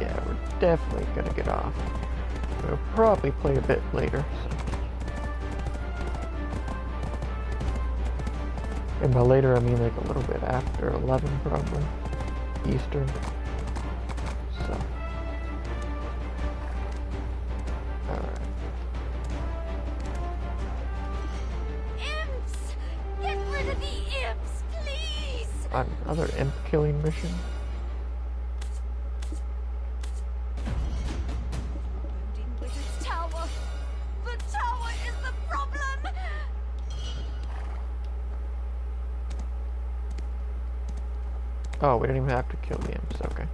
yeah, we're definitely gonna get off. We'll probably play a bit later. So. And by later, I mean like a little bit after 11, probably. Eastern. So. Another imp killing mission. Wizard's tower. The tower is the problem. Oh, we didn't even have to kill the imps. Okay.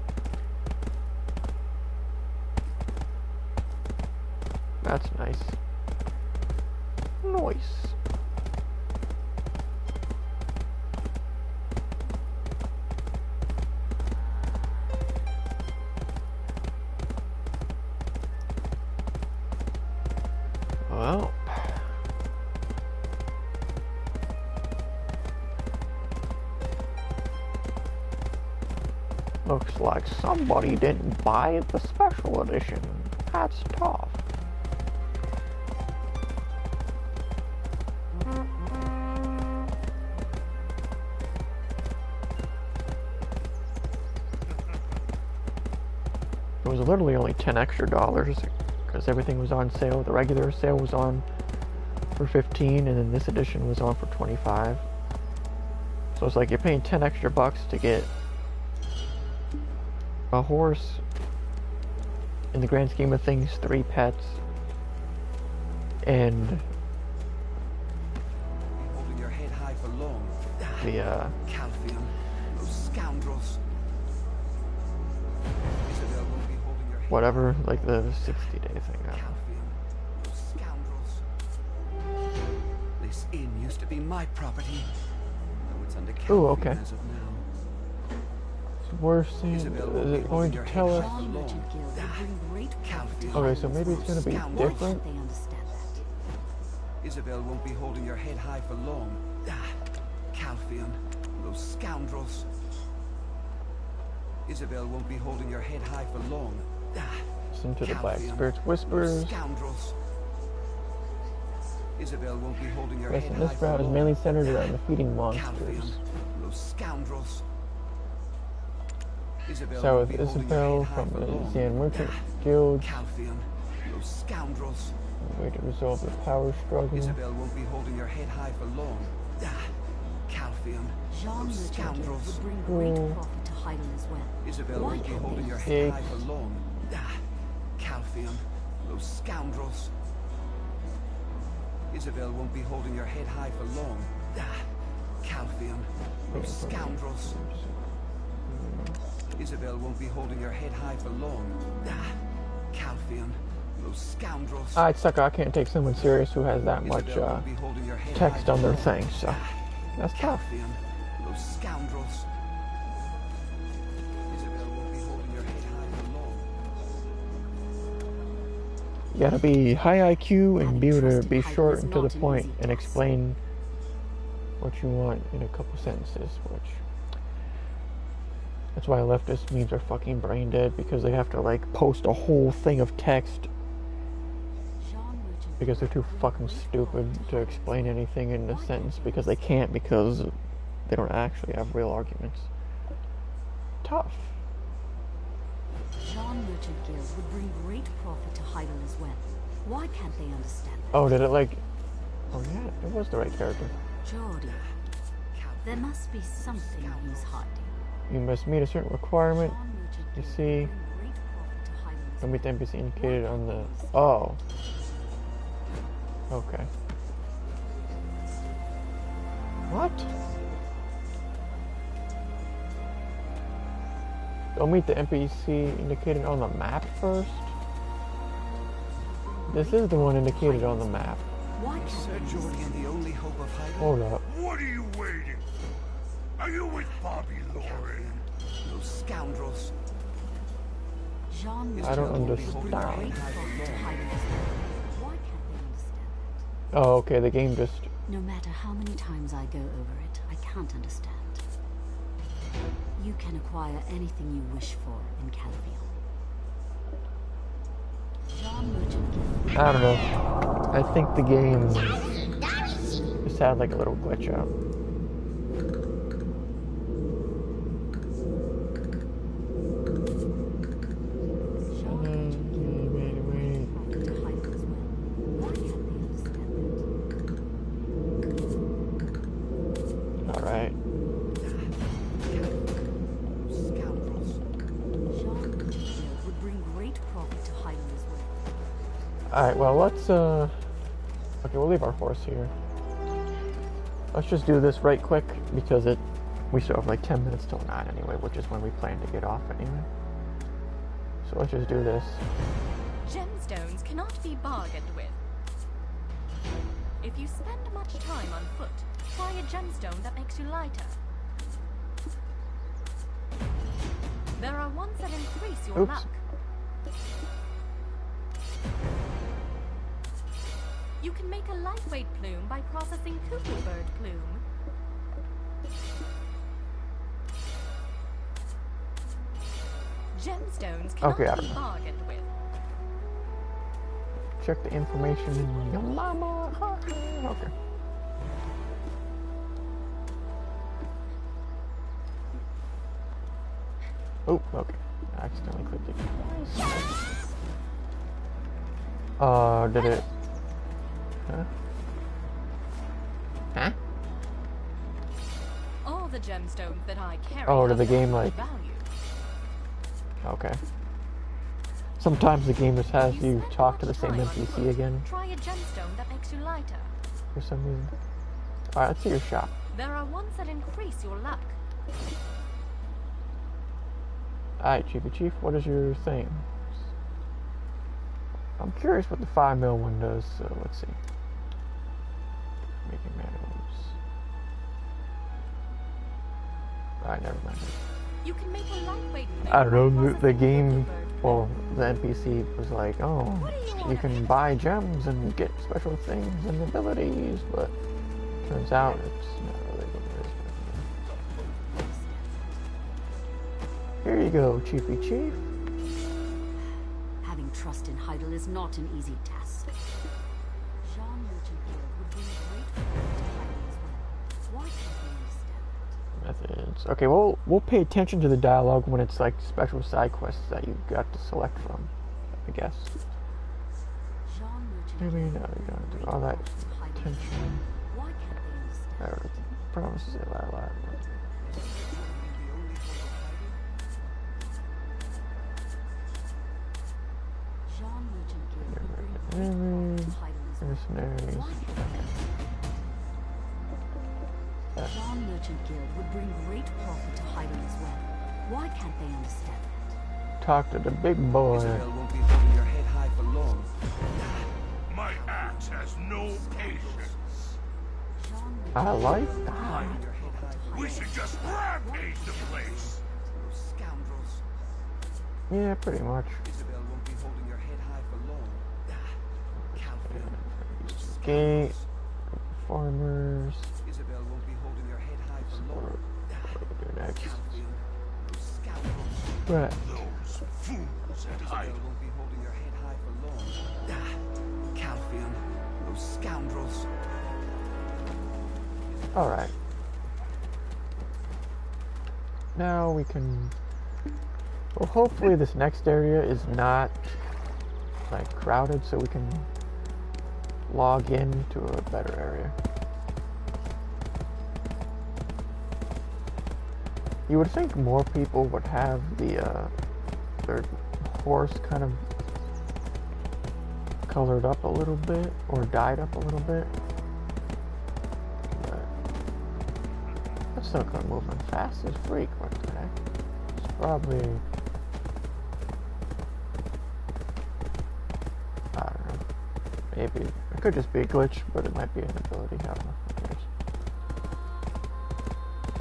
That's nice. Nice. Well, looks like somebody didn't buy the special edition. That's tough. It was literally only $10 extra because everything was on sale. The regular sale was on for $15, and then this edition was on for $25. So it's like you're paying 10 extra bucks to get a horse. In the grand scheme of things, 3 pets. And Holding your head high for long. the Calpheon, those scoundrels. Isabel won't be holding your head. whatever, like the 60-day thing. I don't know. Calpheon, those scoundrels. This inn used to be my property. Though it's under Calpheon Ooh, okay. as of now. So we're seeing, is it going to tell us? John Merchant Guild would bring great profit to Okay, so maybe it's going to be Scoundrels. different. They understand that. Isabel won't be holding your head high for long. Calpheon, those scoundrels. Isabel won't be holding your head high for long. Listen to the Black Calpheon, Spirit's those whispers. scoundrels. Isabel won't be holding your Quest head in this high for route is long. mainly centered around defeating Calpheon, monsters. those scoundrels. Isabel So won't with be holding your Isabel head high from for the long. Zian Merchant Guild, Calpheon, those scoundrels. way to resolve the power struggle. Isabel won't be holding your head high for long. Calpheon, John those Merchant Guild scoundrels. would bring great Ooh. profit to Heidel as well. Isabel Why won't be can't they holding your understand head high for long. Calpheon, those scoundrels. Isabel won't be holding your head high for long. Calpheon, those scoundrels. Isabel won't be holding your head high for long. Calpheon, those scoundrels. Alright, sucker, I can't take someone serious who has that much Isabel won't be holding your head text high on for their long. thing, so that's tough. Calpheon, those scoundrels. Isabel won't be holding your head high for long. You gotta be high IQ and be able to Trusting be Heidel short is and to the not an point easy and task. explain what you want in a couple sentences, which that's why leftist memes are fucking brain dead, because they have to like post a whole thing of text John Merchant because they're too fucking stupid to explain anything in a sentence, because they can't, because they don't actually have real arguments. Tough. John Merchant Guild would bring great profit to Heidel as well. Why can't they understand that? Oh, did it like... Oh yeah, it was the right character. Jordi, there must be something he's hiding. You must meet a certain requirement. John Merchant You Guild see, would bring great profit to Heidel as don't well. meet the NPC indicated on the... Oh. Okay. What? Don't meet the NPC indicated on the map first? This is the one indicated on the map. Why Sir can't they Jordi and the only hope of Heidel. Hold up. What are you waiting for? Are you with Bobby Lauren? Those scoundrels. John I don't Merchant Guild would bring understand. great profit to Heidel as well. Why can't they understand that? Oh, okay, the game just... No matter how many times I go over it, I can't understand. You can acquire anything you wish for in Calvion. John Merchant Guild. I don't know. I think the game just had like a little glitch out. Profit to Heidel as well. Why can't they understand that? Alright. Scoundrels. John Merchant Guild would bring great profit to Heidel as well. Alright, well let's okay, we'll leave our horse here. Let's just do this right quick because we still have like 10 minutes till 9 anyway, which is when we plan to get off anyway. So let's just do this. Gemstones cannot be bargained with. If you spend much time on foot, try a gemstone that makes you lighter. There are ones that increase your Oops. luck. You can make a lightweight plume by processing cuckoo bird plume. Gemstones cannot Okay, I be don't know. bargained with. Check the information in your mama. Okay. Oh, okay. I accidentally clicked it twice. Did it? Huh? Huh? All the gemstones that I carry. Oh, to have the game, much like- value. Okay. Sometimes the game just has If you spend talk to the much same time on NPC foot, again Try a gemstone that makes you lighter. for some reason. Alright, let's see your shop. There are ones that increase your luck. Alright, Chiefy Chief, what is your thing? I'm curious what the 5mm one does, so let's see. Making manuals. Alright, never mind. You can make a lightweight plane I don't know, by the processing game, bird well, the NPC was like, oh, you can buy gems and get special things and abilities, but turns out it's not really what it is. Here you go, Chiefy Chief. Having trust in Heidel is not an easy task. Jean Merchant Guild would bring great profit to Heidel as well. Why can't they understand that? Methods. Okay, well, we'll pay attention to the dialogue when it's like special side quests that you got to select from, I guess. Jean Merchant Maybe Guild no, would you bring don't do great all that profit to Heidel as attention. well. Why can't they understand? Promises a lot. Jean Merchant Guild would bring great profit to Heidel as well. Mercenaries. Why can't they? Jean Merchant Guild would bring great profit to Heidel as well. Why can't they understand that? Talk to the big boy. Isabel won't be holding your head high for long. My axe has no patience. Jean Merchant I like Guild would that. bring great profit to We Heidel. should just rampage the place. Those scoundrels. Yeah, pretty much. Isabel won't be holding your head high for long. Calvin. Gate. Farmers. Isabel won't be holding your head high for long. What do we do next? Calvin. Those scoundrels. Right. Those fools at Isabel Heidel. won't be holding your head high for long. Calvian. Those scoundrels. Alright. Now we can... Well, hopefully this next area is not, like, crowded, so we can log in to a better area. You would think more people would have the, their horse kind of colored up a little bit, or dyed up a little bit. But that's still gonna move fast as freak, what the heck? It's probably... I don't know. Maybe. It could just be a glitch, but it might be an ability, I don't know. Who cares?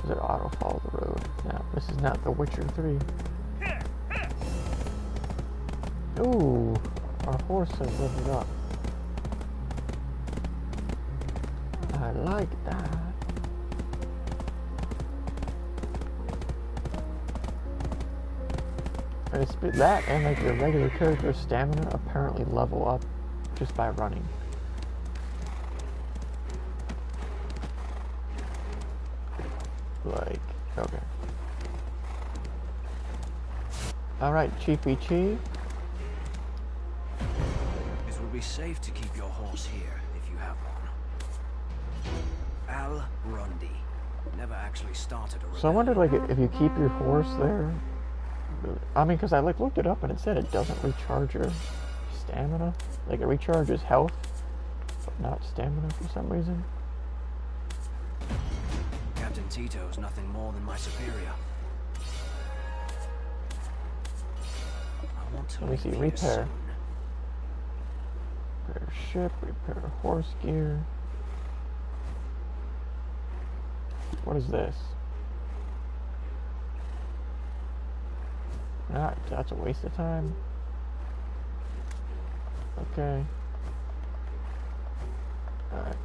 Does it auto follow the road? No, this is not The Witcher 3. Ooh, our horse has leveled up. I like that. That and like your regular character's stamina apparently level up just by running. Like, okay. Alright, Chiefy Chief. It will be safe to keep your horse here if you have one. Al Rundi. Never actually started a So I wondered, like, rebellion. if you keep your horse there, I mean, because I like looked it up and it said it doesn't recharge your stamina. Like, it recharges health, but not stamina for some reason. Captain Tito's nothing more than my superior. I want to Let me see, leave here repair. soon. Repair ship, repair horse gear. What is this? Not, that's a waste of time. Okay. Alright.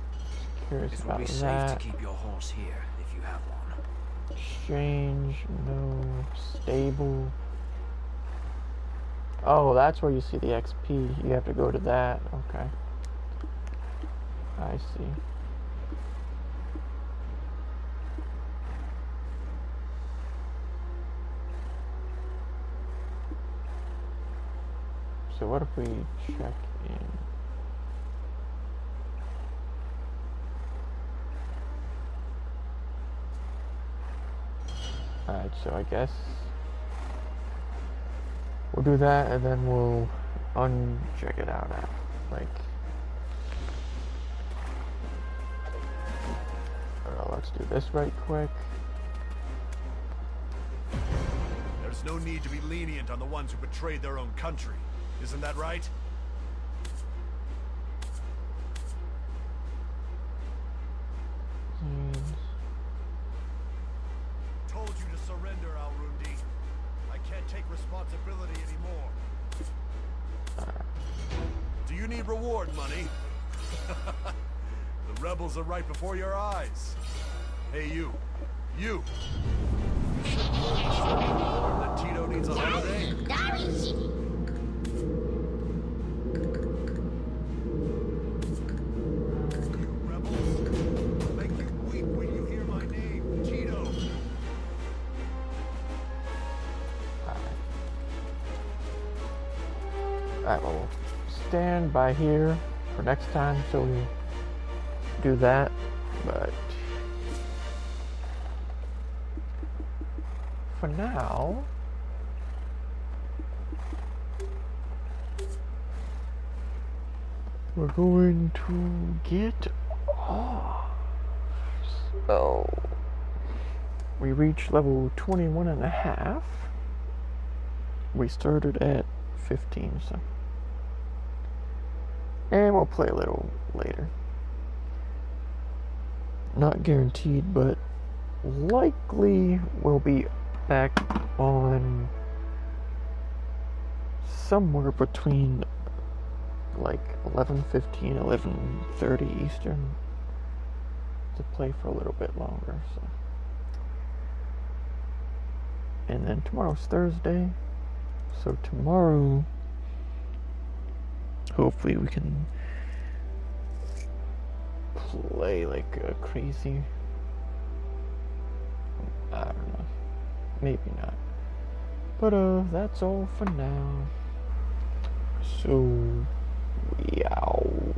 Curious It will about be safe to that. keep your horse here if you have one. Exchange, no. Stable. Oh, that's where you see the XP. You have to go to that. Okay. I see. So what if we check in? Alright, so I guess we'll do that and then we'll check it out now. Like, let's do this right quick. There's no need to be lenient on the ones who betrayed their own country. Isn't that right? Told you to surrender, Al-Rundi. I can't take responsibility anymore. Do you need reward money? The rebels are right before your eyes. Hey, you. You! You should know that Tito needs a holiday. You rebels! I'll make you weep when you hear my name, Tito! Alright, well, stand by here for next time so we do that, but for now, we're going to get off. So we reached level 21.5. We started at 15, so, and we'll play a little later. Not guaranteed, but likely we'll be back on somewhere between like 11:15, 11:30 Eastern to play for a little bit longer. So, and then tomorrow's Thursday, so tomorrow hopefully we can play like a crazy. I don't know. Maybe not. But that's all for now. So, yow.